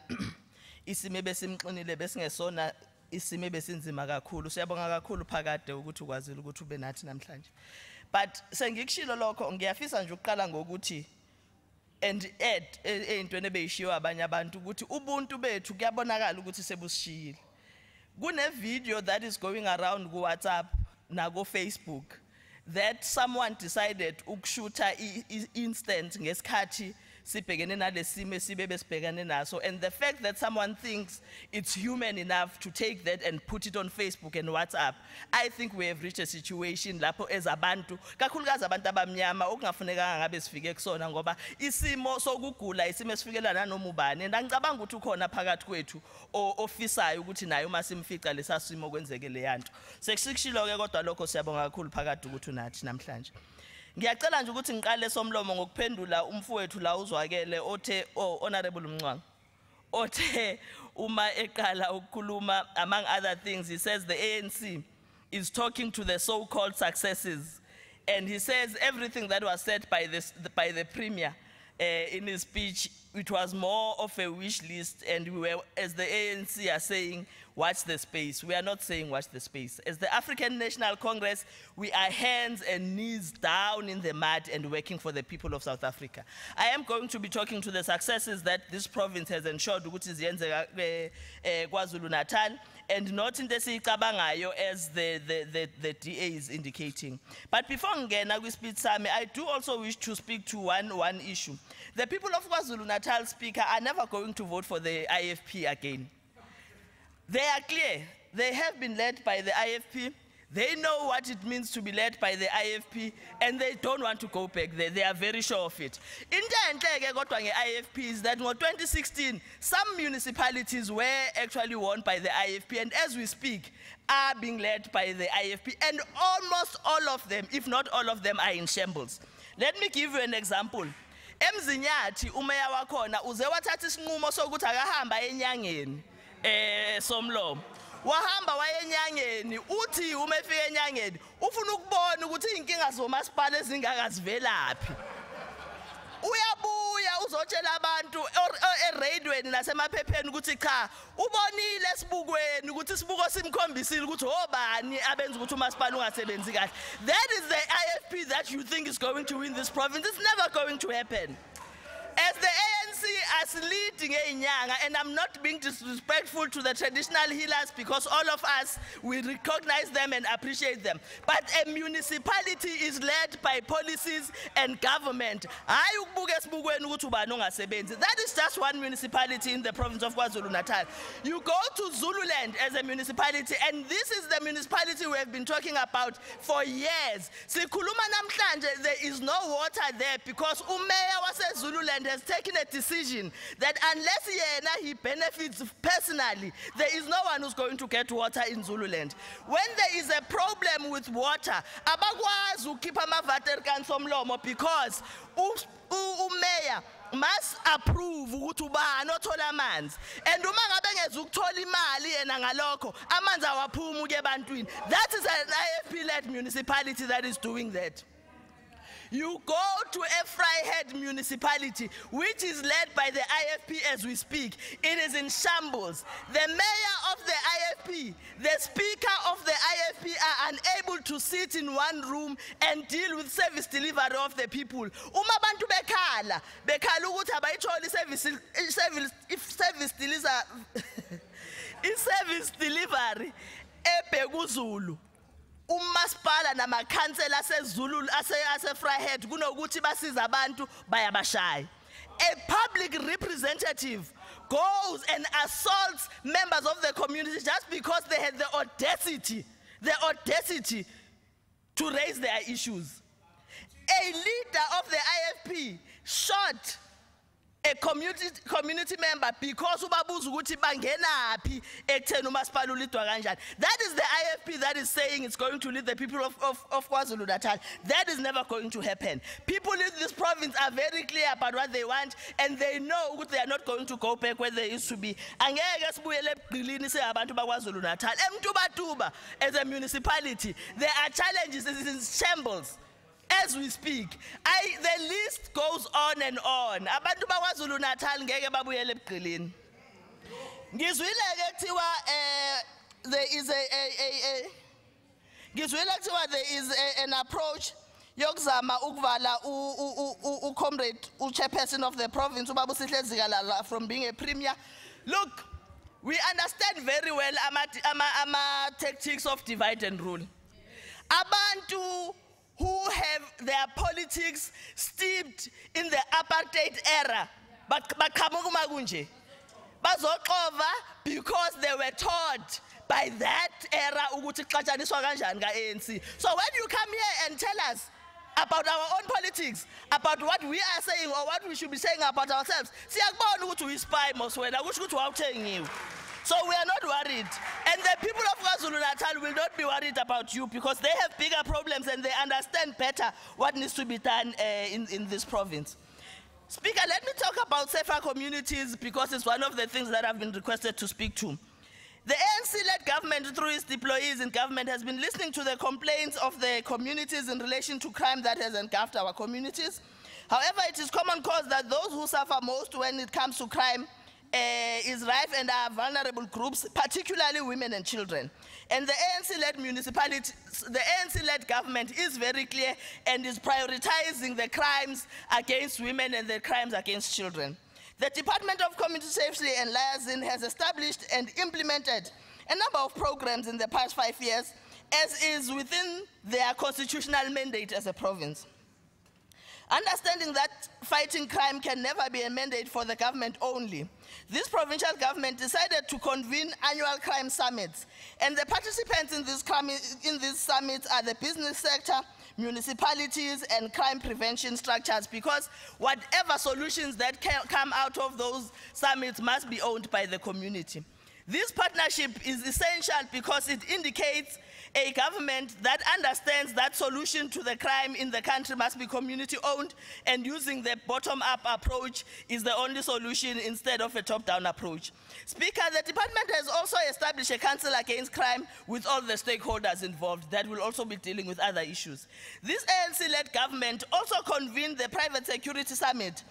isime besimxinile besingesona isime besinzima kakhulu siyabonga kakhulu phakade ukuthi ukwazile ukuthi ube nathi namhlanje but sengikushilo lokho ngiyafisa nje ukuqala ngokuthi and add eyintweni ebeyishiwe abanye abantu ukuthi ubuntu bethu kuyabonakala ukuthi sebusishiyile kune video that is going around ku WhatsApp na ku Facebook that someone decided ukushuta instant ngesikhathi sibhekene nalesimo sibe besibhekane naso and the fact that someone thinks it's human enough to take that and put it on Facebook and WhatsApp I think we have reached a situation lapho ezabantu kakhulukazi abantu abamnyama okungafuneka ngabe sifike kusona ngoba isimo sokugula isimo esifikela nanoma ubani and angicabanga ukuthi ukhona phakathi kwethu ofisayo ukuthi naye uma simfica lesasimo kwenzeke le yanto sekushilo ke kodwa lokho siyabonga kakhulu phakathi ukuthi unathi namhlanje. Ngiyacela nje ukuthi ngiqale Somlomo ngokuphendula umfowethu la uzwakele othe Honorable Mncwane othe uma eqala ukukhuluma among other things he says the ANC is talking to the so-called successes and he says everything that was said by the premier in his speech it was more of a wish list and we were as the ANC are saying watch the space. We are not saying watch the space. As the African National Congress, we are hands and knees down in the mud and working for the people of South Africa. I am going to be talking to the successes that this province has ensured, which is Kwazulu-Natal, and not in the Sikabangayo as the DA is indicating. But before ngena kwi-speech sami, I do also wish to speak to one issue. The people of Kwazulu-Natal, Speaker, are never going to vote for the IFP again. They are clear. They have been led by the IFP. They know what it means to be led by the IFP, and they don't want to go back there. They are very sure of it. Into enhle kodwa nge-IFP is that in 2016, some municipalities were actually won by the IFP, and as we speak, are being led by the IFP, and almost all of them, if not all of them, are in shambles. Let me give you an example. Emzinyathi umeya wakhona uze wathatha isinqumo sokuthi akahamba enyangeni Somlomo wahamba wayenyangeni uthi uma efika enyangeni ufuna ukubona ukuthi inkinga zomasipala ezingakazivelaphi uyabuya uzotshela abantu eradioweni nasemaphepheni ukuthi cha ubonile esibukweni ukuthi isibuko simkhombisile ukuthi obani abenza ukuthi umasipala ungasebenzi kahle. That is the IFP that you think is going to win this province. It's never going to happen. As the ANC as leading Inyanga, and I'm not being disrespectful to the traditional healers because all of us, we recognize them and appreciate them. But a municipality is led by policies and government. That is just one municipality in the province of Kwazulu-Natal. You go to Zululand as a municipality, and this is the municipality we have been talking about for years. There is no water there because Umeya was Zululand has taken a decision saying that unless he benefits personally, there is no one who's going to get water in Zululand. When there is a problem with water, abakwazi ukhipha ama-water cans somlomo because umayor must approve ukuthi ubani othola amanzi. And uma ngabe ngeze ukuthola imali yena ngalokho amanzi awaphumi ke ebantwini. That is an IFP-led municipality that is doing that. You go to a Freihead municipality, which is led by the IFP as we speak. It is in shambles. The mayor of the IFP, the speaker of the IFP are unable to sit in one room and deal with service delivery of the people. Uma bantu bekhala ukuthi abayitholi service delivery eBhekuzulu. Umasipala namakhansela aseZulu ase-Freihead kunokuthi basiza abantu bayabashaya. A public representative goes and assaults members of the community just because they had the audacity to raise their issues. A leader of the IFP shot a community member because ubabuza ukuthi bangenaphi ekutheni umasipala ulidwa kanjani. That is the IFP that is saying it's going to lead the people of KwaZulu-Natal. That is never going to happen. People in this province are very clear about what they want and they know that they are not going to go back where they used to be. Angeke sibuyele eBhilini seyabantu bakwaZulu-Natal. eMtubatuba as a municipality, there are challenges, it is in shambles. As we speak, the list goes on and on. Abantu bakwaZulu-Natal ngeke babuyele eBhilini. Ngizwile ke kuthiwa there is an approach yokuzama ukubala comrade chairperson of the province uBabusihle Zikalala from being a premier. Look, we understand very well ama tactics of divide and rule. Abantu who have their politics steeped in the apartheid era, but because they were taught by that era. So when you come here and tell us about our own politics, about what we are saying or what we should be saying about ourselves, we spy most. So we are not worried. And the people of KwaZulu-Natal will not be worried about you because they have bigger problems and they understand better what needs to be done in this province. Speaker, let me talk about safer communities because it's one of the things that I've been requested to speak to. The ANC-led government, through its deployees in government, has been listening to the complaints of the communities in relation to crime that has engulfed our communities. However, it is common cause that those who suffer most when it comes to crime is rife and are vulnerable groups, particularly women and children. And the ANC-led government is very clear and is prioritizing the crimes against women and the crimes against children. The Department of Community Safety and Liaison has established and implemented a number of programs in the past 5 years, as is within their constitutional mandate as a province. Understanding that fighting crime can never be a mandate for the government only, this provincial government decided to convene annual crime summits. And the participants in these summits are the business sector, municipalities, and crime prevention structures, because whatever solutions that come out of those summits must be owned by the community. This partnership is essential because it indicates a government that understands that solution to the crime in the country must be community-owned, and using the bottom-up approach is the only solution instead of a top-down approach. Speaker, the department has also established a council against crime with all the stakeholders involved that will also be dealing with other issues. This ANC-led government also convened the Private Security Summit.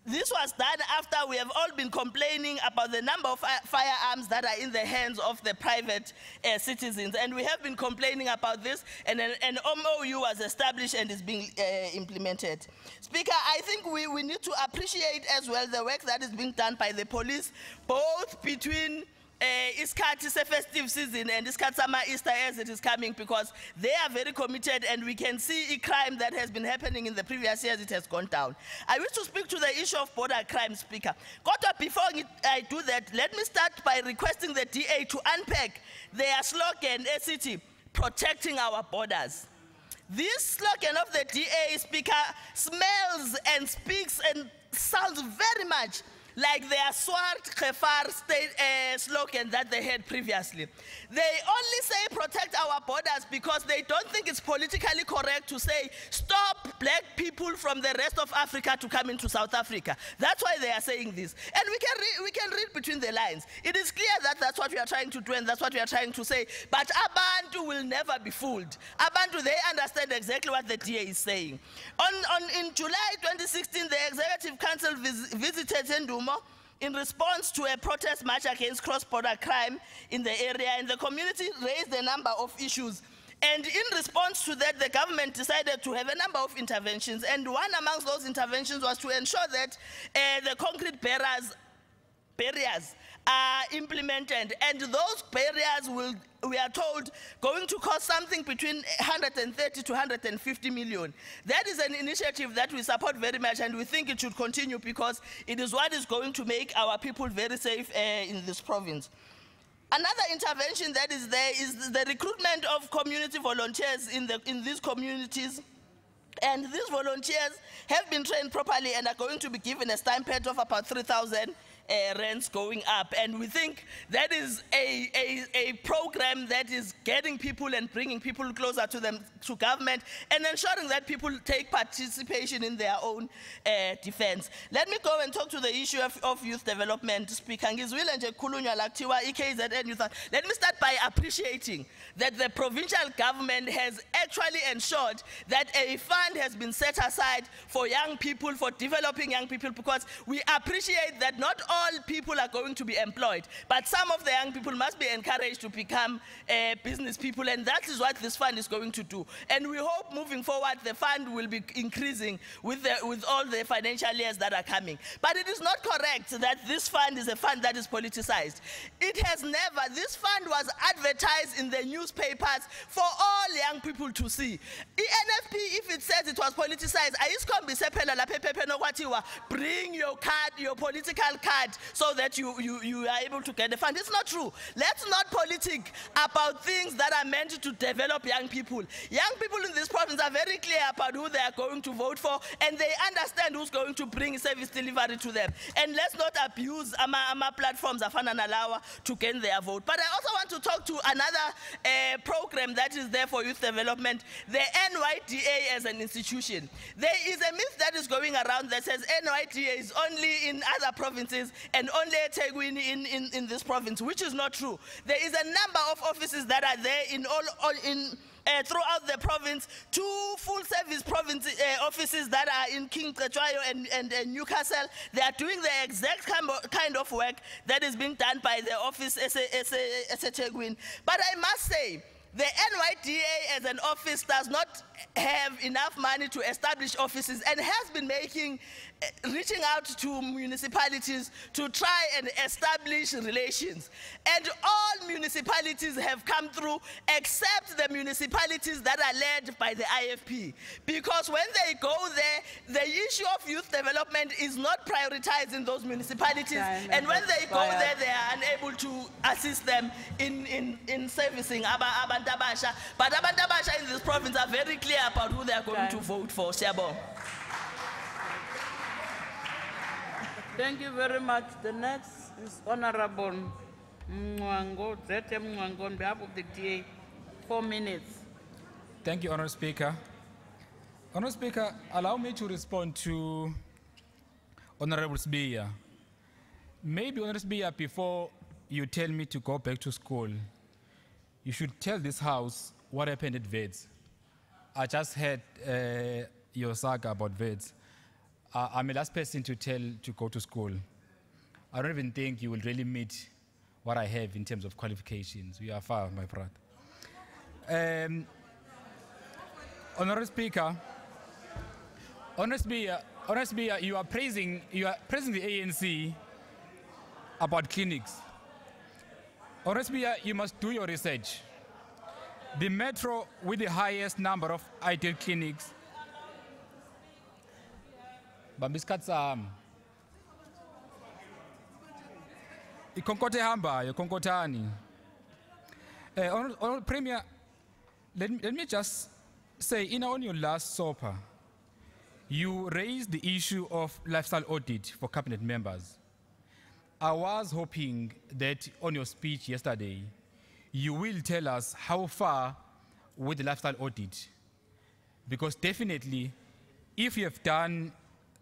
This was done after we have all been complaining about the number of firearms that are in the hands of the private citizens. And we have been complaining about this, and an MOU was established and is being implemented. Speaker, I think we need to appreciate as well the work that is being done by the police, both between isikhathi se-festive season and isikhathi sama-Easter as it is coming, because they are very committed and we can see a crime that has been happening in the previous years, it has gone down. I wish to speak to the issue of border crime, Speaker. Kodwa, before I do that, let me start by requesting the DA to unpack their slogan, ACT, protecting our borders. This slogan of the DA, Speaker, smells and speaks and sounds very much like their Swart Khefar state slogan that they had previously. They only say protect our borders because they don't think it's politically correct to say stop black people from the rest of Africa to come into South Africa. That's why they are saying this. And we can read between the lines. It is clear that that's what we are trying to do and that's what we are trying to say. But Abantu will never be fooled. Abantu, they understand exactly what the DA is saying. In July 2016, the Executive Council visited Ndumo in response to a protest march against cross-border crime in the area, and the community raised a number of issues. And in response to that, the government decided to have a number of interventions, and one amongst those interventions was to ensure that the concrete barriers are implemented, and those barriers we are told, going to cost something between 130 to 150 million. That is an initiative that we support very much, and we think it should continue because it is what is going to make our people very safe in this province. Another intervention that is there is the recruitment of community volunteers in these communities. And these volunteers have been trained properly and are going to be given a stipend of about 3,000 rents going up. And we think that is a program that is getting people and bringing people closer to government and ensuring that people take participation in their own defense. Let me go and talk to the issue of youth development, Speaker. Let me start by appreciating that the provincial government has actually ensured that a fund has been set aside for young people, for developing young people, because we appreciate that not all people are going to be employed, but some of the young people must be encouraged to become business people, and that is what this fund is going to do. And we hope moving forward the fund will be increasing with all the financial years that are coming. But it is not correct that this fund is a fund that is politicized. It has never. This fund was advertised in the newspapers for all young people to see. The NFP, if it says it was politicized, bring your card, your political card, so that you are able to get the fund. It's not true. Let's not politic about things that are meant to develop young people. Young people in this province are very clear about who they are going to vote for, and they understand who's going to bring service delivery to them. And let's not abuse our platforms to gain their vote. But I also want to talk to another program that is there for youth development, the NYDA as an institution. There is a myth that is going around that says NYDA is only in other provinces and only in this province, which is not true. There is a number of offices that are there throughout the province, 2 full-service offices that are in King Cetshwayo and Newcastle. They are doing the exact kind of work that is being done by the office as a Tegwin. But I must say, the NYDA as an office does not have enough money to establish offices and has been reaching out to municipalities to try and establish relations. And all municipalities have come through except the municipalities that are led by the IFP. Because when they go there, the issue of youth development is not prioritized in those municipalities. And when they go there, they are unable to assist them in servicing Abantu Abasha. But Abantu Abasha in this province are very clear about who they are going to vote for. Siabo. Thank you very much. The next is Honorable Mwango, Zete Mwango, on behalf of the DA. 4 minutes. Thank you, Honourable Speaker. Honourable Speaker, allow me to respond to Honourable Sbiya. Maybe, Honourable Sbiya, before you tell me to go back to school, you should tell this House what happened at VEDS. I just heard your saga about VEDS. I'm the last person to tell to go to school. I don't even think you will really meet what I have in terms of qualifications. We are far, my brother. Honourable Speaker, you are praising the ANC about clinics. Honourable Speaker, you must do your research. The metro with the highest number of ideal clinics. Bambiskatsam. Ikonkote hamba, ikonkotani. Honourable Premier, let me just say, on your last SOPA, you raised the issue of lifestyle audit for cabinet members. I was hoping that on your speech yesterday, you will tell us how far with the lifestyle audit. Because definitely, if you have done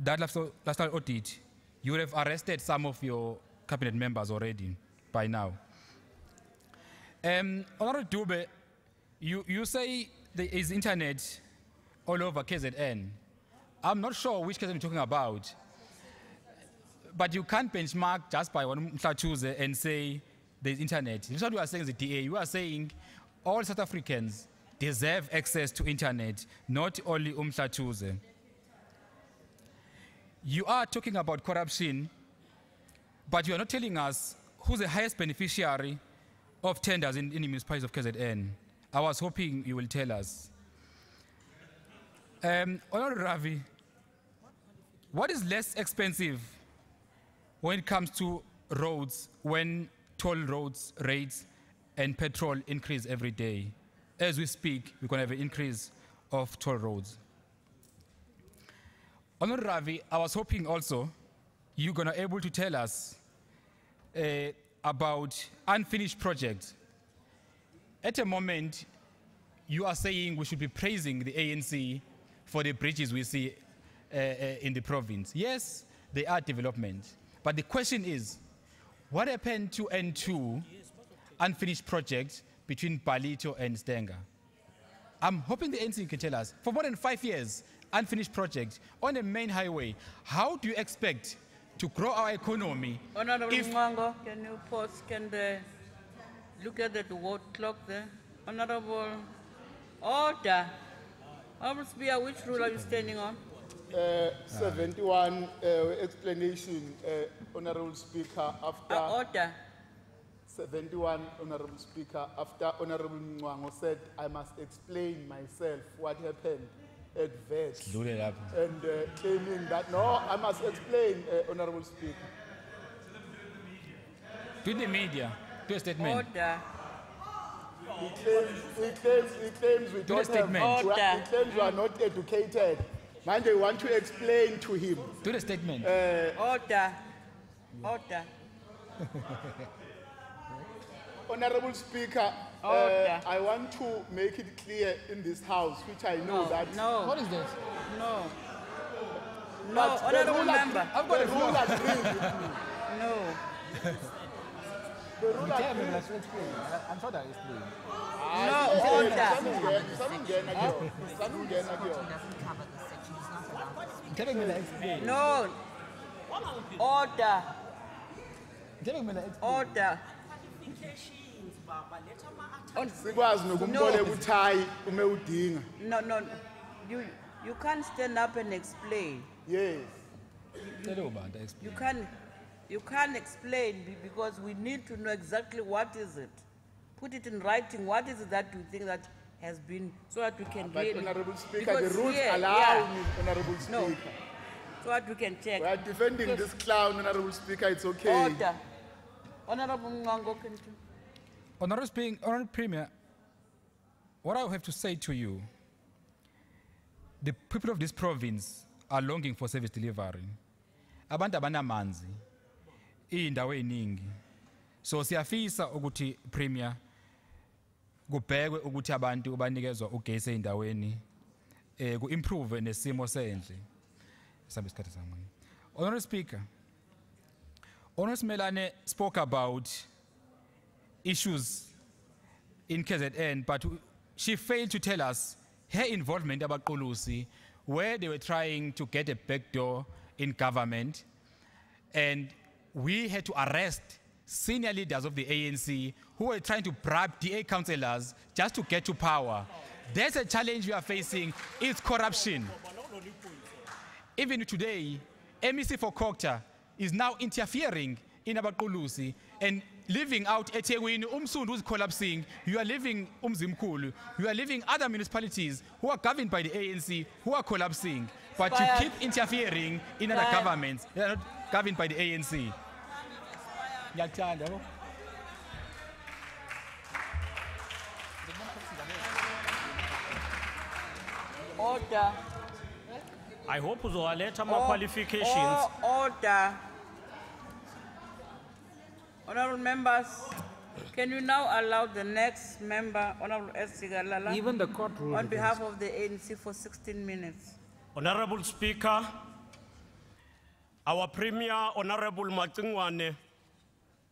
that lifestyle audit, you would have arrested some of your cabinet members already by now. Honorable Dube, you say there is internet all over KZN. I'm not sure which KZN you're talking about, but you can't benchmark just by one Mhlathuze and say there's internet. This is what you are saying as the DA. You are saying all South Africans deserve access to internet, not only Mhlathuze. You are talking about corruption, but you are not telling us who's the highest beneficiary of tenders in the municipalities of KZN. I was hoping you will tell us. Honorable Ravi, what is less expensive when it comes to roads, when toll roads rates and petrol increase every day? As we speak, we're going to have an increase of toll roads. Honorable Ravi, I was hoping also you're going to be able to tell us about unfinished projects. At the moment, you are saying we should be praising the ANC for the bridges we see in the province. Yes, they are development. But the question is, what happened to N2 unfinished projects between Palito and Stenga? I'm hoping the ANC can tell us, for more than 5 years, unfinished projects on the main highway, how do you expect to grow our economy? Honorable Mwango, can you pause? Can they look at the word clock there? Honorable Order. Honorable Speaker, which rule are you standing on? 71 explanation, Honorable Speaker, after order. 71, Honorable Speaker, after Honorable Mwango said I must explain myself what happened at VET, and claiming that no, I must explain, Honorable Speaker. To the media, to a statement. Order. He claims we don't have, he claims we are not educated. Man, they want to explain to him. To the statement. Order. Order. Honorable Speaker, I want to make it clear in this house, which I know that. No. What is this? No. No, But honorable member. I've got a rule agrees with me. No. The rule agrees. I'm sure that is clear. No, order. No. Order. Order. Sikwazi nokumboleka uthayi uma udinga. No. You can't stand up and explain. Yes. You can't explain because we need to know exactly what is it. Put it in writing. What is it that you think that has been, so that we can But really. Honorable Speaker, because the rules here, allow me, Honorable Speaker. No. So that we can check. We are defending this clown, Honorable Speaker. It's okay. Order. Honorable Mwango, can you? Honorable Premier, what I have to say to you, the people of this province are longing for service delivery. Abantu abanamanzi, indawo eningi. So siyafisa ukuthi Premier kubhekwe ukuthi abantu banikezwa ugesi endaweni ku improve nesimo sendle. Sambe isikhathi sami. Honorable Speaker, Honorable Melane spoke about issues in KZN, but she failed to tell us her involvement about Kulusi, where they were trying to get a backdoor in government, and we had to arrest senior leaders of the ANC who were trying to bribe DA councillors just to get to power. There's a challenge we are facing, it's corruption. Even today, MEC for Kokta is now interfering in Abaqulusi and living out eThekwini, Umsundu is collapsing. You are living Umzimkulu. You are living other municipalities who are governed by the ANC, who are collapsing. But you keep interfering in other governments that are not governed by the ANC. Order. I hope uzowaletha ama qualifications. Order. Honorable members, can you now allow the next member, Honorable S. Sigalala, Even the court rule on behalf of the ANC for 16 minutes? Honorable Speaker, our Premier, Honorable Matingwane,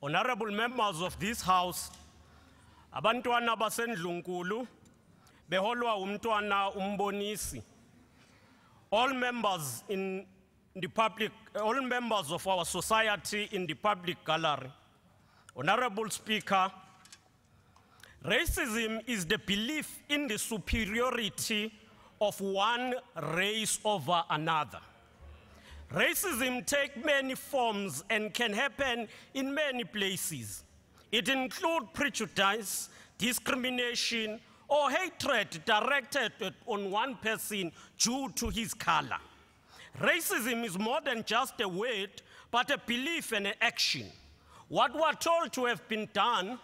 honorable members of this House, abantwana basendlunkulu, beholwa umntwana umbonisi, all members in the public, all members of our society in the public gallery. Honorable Speaker, racism is the belief in the superiority of one race over another. Racism takes many forms and can happen in many places. It includes prejudice, discrimination, or hatred directed on one person due to his color. Racism is more than just a word, but a belief and an action. What we're told to have been done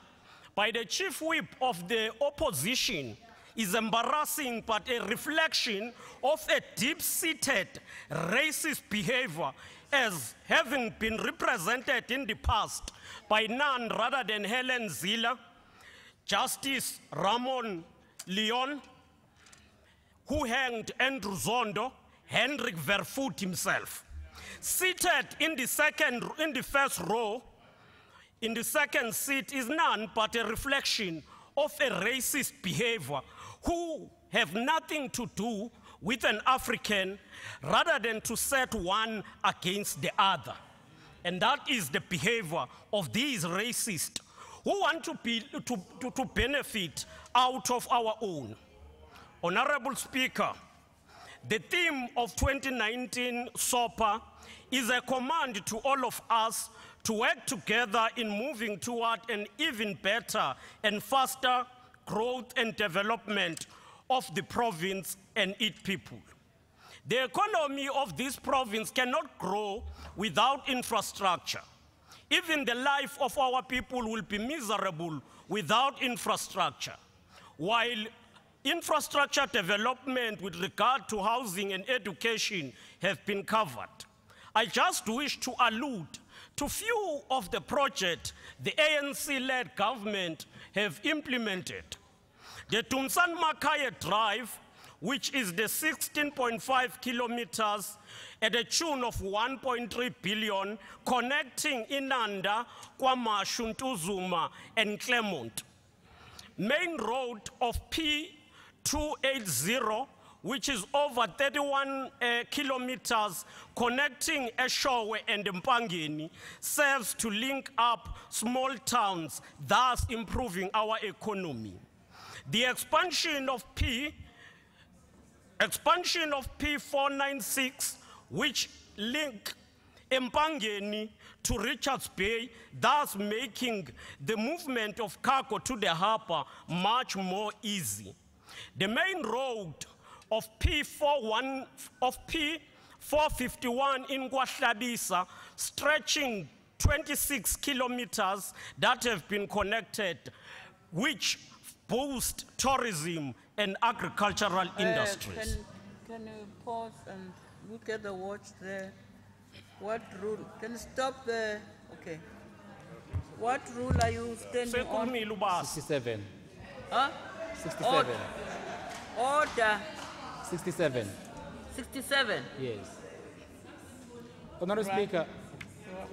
by the chief whip of the opposition is embarrassing, but a reflection of a deep-seated racist behavior as having been represented in the past by none rather than Helen Zille, Justice Ramon Leon, who hanged Andrew Zondo, Hendrik Vervoet himself. Seated in the first row, in the second seat is none but a reflection of a racist behavior who have nothing to do with an African rather than to set one against the other. And that is the behavior of these racists who want to benefit out of our own. Honorable Speaker, the theme of 2019 SOPA is a command to all of us to work together in moving toward an even better and faster growth and development of the province and its people. The economy of this province cannot grow without infrastructure. Even the life of our people will be miserable without infrastructure. While infrastructure development with regard to housing and education have been covered, I just wish to allude to few of the projects the ANC-led government have implemented. The Tumsan Makaya Drive, which is the 16.5 kilometers at a tune of 1.3 billion, connecting Inanda, Kwamashu, Ntuzuma, and Claremont. Main road of P280, which is over 31 kilometers connecting Eshowe and Mpangeni, serves to link up small towns, thus improving our economy. The expansion of P496, which link Mpangeni to Richards Bay, thus making the movement of cargo to the harbor much more easy. The main road of P451 in Kwahlabisa, stretching 26 kilometers that have been connected, which boost tourism and agricultural industries. Can you pause and look at the watch there? What rule? Can you stop the, okay. What rule are you standing on? 67. Huh? 67. Order. 67. 67. Yes. Honorable Right. Speaker,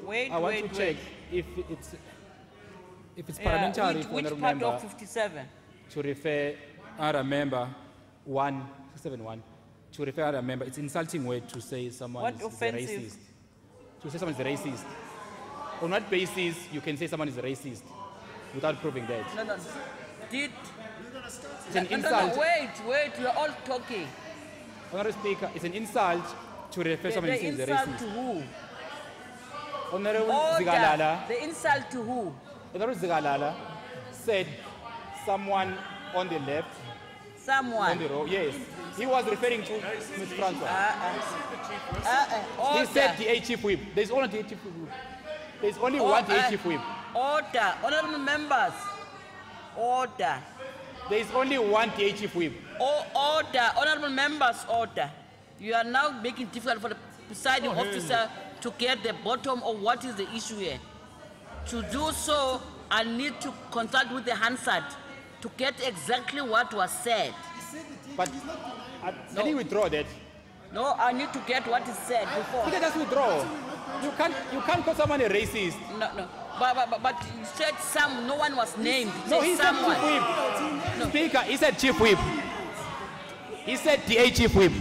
Wait, I want wait, to check wait. if it's parliamentary for which honorable part member of 57? to refer other member 171 to refer other member. It's insulting way to say someone What is offensive? a racist. To say someone is a racist. On what basis you can say someone is a racist without proving that? No. Did... It's an No, insult. wait, we're all talking. Honorable Speaker, it's an insult to refer someone The who is a insult racist. to who? Honorable Order. Zigalala. The insult to who? Honorable Zigalala said someone on the left. Someone. On the row, yes. He was referring to Ms. Francois. He said DA chief whip. There's only DA chief whip. There's only one DA chief whip. Order. Honorable members. Order. There's only one DA chief whip. Order. Honorable members, order. You are now making it difficult for the presiding officer to get the bottom of what is the issue here. To do so, I need to consult with the Hansard to get exactly what was said. But can you withdraw that? No, I need to get what is said before. You can just withdraw. You can't call someone a racist. No. But you said some, no one was named. You No, said he said someone. chief whip. No. Speaker, he said chief whip. He said DA chief whip.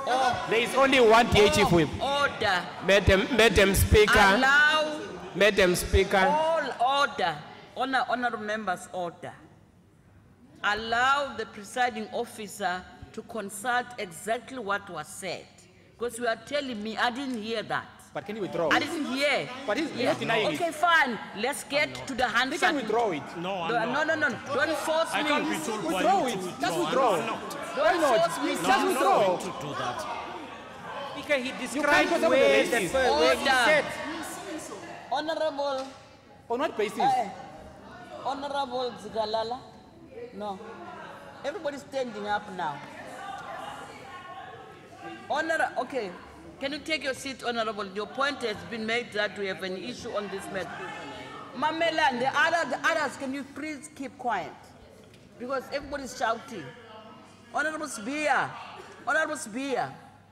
Oh. There is only one DA chief whip. Order. Madam Speaker. Allow Madam Speaker. all order. Honorable members, order. Allow the presiding officer to consult exactly what was said. Because you are telling me, I didn't hear that. But can you withdraw? I didn't hear. But he's not denying it. Okay, fine. Let's get to the Hansard. They can withdraw it. No. Don't force me. I can't be told withdraw it. Just withdraw. Why not? Force me. Just withdraw. To do that. Speaker, he described where he said. Honorable. On what basis? Honorable Zigalala. No. Everybody's standing up now. Okay. Can you take your seat, Honorable? Your point has been made that we have an issue on this matter. Mamela and the others, can you please keep quiet? Because everybody's shouting. Honorable Spear,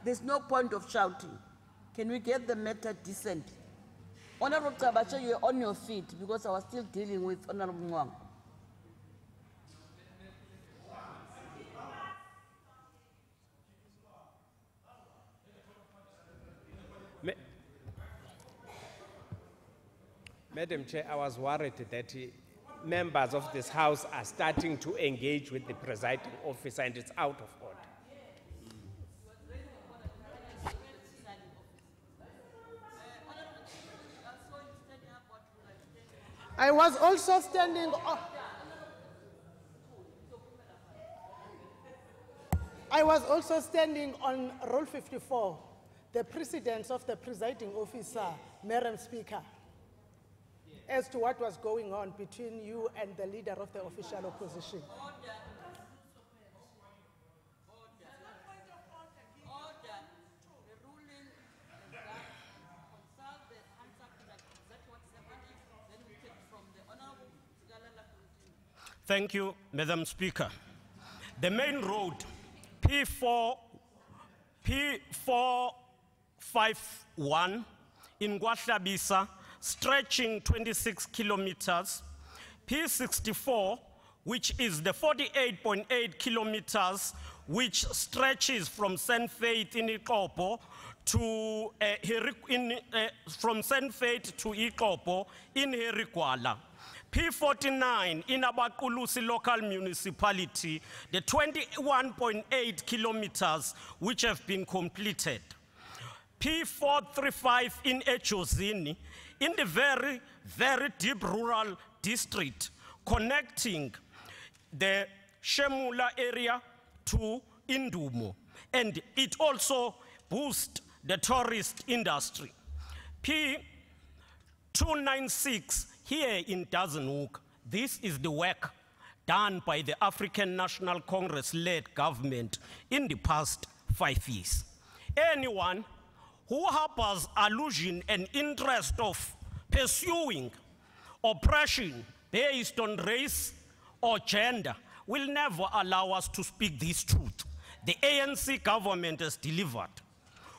there's no point of shouting. Can we get the matter decent? Honorable Tabacha, you're on your feet because I was still dealing with Honorable Mwang. Madam Chair, I was worried that members of this House are starting to engage with the presiding officer and it's out of order. I was also standing on Rule 54, the precedence of the presiding officer, Madam Speaker, as to what was going on between you and the leader of the official opposition. Thank you, Madam Speaker. The main road, P451 in Kwahlabisa, stretching 26 kilometers, P64, which is the 48.8 kilometers, which stretches from St. Faith in Ikopo to from St. Faith to Ikopo in Herikwala. P49 in Abaqulusi local municipality, the 21.8 kilometers which have been completed. P435 in Echozini, in the very, very deep rural district, connecting the Shemula area to Indumo. And it also boosts the tourist industry. P296 here in Dazenhoek, this is the work done by the African National Congress-led government in the past 5 years. Anyone who harbors allusion and interest of pursuing oppression based on race or gender will never allow us to speak this truth. The ANC government has delivered.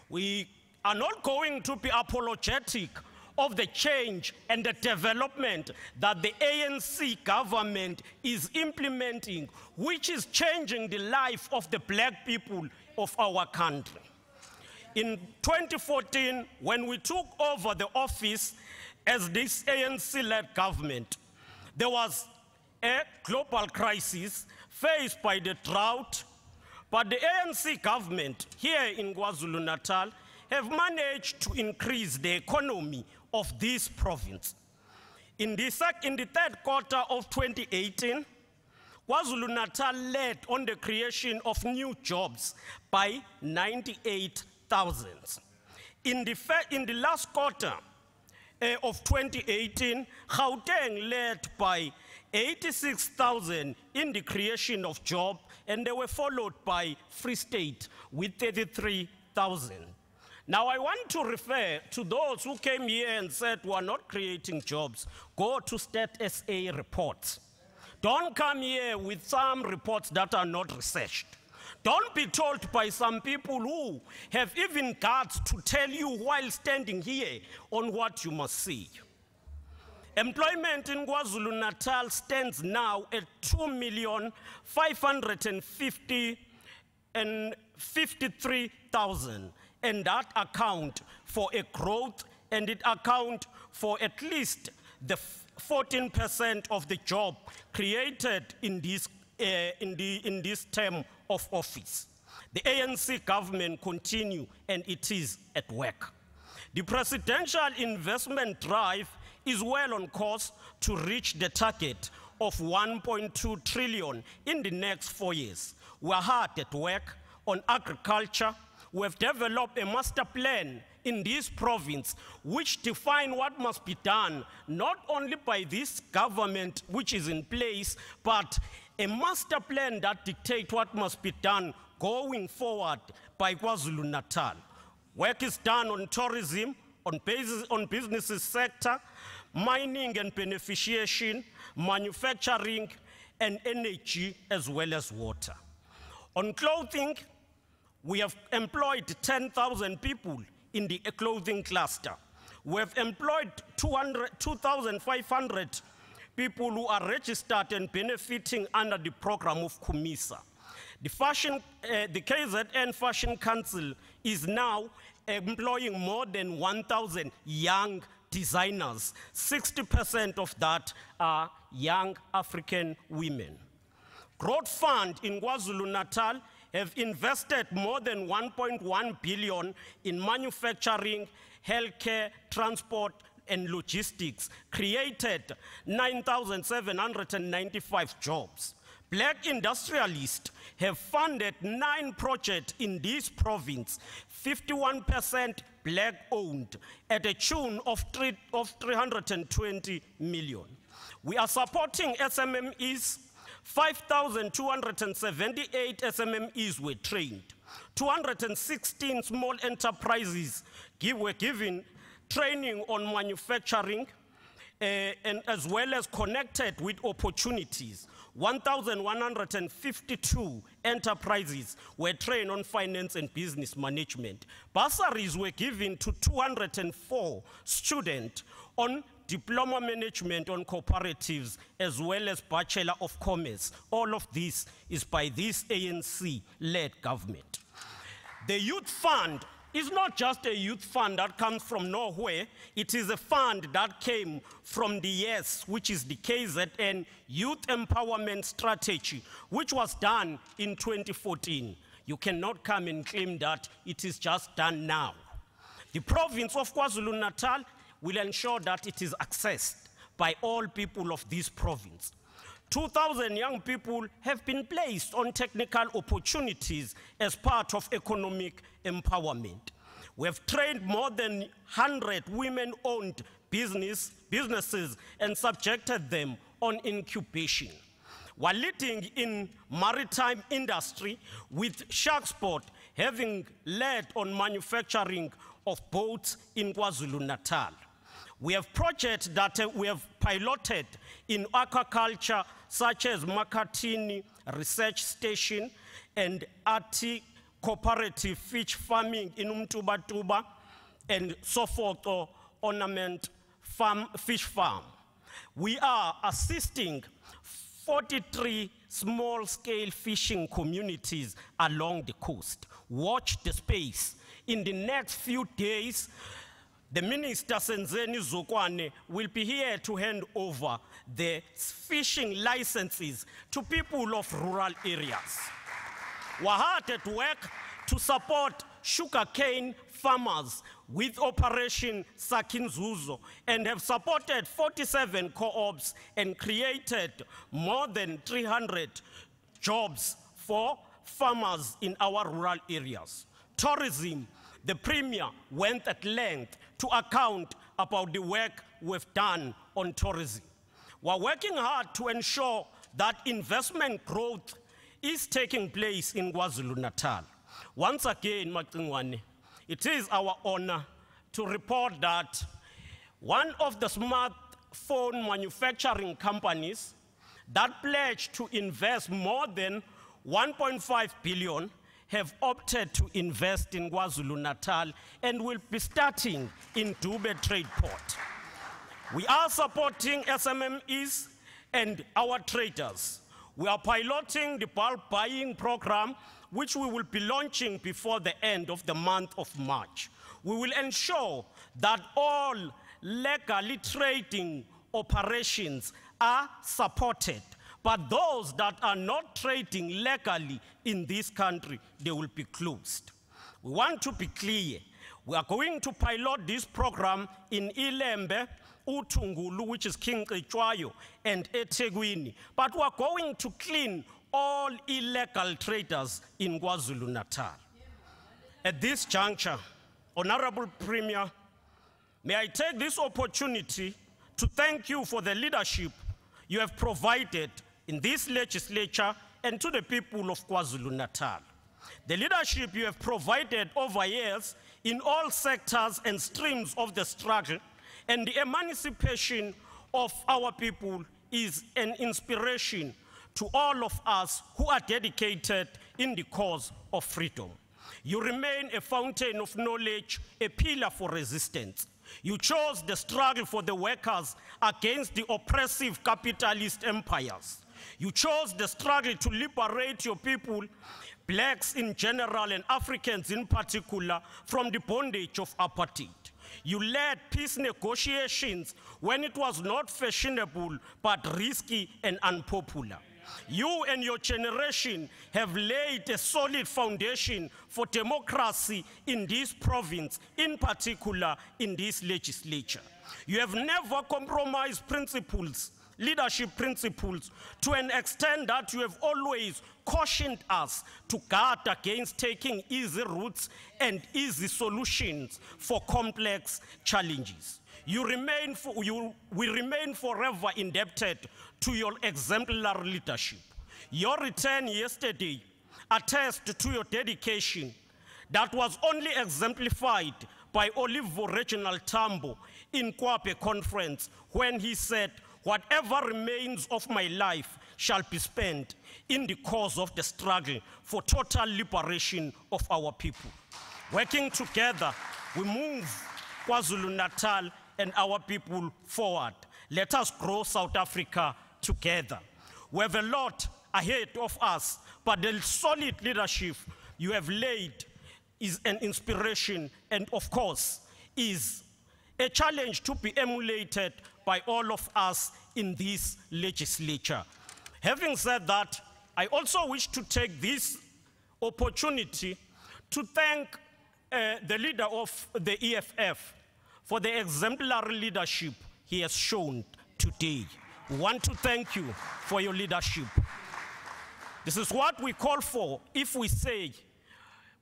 We are not going to be apologetic of the change and the development that the ANC government is implementing, which is changing the life of the black people of our country. In 2014, when we took over the office as this ANC-led government, there was a global crisis faced by the drought, but the ANC government here in KwaZulu-Natal have managed to increase the economy of this province. In the third quarter of 2018, KwaZulu-Natal led on the creation of new jobs by 98,000. In the last quarter of 2018, Gauteng led by 86,000 in the creation of jobs, and they were followed by Free State with 33,000. Now, I want to refer to those who came here and said we are not creating jobs. Go to Stat SA reports. Don't come here with some reports that are not researched. Don't be told by some people who have even guts to tell you while standing here on what you must see. Employment in KwaZulu-Natal stands now at 2,553,000, and that account for a growth, and it account for at least the 14% of the job created in this term of office. The ANC government continue, and it is at work. The presidential investment drive is well on course to reach the target of 1.2 trillion in the next 4 years. We are hard at work on agriculture. We have developed a master plan in this province which define what must be done, not only by this government which is in place, but a master plan that dictates what must be done going forward by KwaZulu-Natal. Work is done on tourism, on businesses sector, mining and beneficiation, manufacturing, and energy, as well as water. On clothing, we have employed 10,000 people in the clothing cluster. We have employed 2,500 people who are registered and benefiting under the program of KUMISA. The KZN Fashion Council is now employing more than 1,000 young designers. 60% of that are young African women. Growth Fund in KwaZulu-Natal have invested more than 1.1 billion in manufacturing, healthcare, transport, and logistics, created 9,795 jobs. Black industrialists have funded 9 projects in this province, 51% black-owned, at a tune of 320 million. We are supporting SMMEs. 5,278 SMMEs were trained. 216 small enterprises were given training on manufacturing, and as well as connected with opportunities. 1,152 enterprises were trained on finance and business management. Bursaries were given to 204 students on diploma management on cooperatives, as well as Bachelor of Commerce. All of this is by this ANC-led government. The Youth Fund is not just a youth fund that comes from nowhere. It is a fund that came from the YES, which is the KZN Youth Empowerment Strategy, which was done in 2014. You cannot come and claim that it is just done now. The province of KwaZulu-Natal will ensure that it is accessed by all people of this province. 2,000 young people have been placed on technical opportunities as part of economic empowerment. We have trained more than 100 women-owned businesses and subjected them on incubation. We're leading in maritime industry, with Sharksport having led on manufacturing of boats in KwaZulu-Natal. We have projects that we have piloted in aquaculture, such as Makatini Research Station and Ati Cooperative Fish Farming in Umtubatuba, and Sofoto Ornament Fish Farm. We are assisting 43 small-scale fishing communities along the coast. Watch the space. In the next few days, the Minister Senzeni Zokwane will be here to hand over the fishing licenses to people of rural areas. We're hard at work to support sugarcane farmers with Operation Sakinzuzo, and have supported 47 co-ops and created more than 300 jobs for farmers in our rural areas. Tourism, the Premier went at length to account about the work we've done on tourism. We're working hard to ensure that investment growth is taking place in KwaZulu-Natal. Once again, Macingwane, It is our honor to report that one of the smartphone manufacturing companies that pledged to invest more than 1.5 billion have opted to invest in KwaZulu-Natal and will be starting in Dube Trade Port. We are supporting SMMEs and our traders. We are piloting the bulk buying program, which we will be launching before the end of the month of March. We will ensure that all legally trading operations are supported, but those that are not trading legally in this country, they will be closed. We want to be clear. We are going to pilot this program in Ilembe, Utungulu, which is King Echwayo, and eThekwini, but we are going to clean all illegal traders in KwaZulu-Natal. At this juncture, Honorable Premier, may I take this opportunity to thank you for the leadership you have provided in this legislature and to the people of KwaZulu-Natal. The leadership you have provided over years in all sectors and streams of the struggle and the emancipation of our people is an inspiration to all of us who are dedicated in the cause of freedom. You remain a fountain of knowledge, a pillar for resistance. You chose the struggle for the workers against the oppressive capitalist empires. You chose the struggle to liberate your people, blacks in general and Africans in particular, from the bondage of apartheid. You led peace negotiations when it was not fashionable, but risky and unpopular. You and your generation have laid a solid foundation for democracy in this province, in particular in this legislature. You have never compromised principles, leadership principles, to an extent that you have always cautioned us to guard against taking easy routes and easy solutions for complex challenges. We remain forever indebted to your exemplary leadership. Your return yesterday attests to your dedication that was only exemplified by Olivo Reginald Tambo in Kwape Conference when he said, "Whatever remains of my life shall be spent in the cause of the struggle for total liberation of our people." Working together, we move KwaZulu-Natal and our people forward. Let us grow South Africa together. We have a lot ahead of us, but the solid leadership you have laid is an inspiration and, of course, is a challenge to be emulated by all of us in this legislature. Having said that, I also wish to take this opportunity to thank the leader of the EFF for the exemplary leadership he has shown today. We want to thank you for your leadership. This is what we call for if we say,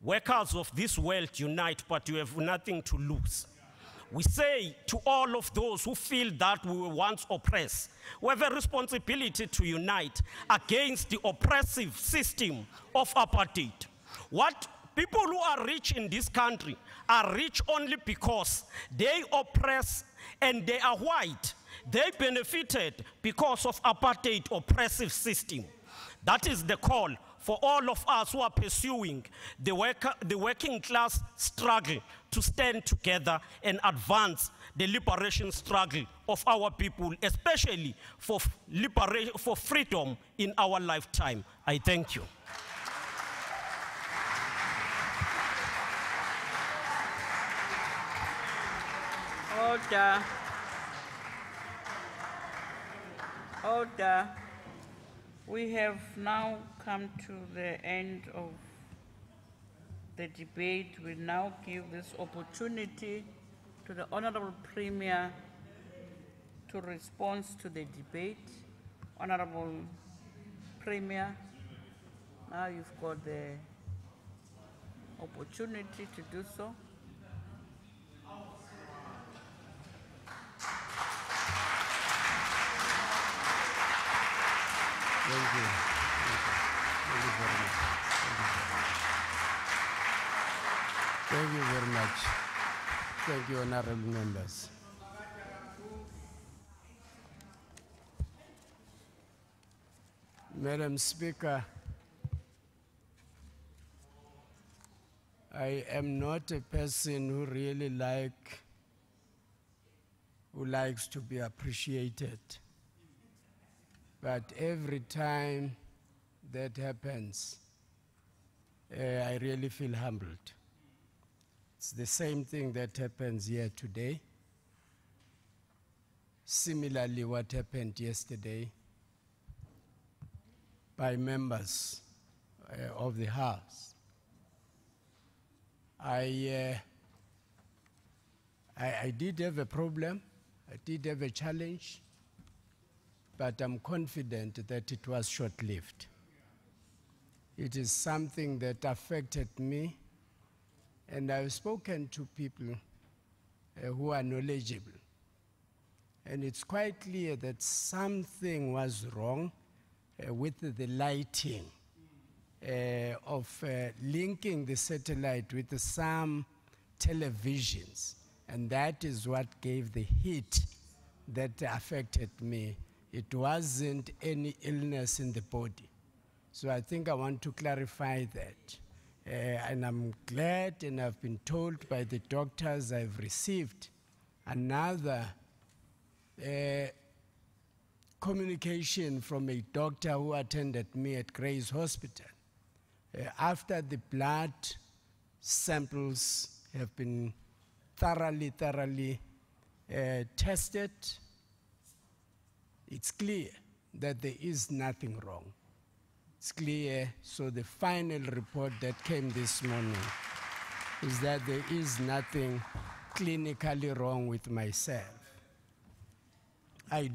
workers of this world unite, but you have nothing to lose. We say to all of those who feel that we were once oppressed, we have a responsibility to unite against the oppressive system of apartheid. What people who are rich in this country are rich only because they oppress and they are white. They benefited because of apartheid oppressive system. That is the call for all of us who are pursuing the working class struggle to stand together and advance the liberation struggle of our people, especially for liberation, for freedom in our lifetime. I thank you. Order. Order. We have now come to the end of the debate. We now give this opportunity to the Honorable Premier to respond to the debate. Honorable Premier, now you've got the opportunity to do so. Thank you. Thank you very much. Thank you very much. Thank you, honorable members. Madam Speaker, I am not a person who really likes to be appreciated. But every time that happens, I really feel humbled. It's the same thing that happens here today. Similarly, what happened yesterday by members of the House. I did have a problem, I did have a challenge, but I'm confident that it was short-lived. It is something that affected me, and I've spoken to people who are knowledgeable. And it's quite clear that something was wrong with the lighting of linking the satellite with some televisions. And that is what gave the hit that affected me. It wasn't any illness in the body. So I think I want to clarify that. And I'm glad, and I've been told by the doctors I've received another communication from a doctor who attended me at Gray's Hospital. After the blood samples have been thoroughly tested, it's clear that there is nothing wrong. It's clear, so the final report that came this morning is that there is nothing clinically wrong with myself. I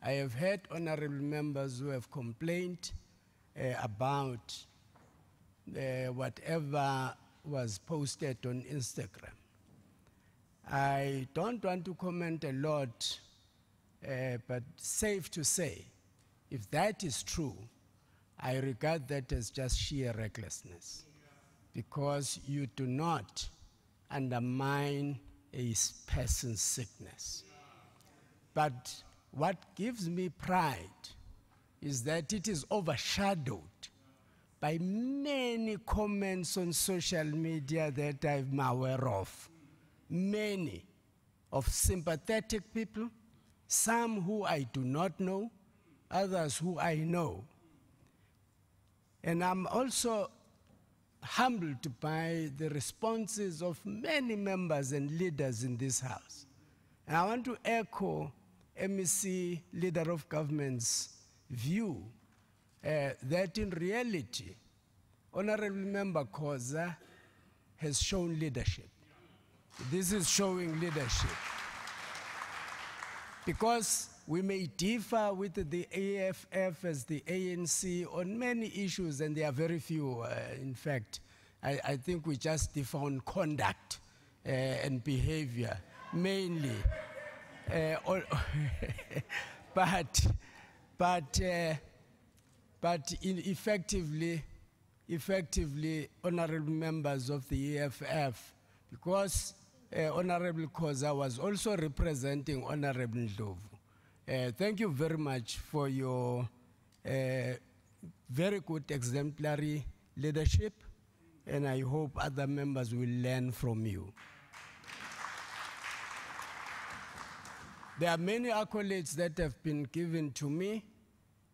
have heard honorable members who have complained about whatever was posted on Instagram. I don't want to comment a lot, but safe to say, if that is true, I regard that as just sheer recklessness, because you do not undermine a person's sickness. But what gives me pride is that it is overshadowed by many comments on social media that I'm aware of. Many of sympathetic people, some who I do not know, others who I know. And I'm also humbled by the responses of many members and leaders in this House. And I want to echo MEC, Leader of Government's view that in reality, Honorable Member Khoza has shown leadership. This is showing leadership. Because we may differ with the AFF as the ANC on many issues, and there are very few, in fact. I think we just differ on conduct and behavior, mainly. But effectively, honorable members of the EFF, because Honorable Khoza was also representing Honorable Ndlovu. Thank you very much for your very good exemplary leadership, and I hope other members will learn from you. There are many accolades that have been given to me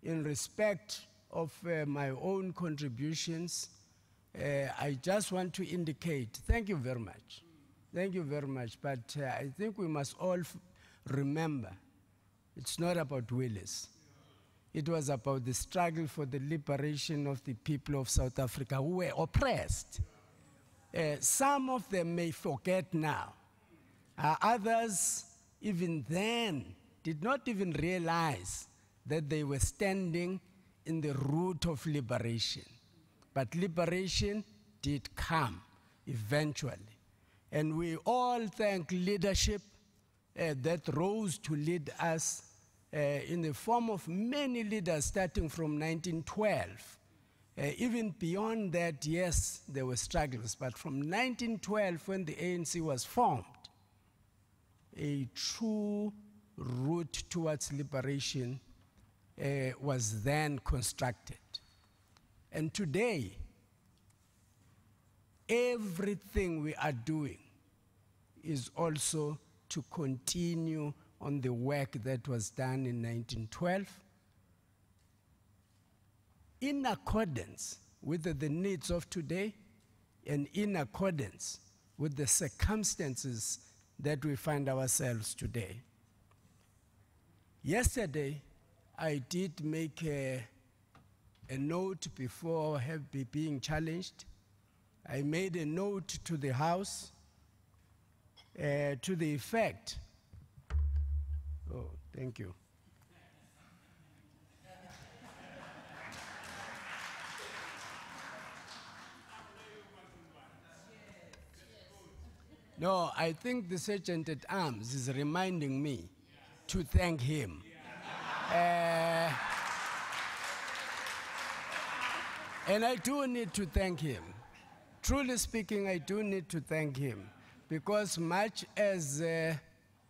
in respect of my own contributions. I just want to indicate, thank you very much. Thank you very much, but I think we must all remember, it's not about Willis. It was about the struggle for the liberation of the people of South Africa who were oppressed. Some of them may forget now. Others, even then, did not even realize that they were standing in the route of liberation. But liberation did come eventually. And we all thank leadership that rose to lead us in the form of many leaders starting from 1912 Even beyond that, yes, there were struggles, but from 1912, when the ANC was formed, a true route towards liberation was then constructed. And today, everything we are doing is also to continue on the work that was done in 1912, in accordance with the needs of today and in accordance with the circumstances that we find ourselves today. Yesterday, I did make a note before being challenged. I made a note to the House to the effect. Oh, thank you. No, I think the Sergeant at Arms is reminding me to thank him. And I do need to thank him. Truly speaking, I do need to thank him, because much as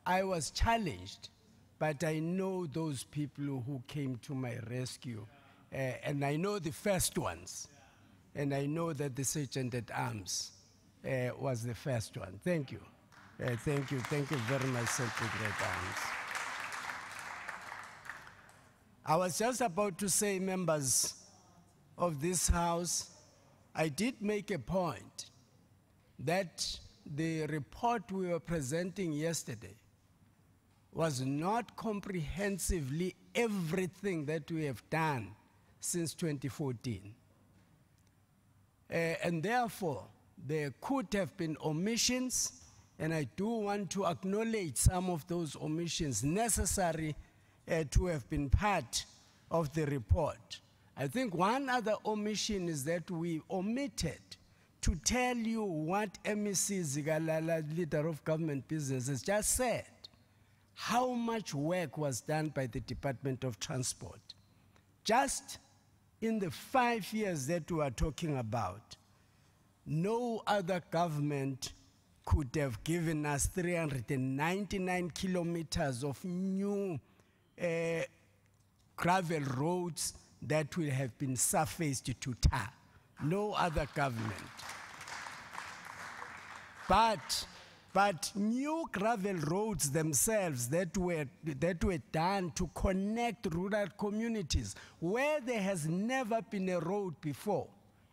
I was challenged, but I know those people who came to my rescue, and I know the first ones, and I know that the Sergeant at Arms was the first one. Thank you. Thank you very much, Sergeant at Arms. I was just about to say, members of this House, I did make a point that the report we were presenting yesterday was not comprehensively everything that we have done since 2014. And therefore, there could have been omissions, and I do want to acknowledge some of those omissions necessary to have been part of the report. I think one other omission is that we omitted to tell you what MEC Zigalala, leader of government business, has just said, how much work was done by the Department of Transport. Just in the 5 years that we are talking about, no other government could have given us 399 kilometers of new gravel roads that will have been surfaced to tar. No other government. But new gravel roads themselves that were done to connect rural communities where there has never been a road before.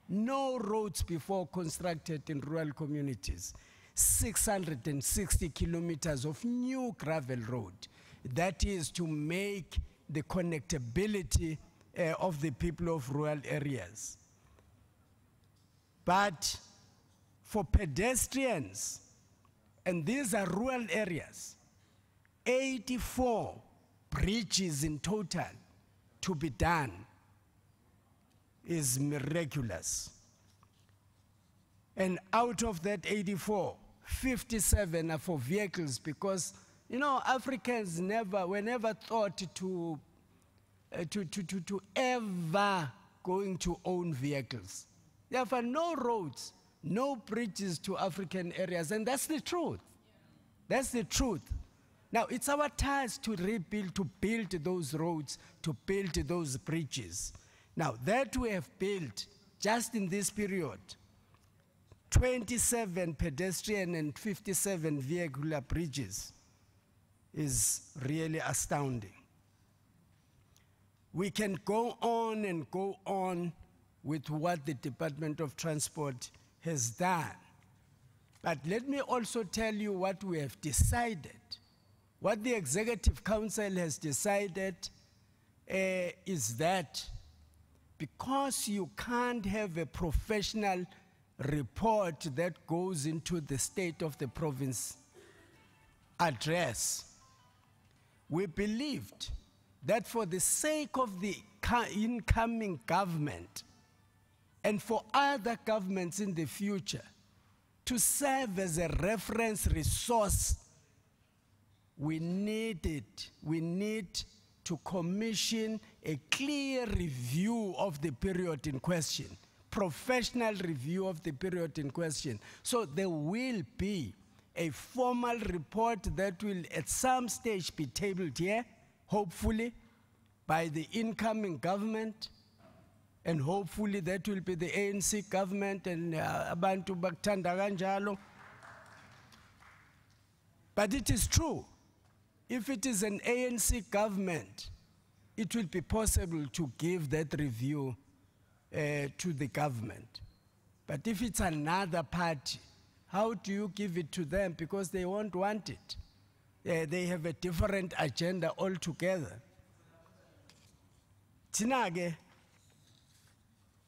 No roads before constructed in rural communities. 660 kilometers of new gravel road. That is to make the connectability of the people of rural areas. But for pedestrians, and these are rural areas, 84 bridges in total to be done is miraculous. And out of that 84, 57 are for vehicles, because, you know, Africans were never thought to ever going to own vehicles. Therefore, no roads, no bridges to African areas, and that's the truth. That's the truth. Now, it's our task to rebuild, to build those roads, to build those bridges. Now, that we have built just in this period, 27 pedestrian and 57 vehicular bridges, is really astounding. We can go on and go on with what the Department of Transport has done. But let me also tell you what we have decided. What the Executive Council has decided is that because you can't have a professional report that goes into the state of the province address, we believed that for the sake of the incoming government and for other governments in the future to serve as a reference resource, we need to commission a clear review of the period in question, professional review of the period in question. So there will be a formal report that will at some stage be tabled here, hopefully, by the incoming government, and hopefully that will be the ANC government and abantu bakuthanda kanjalo. But it is true, if it is an ANC government, it will be possible to give that review to the government. But if it's another party, how do you give it to them? Because they won't want it. They have a different agenda altogether. Tinage,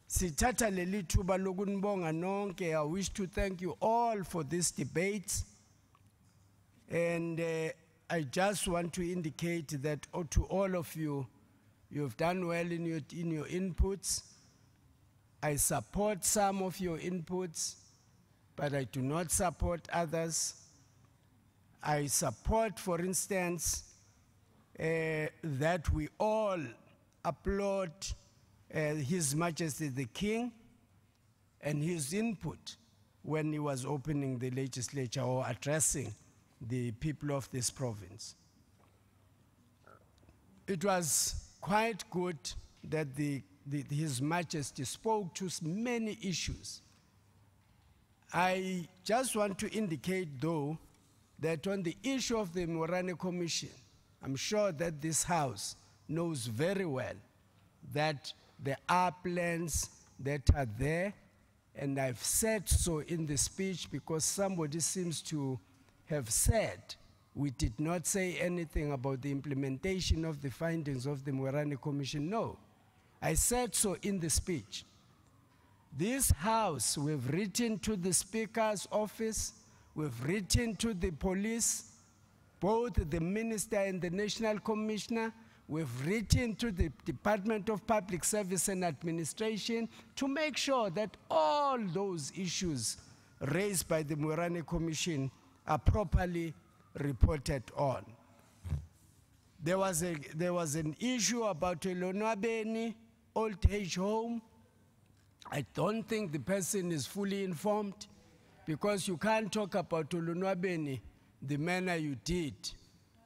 sithatha leli thuba lokunibonga nonke. I wish to thank you all for this debate. And I just want to indicate that to all of you, you've done well in your inputs. I support some of your inputs, but I do not support others. I support, for instance, that we all applaud His Majesty the King and his input when he was opening the legislature or addressing the people of this province. It was quite good that His Majesty spoke to many issues. I just want to indicate, though, that on the issue of the Morane Commission, I'm sure that this House knows very well that there are plans that are there, and I've said so in the speech because somebody seems to have said we did not say anything about the implementation of the findings of the Morane Commission. No, I said so in the speech. This House, we've written to the Speaker's office, we've written to the police, both the Minister and the National Commissioner, we've written to the Department of Public Service and Administration to make sure that all those issues raised by the Morane Commission are properly reported on. There was an issue about Kwazulu-Natal old age home. I don't think the person is fully informed, because you can't talk about Kwazulu-Natal the manner you did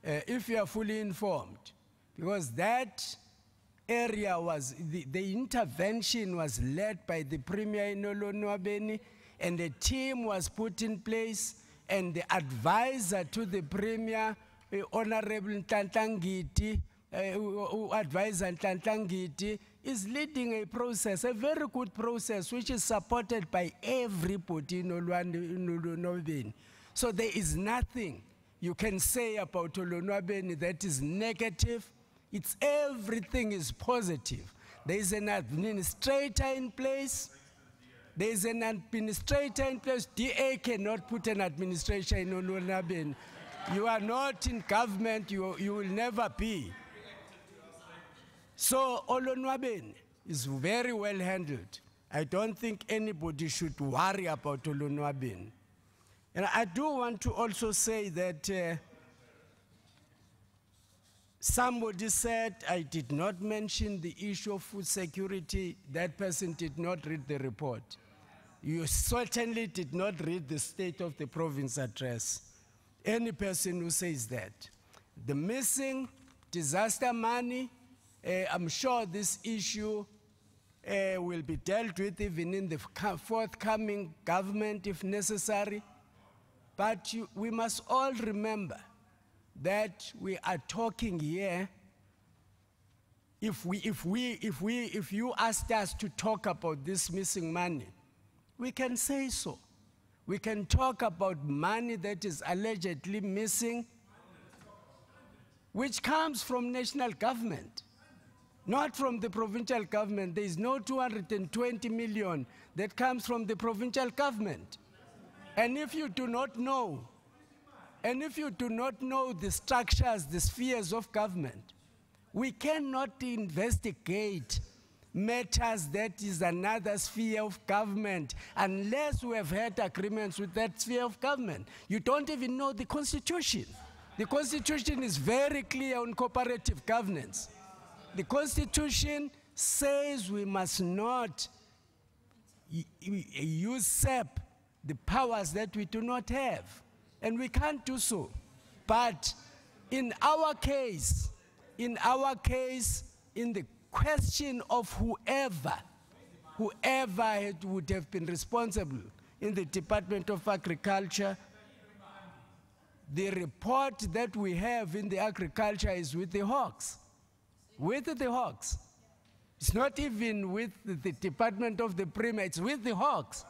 if you are fully informed, because that area was, the intervention was led by the Premier in Kwazulu-Natal, and a team was put in place, and the advisor to the Premier, Honorable Ntlantla-Ngidi, advisor Ntlantla-Ngidi, is leading a process, a very good process, which is supported by everybody in Kwazulu-Natal. So there is nothing you can say about Kwazulu-Natal that is negative. It's everything is positive. There is an administrator in place. There is an administrator in place. DA cannot put an administrator in Kwazulu-Natal. You are not in government, you will never be. So Kwazulu-Natal is very well handled. I don't think anybody should worry about Kwazulu-Natal. And I do want to also say that somebody said I did not mention the issue of food security. That person did not read the report. You certainly did not read the State of the Province address. Any person who says that. The missing disaster money, I'm sure this issue will be dealt with even in the forthcoming government if necessary. But we must all remember that we are talking here. If you asked us to talk about this missing money, we can say so. We can talk about money that is allegedly missing, which comes from national government, not from the provincial government. There is no 220 million that comes from the provincial government. And if you do not know, the structures, the spheres of government, we cannot investigate matters that is another sphere of government unless we have had agreements with that sphere of government. You don't even know the Constitution. The Constitution is very clear on cooperative governance. The Constitution says we must not usurp the powers that we do not have, and we can't do so. But in our case, in the question of whoever would have been responsible in the Department of Agriculture, the report that we have in the agriculture is with the Hawks. With the Hawks. It's not even with the Department of the Premier, it's with the Hawks.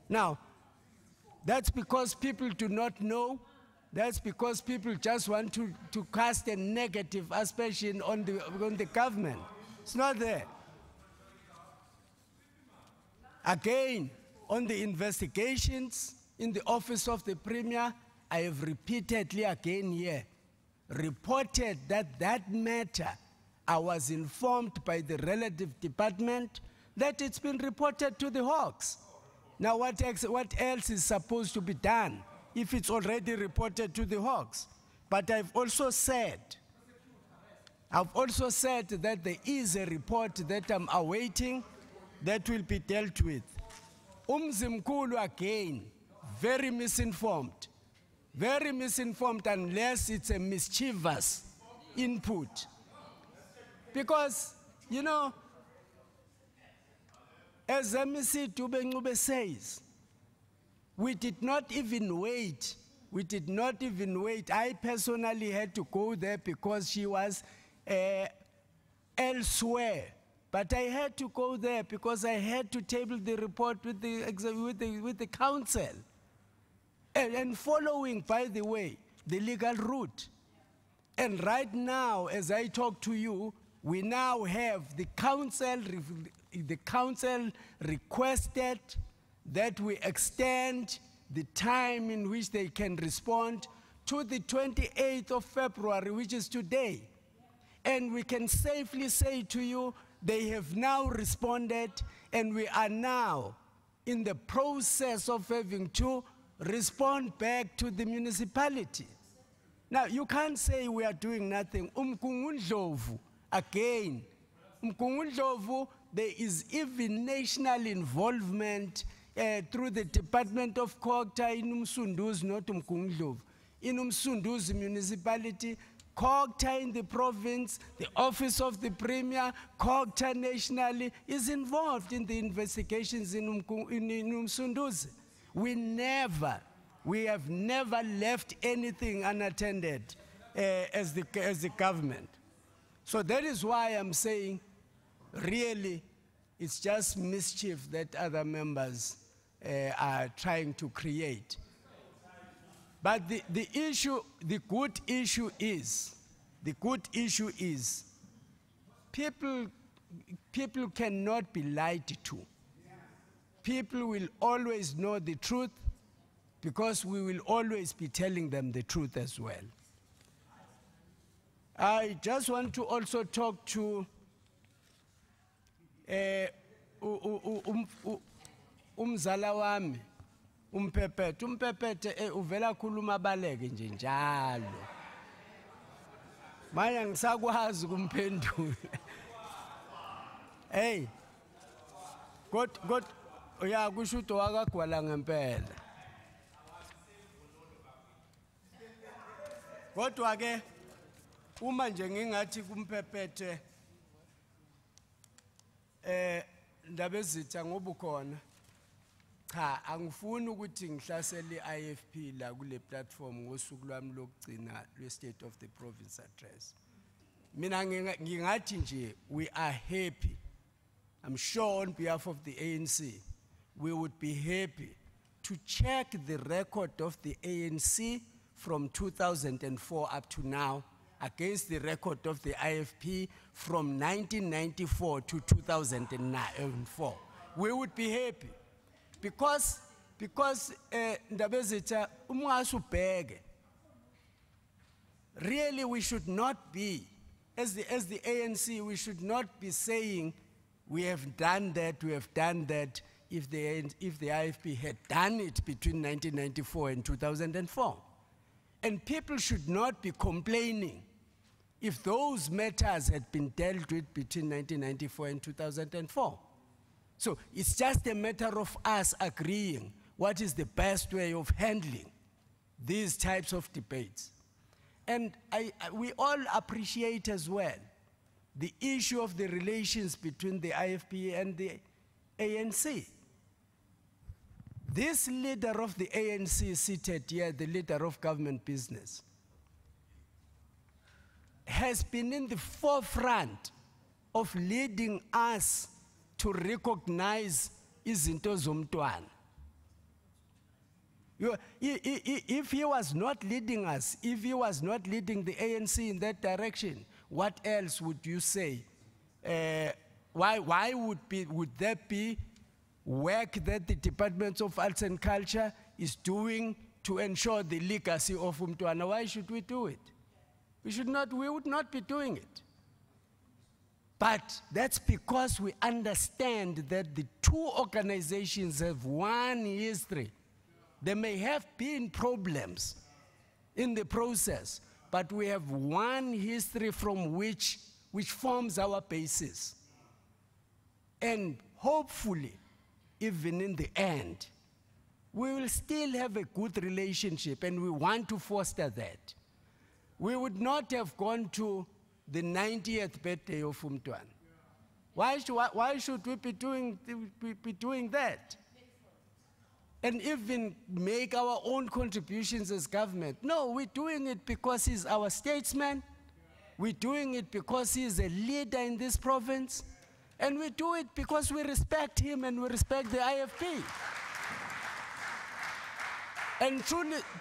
Now, that's because people do not know. That's because people just want to cast a negative aspersion on the government. It's not there. Again, on the investigations in the office of the Premier, I have repeatedly again here reported that matter, I was informed by the relative department that it's been reported to the Hawks. Now what else is supposed to be done if it's already reported to the Hawks? But I've also said that there is a report that I'm awaiting that will be dealt with. Umzimkulu again, very misinformed unless it's a mischievous input. Because, you know, as MEC Dube says, we did not even wait. I personally had to go there because she was elsewhere. But I had to go there because I had to table the report with the council. And following, by the way, the legal route. And right now, as I talk to you, we now have the council requested that we extend the time in which they can respond to the 28th of February, which is today. And we can safely say to you, they have now responded, and we are now in the process of having to respond back to the municipality. Now, you can't say we are doing nothing. Umkungundlovu, again, Umkungundlovu, there is even national involvement through the Department of Kokta in Umsunduz, not Umkungundlovu. In Umsunduz municipality, Kokta in the province, the office of the Premier, Kokta nationally is involved in the investigations in Umsunduz. We have never left anything unattended as the government. So that is why I'm saying, really, it's just mischief that other members are trying to create. But the good issue is, people cannot be lied to. People will always know the truth because we will always be telling them the truth as well. I just want to also talk to umzala wami, umpepete. Umpepete uvela khuluma baleke nje njalo. Manje ngisakwazi kumphendula. Hey. God ya kushuto wakagwala ngempela. Kodwa ke uma nje ngingathi kumpepete ndaba ezitha ngoba ukhona, cha angifuni ukuthi ngihlasele i-IFP la kule platform ngosuku lwami lokugcina lwe-State of the Province address. Mina ngingathi nje we are happy. I'm sure on behalf of the ANC, we would be happy to check the record of the ANC from 2004 up to now against the record of the IFP from 1994 to 2004. We would be happy because ndabezitha umngasubheke, really we should not be, as the ANC, we should not be saying we have done that, if the IFP had done it between 1994 and 2004. And people should not be complaining if those matters had been dealt with between 1994 and 2004. So it's just a matter of us agreeing what is the best way of handling these types of debates. And we all appreciate as well the issue of the relations between the IFP and the ANC. This leader of the ANC seated here, the leader of government business, has been in the forefront of leading us to recognize izinto zomntwana. If he was not leading us, if he was not leading the ANC in that direction, what else would you say? Why would there be work that the Department of Arts and Culture is doing to ensure the legacy of umntwana? Why should we do it? We would not be doing it. But that's because we understand that the two organizations have one history. There may have been problems in the process, but we have one history from which forms our basis. And hopefully, even in the end, we will still have a good relationship, and we want to foster that. We would not have gone to the 90th birthday of umntwana. Why should we be doing that? And even make our own contributions as government? No, we're doing it because he's our statesman. We're doing it because he's a leader in this province. And we do it because we respect him and we respect the IFP. And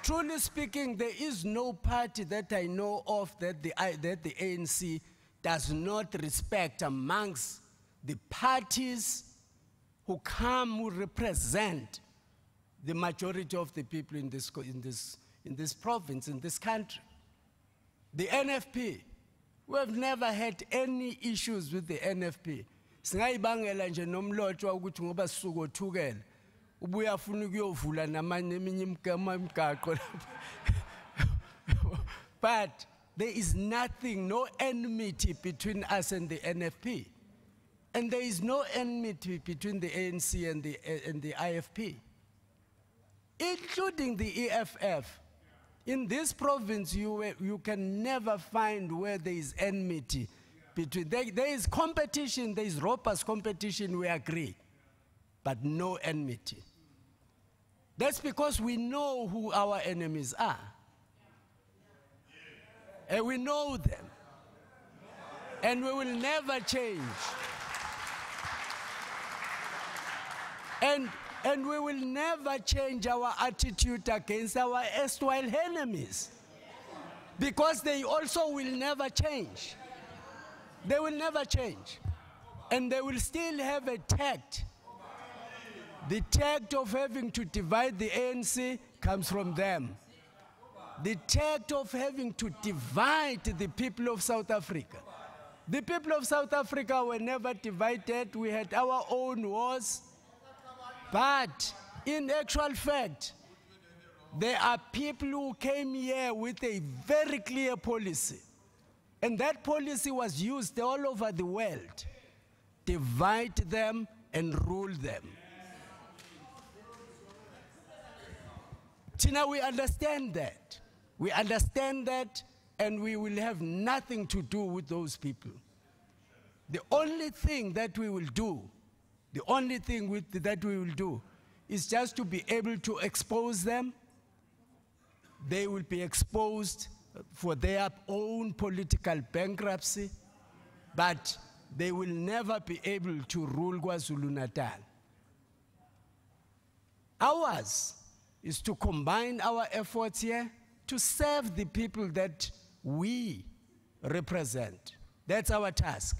truly speaking, there is no party that I know of that the ANC does not respect amongst the parties who represent the majority of the people in this province, in this country. The NFP, we have never had any issues with the NFP. Singayibangela nje nomlotshwa ukuthi ngoba sisukothukela ubuya afuna ukuyovula namanye eminye imigaqo. But there is nothing, no enmity between us and the NFP. And there is no enmity between the ANC and the IFP, including the EFF. In this province, you can never find where there is enmity between. There is competition, there is robust competition, we agree, but no enmity. That's because we know who our enemies are. And we know them. And we will never change. And we will never change our attitude against our erstwhile enemies. Because they also will never change. They will never change. And they will still have a tact. The tact of having to divide the ANC comes from them. The tact of having to divide the people of South Africa. The people of South Africa were never divided. We had our own wars. But in actual fact, there are people who came here with a very clear policy. And that policy was used all over the world. Divide them and rule them. Tina, we understand that. We understand that, and we will have nothing to do with those people. The only thing that we will do, that we will do is just to be able to expose them. They will be exposed for their own political bankruptcy, but they will never be able to rule KwaZulu-Natal. Ours is to combine our efforts here to serve the people that we represent. That's our task.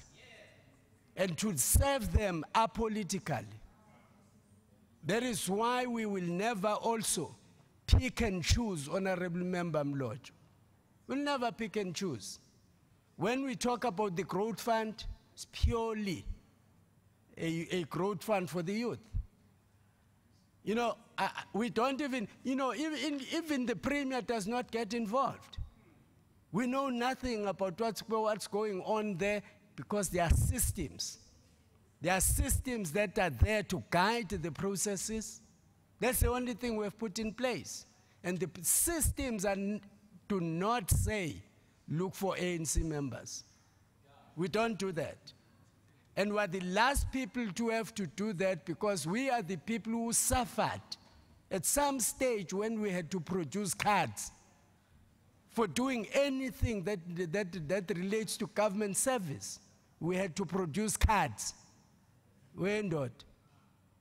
And to serve them apolitically. That is why we will never also pick and choose, Honorable Member Mlotjo. We'll never pick and choose. When we talk about the growth fund, it's purely a growth fund for the youth. You know, we don't even, you know, even the Premier does not get involved. We know nothing about what's going on there because there are systems. There are systems that are there to guide the processes. That's the only thing we've put in place. And the systems do not say, look for ANC members. We don't do that. And we're the last people to have to do that because we are the people who suffered at some stage when we had to produce cards for doing anything that relates to government service. We had to produce cards. Wendot,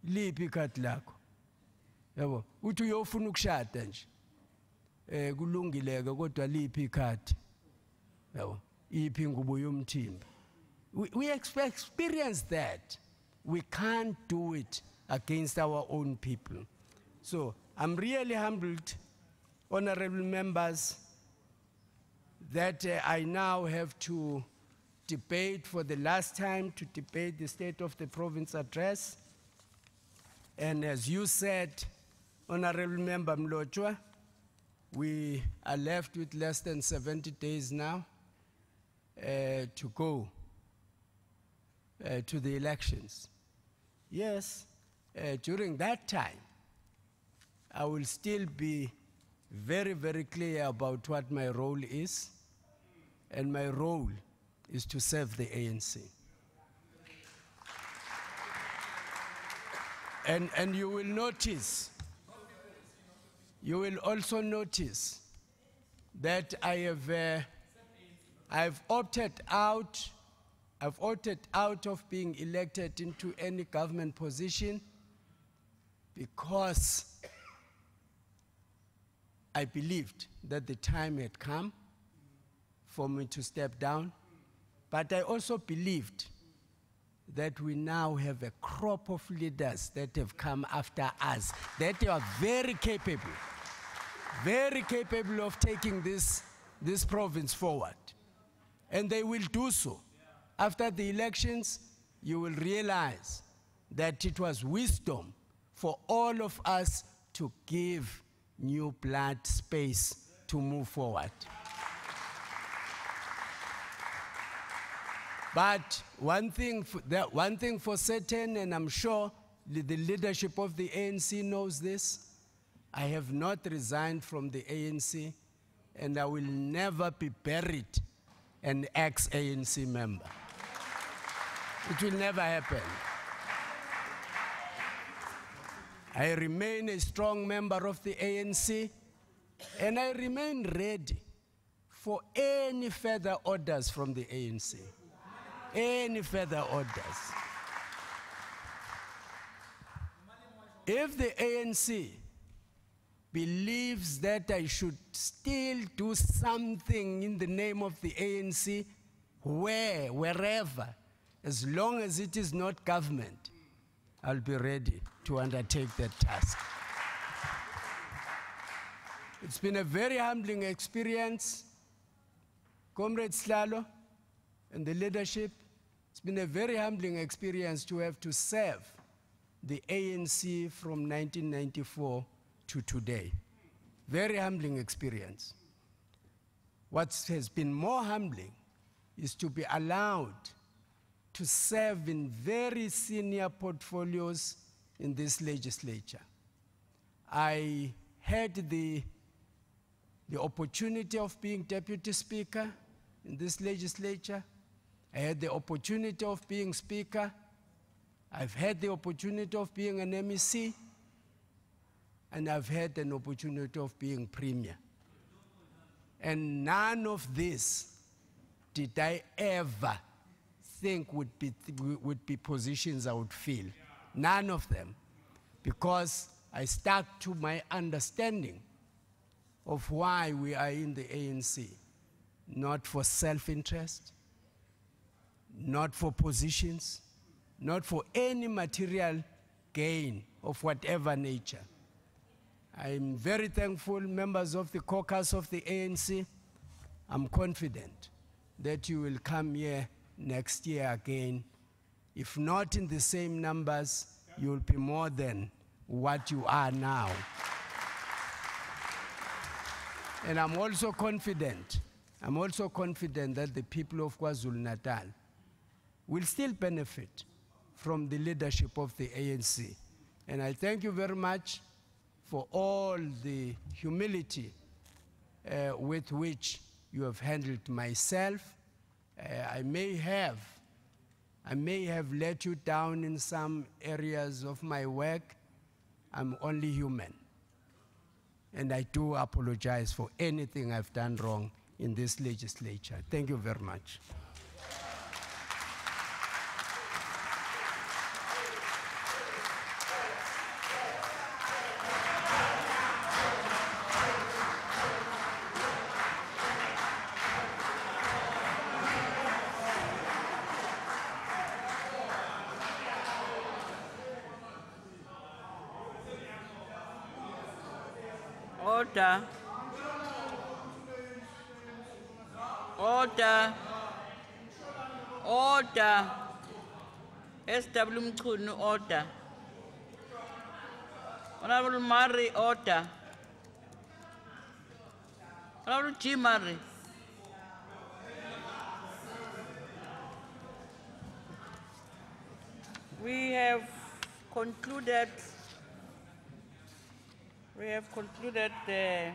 liphi ikhadi lakho. Yabo, uthi uyofuna ukushada nje. Kulungileke kodwa liphi ikhadi. Yabo, iphi ingubo yomthimba. We experience that. We can't do it against our own people. So I'm really humbled, honorable members, that I now have to debate for the last time, to debate the State of the Province address. And as you said, Honorable Member Mlotshwa, we are left with less than 70 days now to go to the elections. Yes, during that time, I will still be very, very clear about what my role is, and my role is to serve the ANC. And you will notice, you will also notice that I've opted out of being elected into any government position because I believed that the time had come for me to step down. But I also believed that we now have a crop of leaders that have come after us, that are very capable of taking this province forward. And they will do so. After the elections, you will realize that it was wisdom for all of us to give new blood space to move forward. But one thing for certain, and I'm sure the leadership of the ANC knows this, I have not resigned from the ANC, and I will never be buried an ex-ANC member. It will never happen. I remain a strong member of the ANC, and I remain ready for any further orders from the ANC. Any further orders. If the ANC believes that I should still do something in the name of the ANC, wherever, as long as it is not government, I'll be ready to undertake that task. It's been a very humbling experience, Comrade Slalo and the leadership. It's been a very humbling experience to have to serve the ANC from 1994 to today. Very humbling experience. What has been more humbling is to be allowed to serve in very senior portfolios in this legislature. I had the opportunity of being Deputy Speaker in this legislature. I had the opportunity of being Speaker. I've had the opportunity of being an MEC. And I've had an opportunity of being Premier. And none of this did I ever think would be positions I would fill. None of them. Because I stuck to my understanding of why we are in the ANC. Not for self-interest, not for positions, not for any material gain of whatever nature. I'm very thankful, members of the caucus of the ANC. I'm confident that you will come here next year again. If not in the same numbers, you will be more than what you are now. And I'm also confident I'm also confident that the people of KwaZulu-Natal will still benefit from the leadership of the ANC. And I thank you very much for all the humility with which you have handled myself. I may have let you down in some areas of my work. I'm only human. And I do apologize for anything I've done wrong in this legislature. Thank you very much. Order. Order. Order. SW Mchunu, order. Honorable Murray, order. Honorable G. Murray. We have concluded the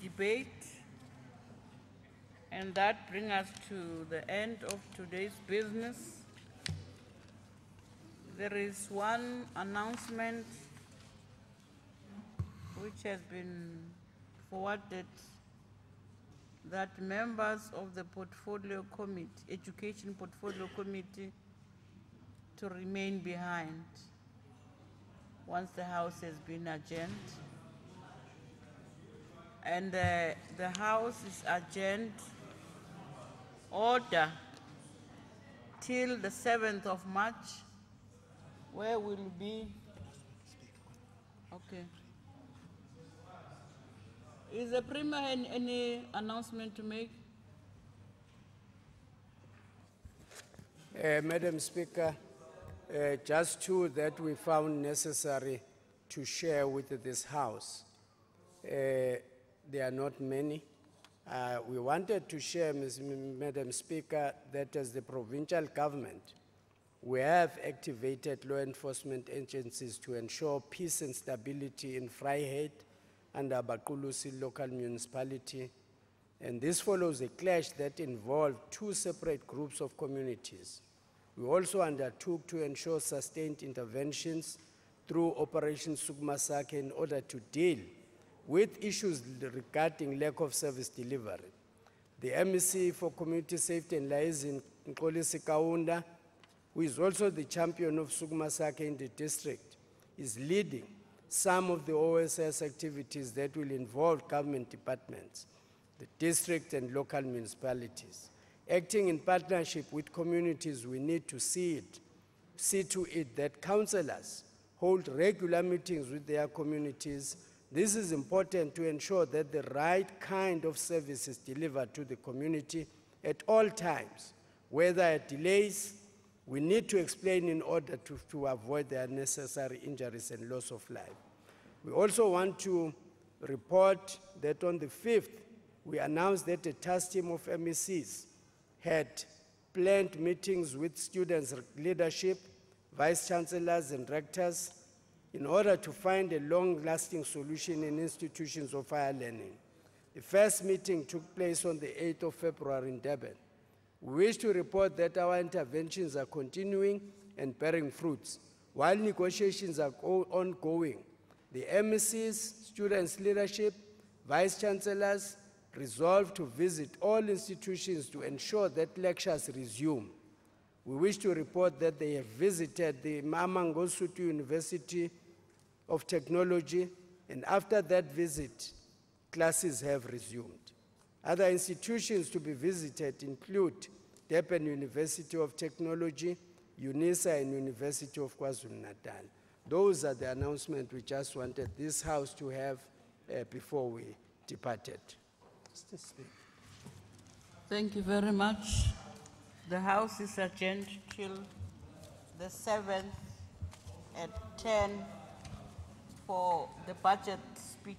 debate, and that brings us to the end of today's business. There is one announcement which has been forwarded, that members of the portfolio committee, education portfolio committee, to remain behind once the House has been adjourned. And the House is adjourned, order, till the 7th of March, where will be, okay. Is the Premier any announcement to make? Madam Speaker, just two that we found necessary to share with this House. There are not many. We wanted to share, Madam Speaker, that as the provincial government, we have activated law enforcement agencies to ensure peace and stability in Vryheid and Abaqulusi local municipality. And this follows a clash that involved two separate groups of communities. We also undertook to ensure sustained interventions through Operation Sukmasake in order to deal with issues regarding lack of service delivery. The MEC for Community Safety and Liaison, Nkolisi Kaunda, who is also the champion of Sukmasake in the district, is leading some of the OSS activities that will involve government departments, the district and local municipalities. Acting in partnership with communities, we need to see to it that councillors hold regular meetings with their communities. This is important to ensure that the right kind of service is delivered to the community at all times. Where there are delays, we need to explain in order to avoid the unnecessary injuries and loss of life. We also want to report that on the 5th, we announced that a task team of MECs had planned meetings with students' leadership, vice-chancellors and rectors in order to find a long-lasting solution in institutions of higher learning. The first meeting took place on the 8th of February in Durban. We wish to report that our interventions are continuing and bearing fruits. While negotiations are ongoing, the MECs, students' leadership, vice-chancellors resolved to visit all institutions to ensure that lectures resume. We wish to report that they have visited the Mangosuthu University of Technology, and after that visit, classes have resumed. Other institutions to be visited include Durban University of Technology, UNISA, and University of KwaZulu-Natal. Those are the announcements we just wanted this House to have before we departed. Thank you very much. The House is adjourned till the 7th at 10 for the budget speech.